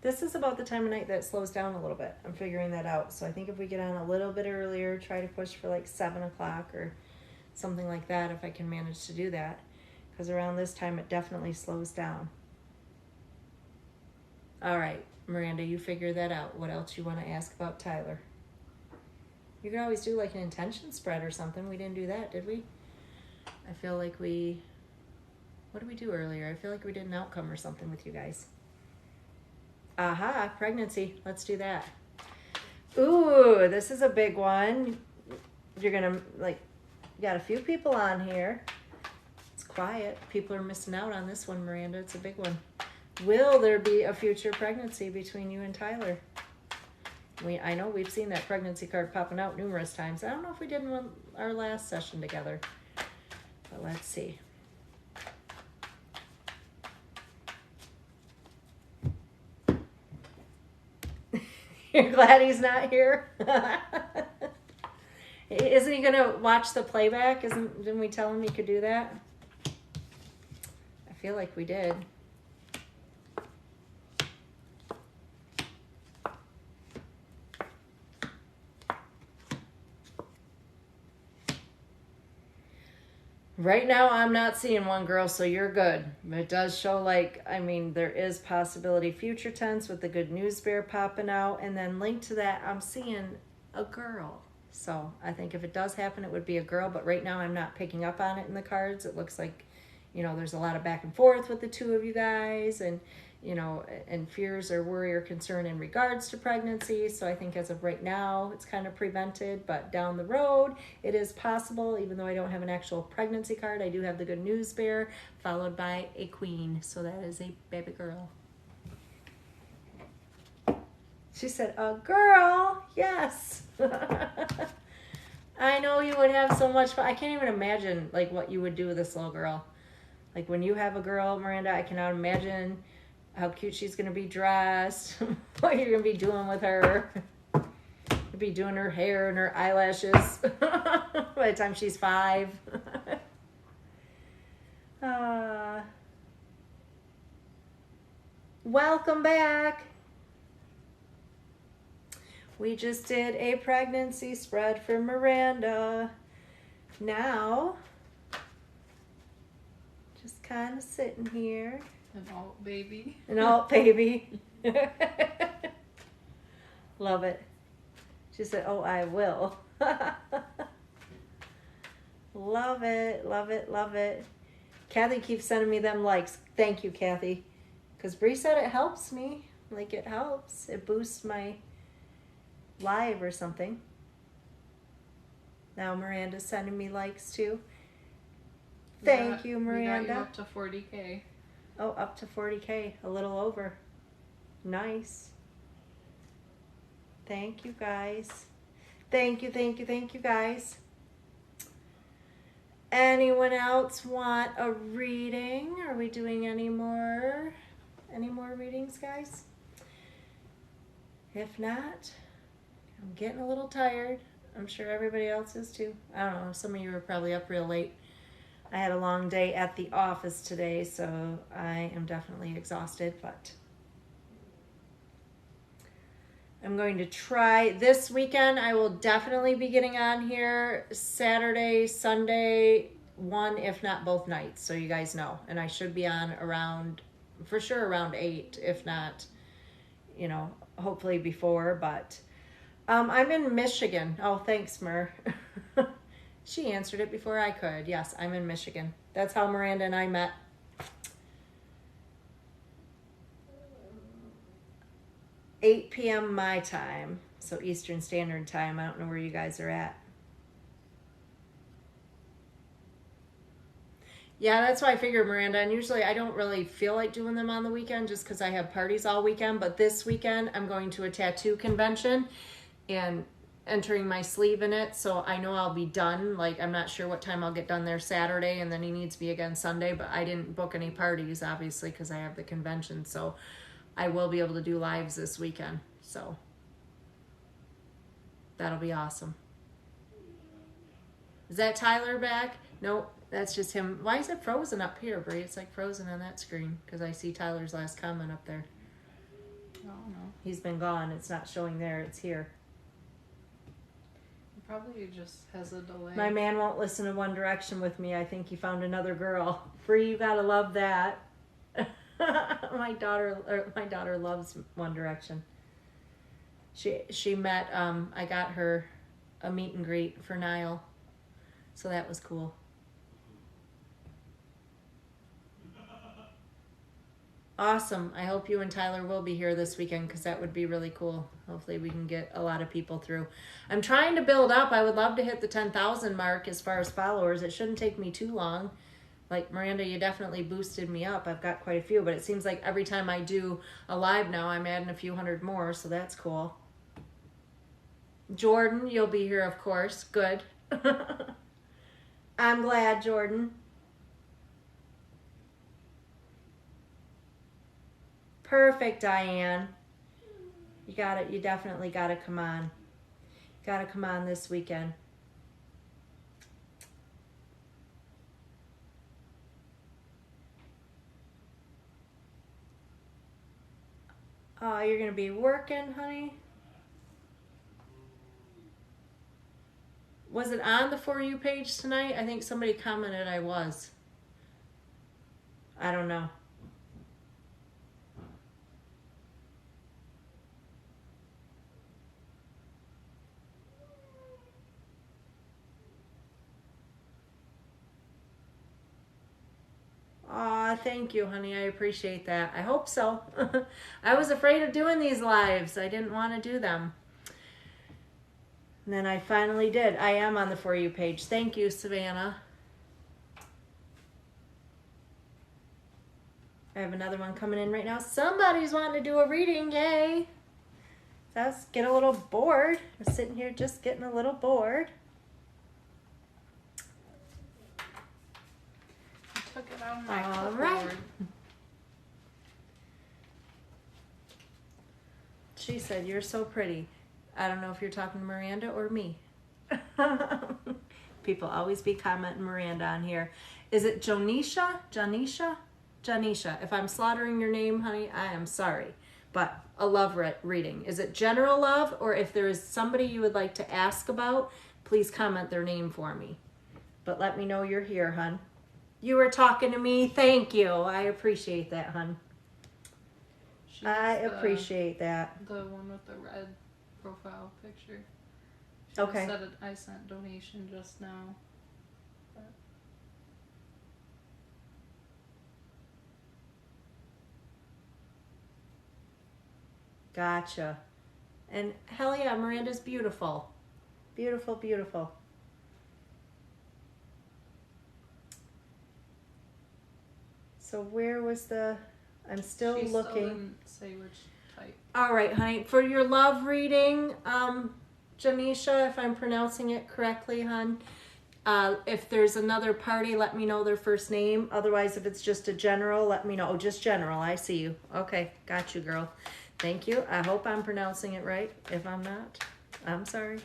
This is about the time of night that it slows down a little bit. I'm figuring that out. So I think if we get on a little bit earlier, try to push for like 7 o'clock or something like that, if I can manage to do that. Because around this time, it definitely slows down. All right, Miranda, you figure that out. What else you want to ask about Tyler? You could always do like an intention spread or something. We didn't do that, did we? I feel like we... What did we do earlier? I feel like we did an outcome or something with you guys. Aha, pregnancy. Let's do that. Ooh, this is a big one. You're going to, like, you got a few people on here. It's quiet. People are missing out on this one, Miranda. It's a big one. Will there be a future pregnancy between you and Tyler? I know we've seen that pregnancy card popping out numerous times. I don't know if we did in our last session together, but let's see. You're glad he's not here? Isn't he gonna watch the playback? Didn't we tell him he could do that? I feel like we did. Right now, I'm not seeing one, girl, so you're good. It does show, like, I mean, there is possibility future tense with the good news bear popping out. And then linked to that, I'm seeing a girl. So I think if it does happen, it would be a girl. But right now, I'm not picking up on it in the cards. It looks like, you know, there's a lot of back and forth with the two of you guys. And, you know, and fears or worry or concern in regards to pregnancy. So I think as of right now, it's kind of prevented. But down the road, it is possible. Even though I don't have an actual pregnancy card, I do have the good news bear followed by a queen. So that is a baby girl. She said, a girl, yes. I know you would have so much fun. I can't even imagine like what you would do with this little girl. Like when you have a girl, Miranda, I cannot imagine how cute she's going to be dressed, what you're going to be doing with her. You'll be doing her hair and her eyelashes by the time she's 5. Welcome back. We just did a pregnancy spread for Miranda. Now, just kind of sitting here. An alt baby. An alt baby. Love it. She said, oh, I will. Love it, love it, love it. Kathy keeps sending me them likes. Thank you, Kathy. Because Bree said it helps me. Like, it helps. It boosts my live or something. Now Miranda's sending me likes too. Thank you, Miranda. We got you up to 40K. Oh, up to 40K, a little over. Nice. Thank you, guys. Thank you, thank you, thank you, guys. Anyone else want a reading? Are we doing any more readings, guys? If not, I'm getting a little tired. I'm sure everybody else is too. I don't know, some of you are probably up real late. I had a long day at the office today, so I am definitely exhausted, but I'm going to try this weekend. I will definitely be getting on here Saturday, Sunday, one, if not both nights, so you guys know. And I should be on around, for sure around 8, if not, you know, hopefully before, but I'm in Michigan. Oh, thanks, Mer. She answered it before I could. Yes, I'm in Michigan. That's how Miranda and I met. $8 p.m. my time, so Eastern Standard Time. I don't know where you guys are at. Yeah, that's why I figured, Miranda. And usually I don't really feel like doing them on the weekend just because I have parties all weekend. But this weekend I'm going to a tattoo convention and entering my sleeve in it, so I know I'll be done. Like, I'm not sure what time I'll get done there Saturday, and then he needs me again Sunday, but I didn't book any parties, obviously, because I have the convention, so I will be able to do lives this weekend, so that'll be awesome. Is that Tyler back? Nope, that's just him. Why is it frozen up here, Brie? It's like frozen on that screen, because I see Tyler's last comment up there. I don't know. He's been gone. It's not showing there. It's here. Probably just has a delay. My man won't listen to One Direction with me. I think he found another girl. Free, you gotta love that. My daughter loves One Direction. She met, I got her a meet and greet for Niall. So that was cool. Awesome. I hope you and Tyler will be here this weekend because that would be really cool. Hopefully we can get a lot of people through. I'm trying to build up. I would love to hit the 10,000 mark as far as followers. It shouldn't take me too long. Like, Miranda, you definitely boosted me up. I've got quite a few, but it seems like every time I do a live now, I'm adding a few hundred more, so that's cool. Jordan, you'll be here, of course. Good. I'm glad, Jordan. Perfect, Diane. You got it. You definitely got to come on. Got to come on this weekend. Oh, you're going to be working, honey? Was it on the For You page tonight? I think somebody commented I was. I don't know. Aw, thank you, honey. I appreciate that. I hope so. I was afraid of doing these lives. I didn't want to do them. And then I finally did. I am on the For You page. Thank you, Savannah. I have another one coming in right now. Somebody's wanting to do a reading. Yay. Let's get a little bored. I'm sitting here just getting a little bored. I took it out of my All clipboard. right. She said, "You're so pretty." I don't know if you're talking to Miranda or me. People always be commenting Miranda on here. Is it Jonisha? Janisha? Janisha. If I'm slaughtering your name, honey, I am sorry. But a love reading. Is it general love, or if there is somebody you would like to ask about, please comment their name for me. But let me know you're here, hun. You were talking to me. Thank you. I appreciate that, hun. She's I appreciate that. The one with the red profile picture. She Okay. said I sent donation just now. But Gotcha. And hell yeah, Miranda's beautiful. Beautiful, beautiful. So where was the... I'm still she looking. Still didn't say which type. All right, honey. For your love reading, Janisha, if I'm pronouncing it correctly, hon, if there's another party, let me know their first name. Otherwise, if it's just a general, let me know. Oh, just general. I see you. Okay. Got you, girl. Thank you. I hope I'm pronouncing it right. If I'm not, I'm sorry.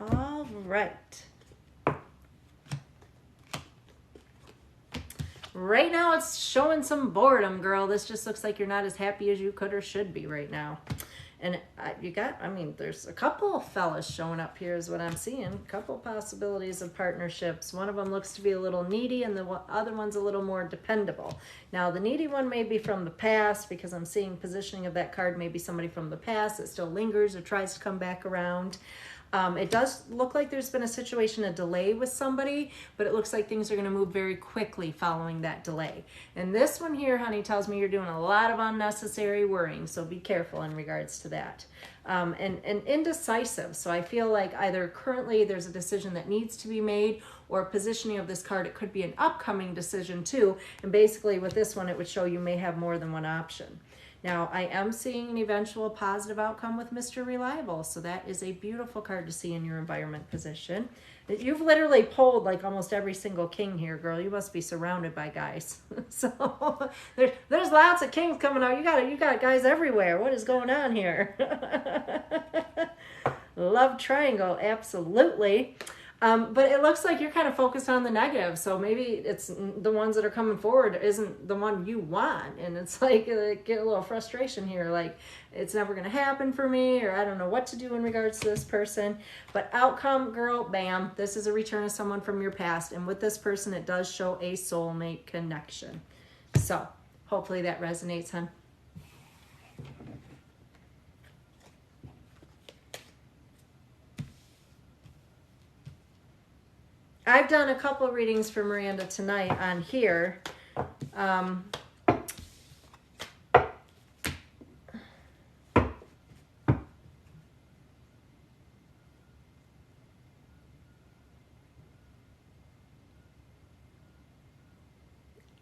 All right. Right now it's showing some boredom, girl. This just looks like you're not as happy as you could or should be right now. And there's a couple of fellas showing up here is what I'm seeing. A couple possibilities of partnerships. One of them looks to be a little needy and the other one's a little more dependable. Now, the needy one may be from the past because I'm seeing positioning of that card, maybe somebody from the past that still lingers or tries to come back around. It does look like there's been a situation, a delay with somebody, but it looks like things are going to move very quickly following that delay. And this one here, honey, tells me you're doing a lot of unnecessary worrying, so be careful in regards to that. And indecisive, so I feel like either currently there's a decision that needs to be made, or positioning of this card, it could be an upcoming decision too. And basically with this one, it would show you may have more than one option. Now, I am seeing an eventual positive outcome with Mr. Reliable, so that is a beautiful card to see in your environment position. You've literally pulled like almost every single king here, girl. You must be surrounded by guys. So there's lots of kings coming out. You got guys everywhere. What is going on here? Love triangle, absolutely. But it looks like you're kind of focused on the negative. So maybe it's the ones that are coming forward isn't the one you want. And it's like, get a little frustration here. Like, it's never going to happen for me, or I don't know what to do in regards to this person. But outcome, girl, bam. This is a return of someone from your past. And with this person, it does show a soulmate connection. So hopefully that resonates, hon. I've done a couple of readings for Miranda tonight on here.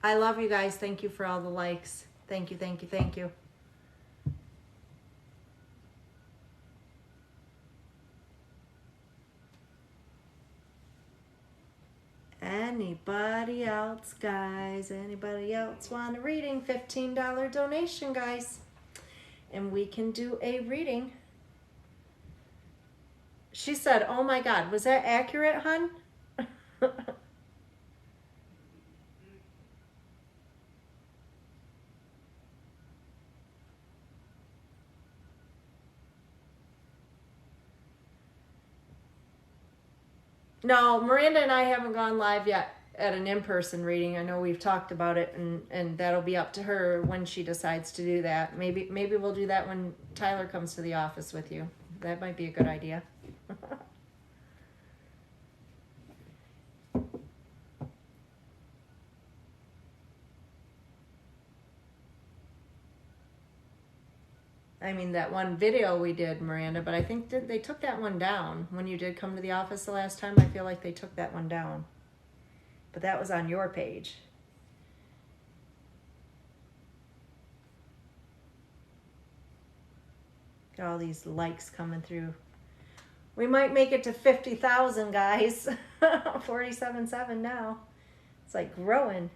I love you guys. Thank you for all the likes. Thank you, thank you, thank you. Anybody else, guys? Anybody else want a reading? $15 donation, guys. And we can do a reading. She said, oh my God, was that accurate, hun? No, Miranda and I haven't gone live yet at an in-person reading. I know we've talked about it, and that'll be up to her when she decides to do that. Maybe we'll do that when Tyler comes to the office with you. That might be a good idea. I mean, that one video we did, Miranda, but I think they took that one down. When you did come to the office the last time, I feel like they took that one down. But that was on your page. Got all these likes coming through. We might make it to 50,000, guys. 47.7 now. It's like growing.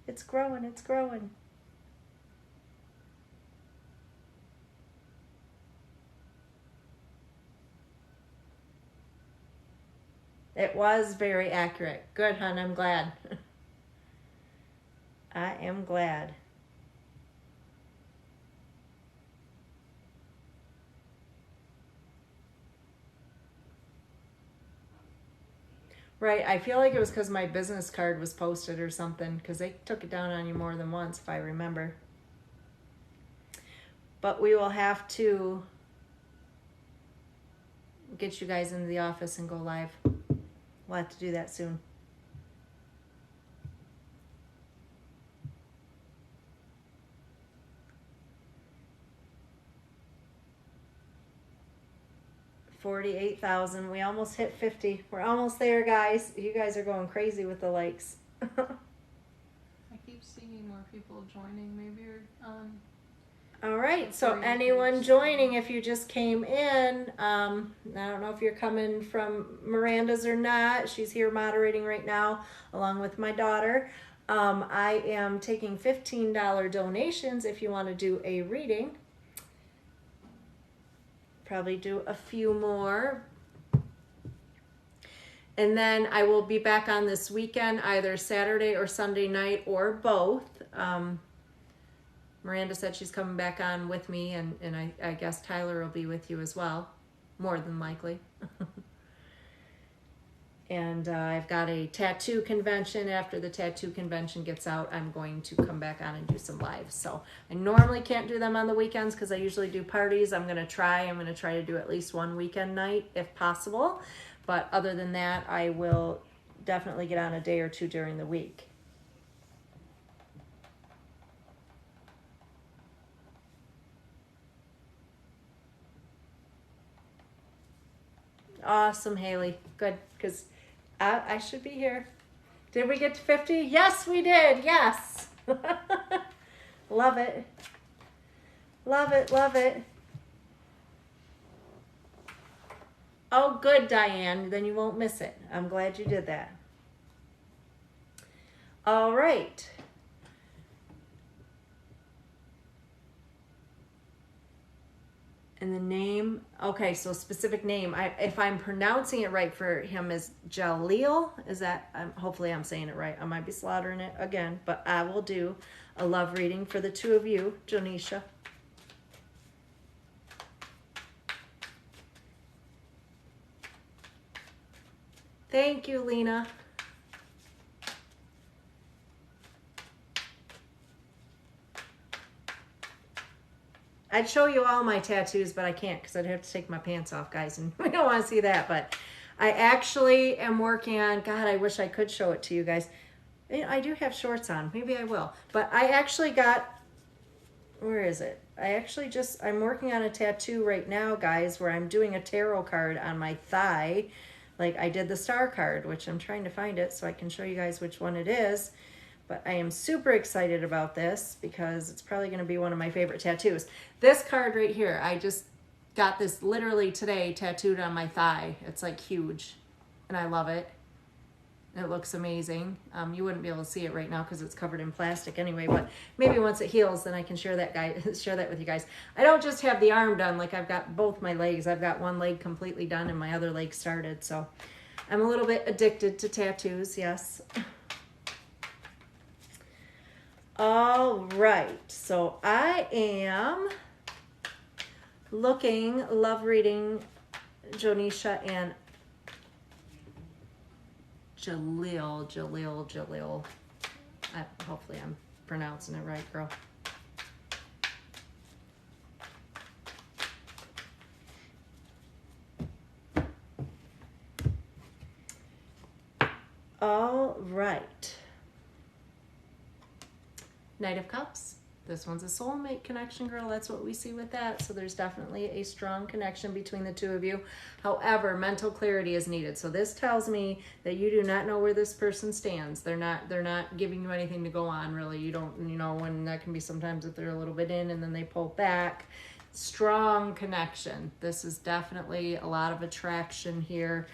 It's growing, it's growing. It was very accurate. Good, hon. I'm glad. I am glad. Right. I feel like it was because my business card was posted or something, because they took it down on you more than once, if I remember. But we will have to get you guys into the office and go live. We'll have to do that soon. $48,000. We almost hit 50. We're almost there, guys. You guys are going crazy with the likes. I keep seeing more people joining. Maybe you're on. All right, so anyone joining, if you just came in, I don't know if you're coming from Miranda's or not. She's here moderating right now, along with my daughter. I am taking $15 donations if you want to do a reading. Probably do a few more. And then I will be back on this weekend, either Saturday or Sunday night, or both. Miranda said she's coming back on with me, and I guess Tyler will be with you as well, more than likely. And I've got a tattoo convention. After the tattoo convention gets out, I'm going to come back on and do some lives. So I normally can't do them on the weekends because I usually do parties. I'm going to try to do at least one weekend night if possible. But other than that, I will definitely get on a day or two during the week. Awesome, Haley. Good, because I should be here. Did we get to 50? Yes, we did. Yes. Love it. Love it, love it. Oh, good, Diane. Then you won't miss it. I'm glad you did that. All right. And the name, okay, so specific name. If I'm pronouncing it right for him is Jaleel. Is that, hopefully I'm saying it right. I might be slaughtering it again, but I will do a love reading for the two of you, Janisha. Thank you, Lena. I'd show you all my tattoos, but I can't because I'd have to take my pants off, guys, and we don't want to see that. But I actually am working on, God, I wish I could show it to you guys. I do have shorts on. Maybe I will. But I actually got, where is it? I'm working on a tattoo right now, guys, where I'm doing a tarot card on my thigh. Like I did the star card, which I'm trying to find it so I can show you guys which one it is. But I am super excited about this because it's probably going to be one of my favorite tattoos. This card right here, I just got this literally today tattooed on my thigh. It's like huge and I love it. It looks amazing. You wouldn't be able to see it right now because it's covered in plastic anyway, but maybe once it heals, then I can share that with you guys. I don't just have the arm done, like I've got both my legs. I've got one leg completely done and my other leg started. So I'm a little bit addicted to tattoos, yes. All right, so I am love reading Jonisha and Jalil. Hopefully I'm pronouncing it right, girl. All right. Knight of Cups. This one's a soulmate connection, girl. That's what we see with that. So there's definitely a strong connection between the two of you. However, mental clarity is needed. So this tells me that you do not know where this person stands. They're not giving you anything to go on, really. You don't, when that can be sometimes if they're a little bit in and then they pull back. Strong connection. This is definitely a lot of attraction here.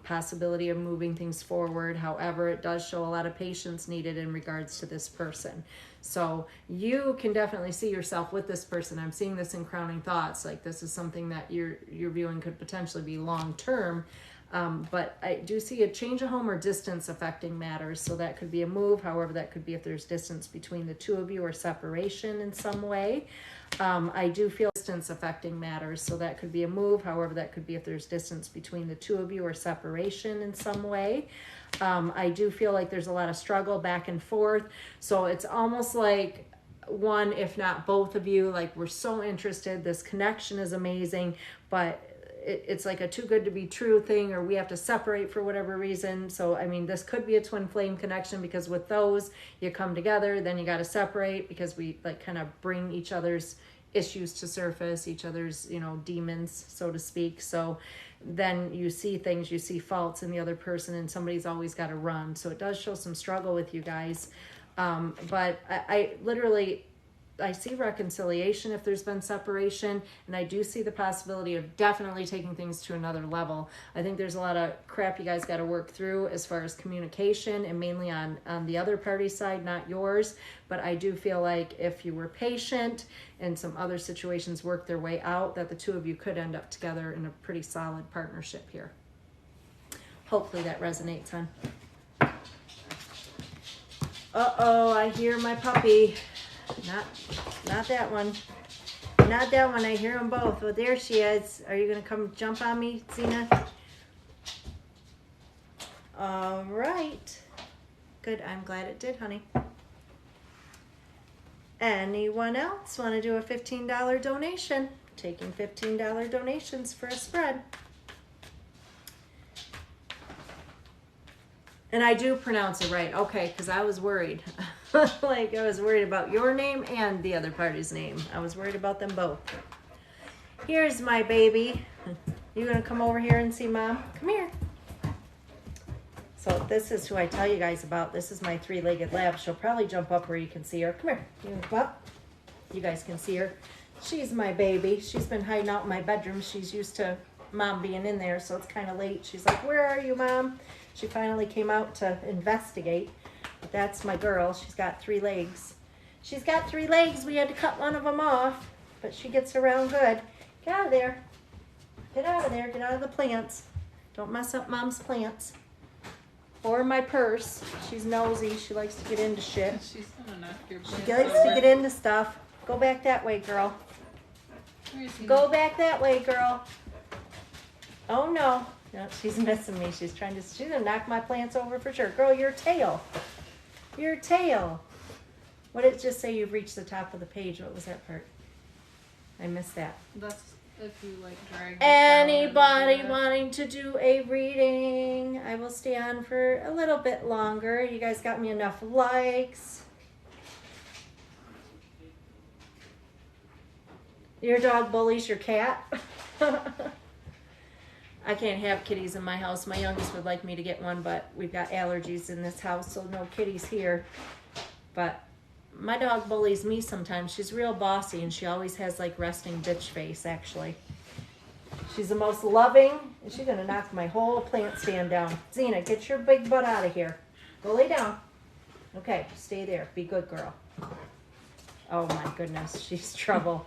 Possibility of moving things forward. However, it does show a lot of patience needed in regards to this person. So you can definitely see yourself with this person. I'm seeing this in crowning thoughts. Like this is something that you're viewing could potentially be long term. But I do see a change of home or distance affecting matters. So that could be a move. However, that could be if there's distance between the two of you or separation in some way. I do feel distance affecting matters. So that could be a move. However, that could be if there's distance between the two of you or separation in some way. I do feel like there's a lot of struggle back and forth. So it's almost like one, if not both of you, like we're so interested. This connection is amazing, but it's like a too good to be true thing, or we have to separate for whatever reason. So, I mean, this could be a twin flame connection because with those, you come together, then you got to separate because we like kind of bring each other's issues to surface, each other's, demons, so to speak. So then you see things, you see faults in the other person, and somebody's always got to run. So it does show some struggle with you guys. But I literally, I see reconciliation if there's been separation, and I do see the possibility of definitely taking things to another level. I think there's a lot of crap you guys got to work through as far as communication, and mainly on the other party's side, not yours. But I do feel like if you were patient and some other situations work their way out, that the two of you could end up together in a pretty solid partnership here. Hopefully that resonates, hon. Uh-oh, I hear my puppy. Not that one. Not that one. I hear them both. Well, there she is. Are you going to come jump on me, Zena? All right. Good. I'm glad it did, honey. Anyone else want to do a $15 donation? Taking $15 donations for a spread. And I do pronounce it right. Okay, because I was worried. Like, I was worried about your name and the other party's name. I was worried about them both. Here's my baby. You gonna come over here and see Mom? Come here. So this is who I tell you guys about. This is my three-legged lab. She'll probably jump up where you can see her. Come here. You can come up. You guys can see her. She's my baby. She's been hiding out in my bedroom. She's used to Mom being in there, so it's kind of late. She's like, where are you, Mom? She finally came out to investigate. But that's my girl. She's got 3 legs. She's got 3 legs. We had to cut one of them off, but she gets around good. Get out of there. Get out of there. Get out of the plants. Don't mess up Mom's plants. Or my purse. She's nosy. She likes to get into shit. She's gonna knock your She plants likes to over. get into stuff. Go back that way, girl. Go back that way, girl. Oh, no. No, she's missing me. She's gonna knock my plants over for sure. Girl, your tail. Your tail. What did it just say? You've reached the top of the page. What was that part? I missed that. That's if you like drag it down Anybody and wanting to do a reading? I will stay on for a little bit longer. You guys got me enough likes. Your dog bullies your cat? I can't have kitties in my house. My youngest would like me to get one, but we've got allergies in this house, so no kitties here. But my dog bullies me sometimes. She's real bossy, and she always has like resting bitch face, actually. She's the most loving. She's going to knock my whole plant stand down. Xena, get your big butt out of here. Go lay down. Okay, stay there. Be good girl. Oh my goodness, she's trouble.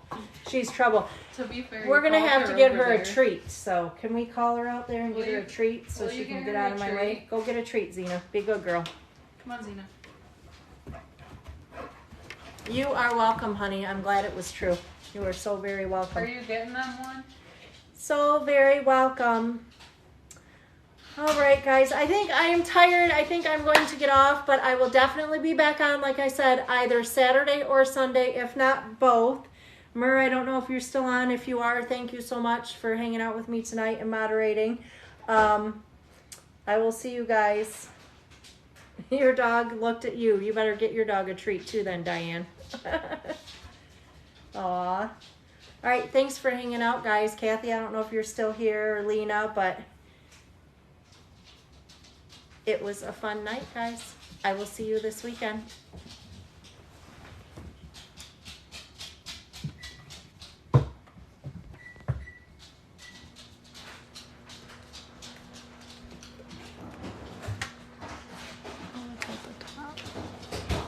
She's trouble. To be fair, we're gonna have to get her there. a treat. So can we call her out there and get her a treat so she can get out of my treat? way? Go get a treat, Xena. Be a good girl. Come on, Xena. You are welcome, honey. I'm glad it was true. You are so very welcome. Are you getting them one? So very welcome. All right, guys. I think I am tired. I think I'm going to get off, but I will definitely be back on, like I said, either Saturday or Sunday, if not both. Mur, I don't know if you're still on. If you are, thank you so much for hanging out with me tonight and moderating. I will see you guys. Your dog looked at you. You better get your dog a treat too then, Diane. Aw. All right, thanks for hanging out, guys. Kathy, I don't know if you're still here, or Lena, but it was a fun night, guys. I will see you this weekend.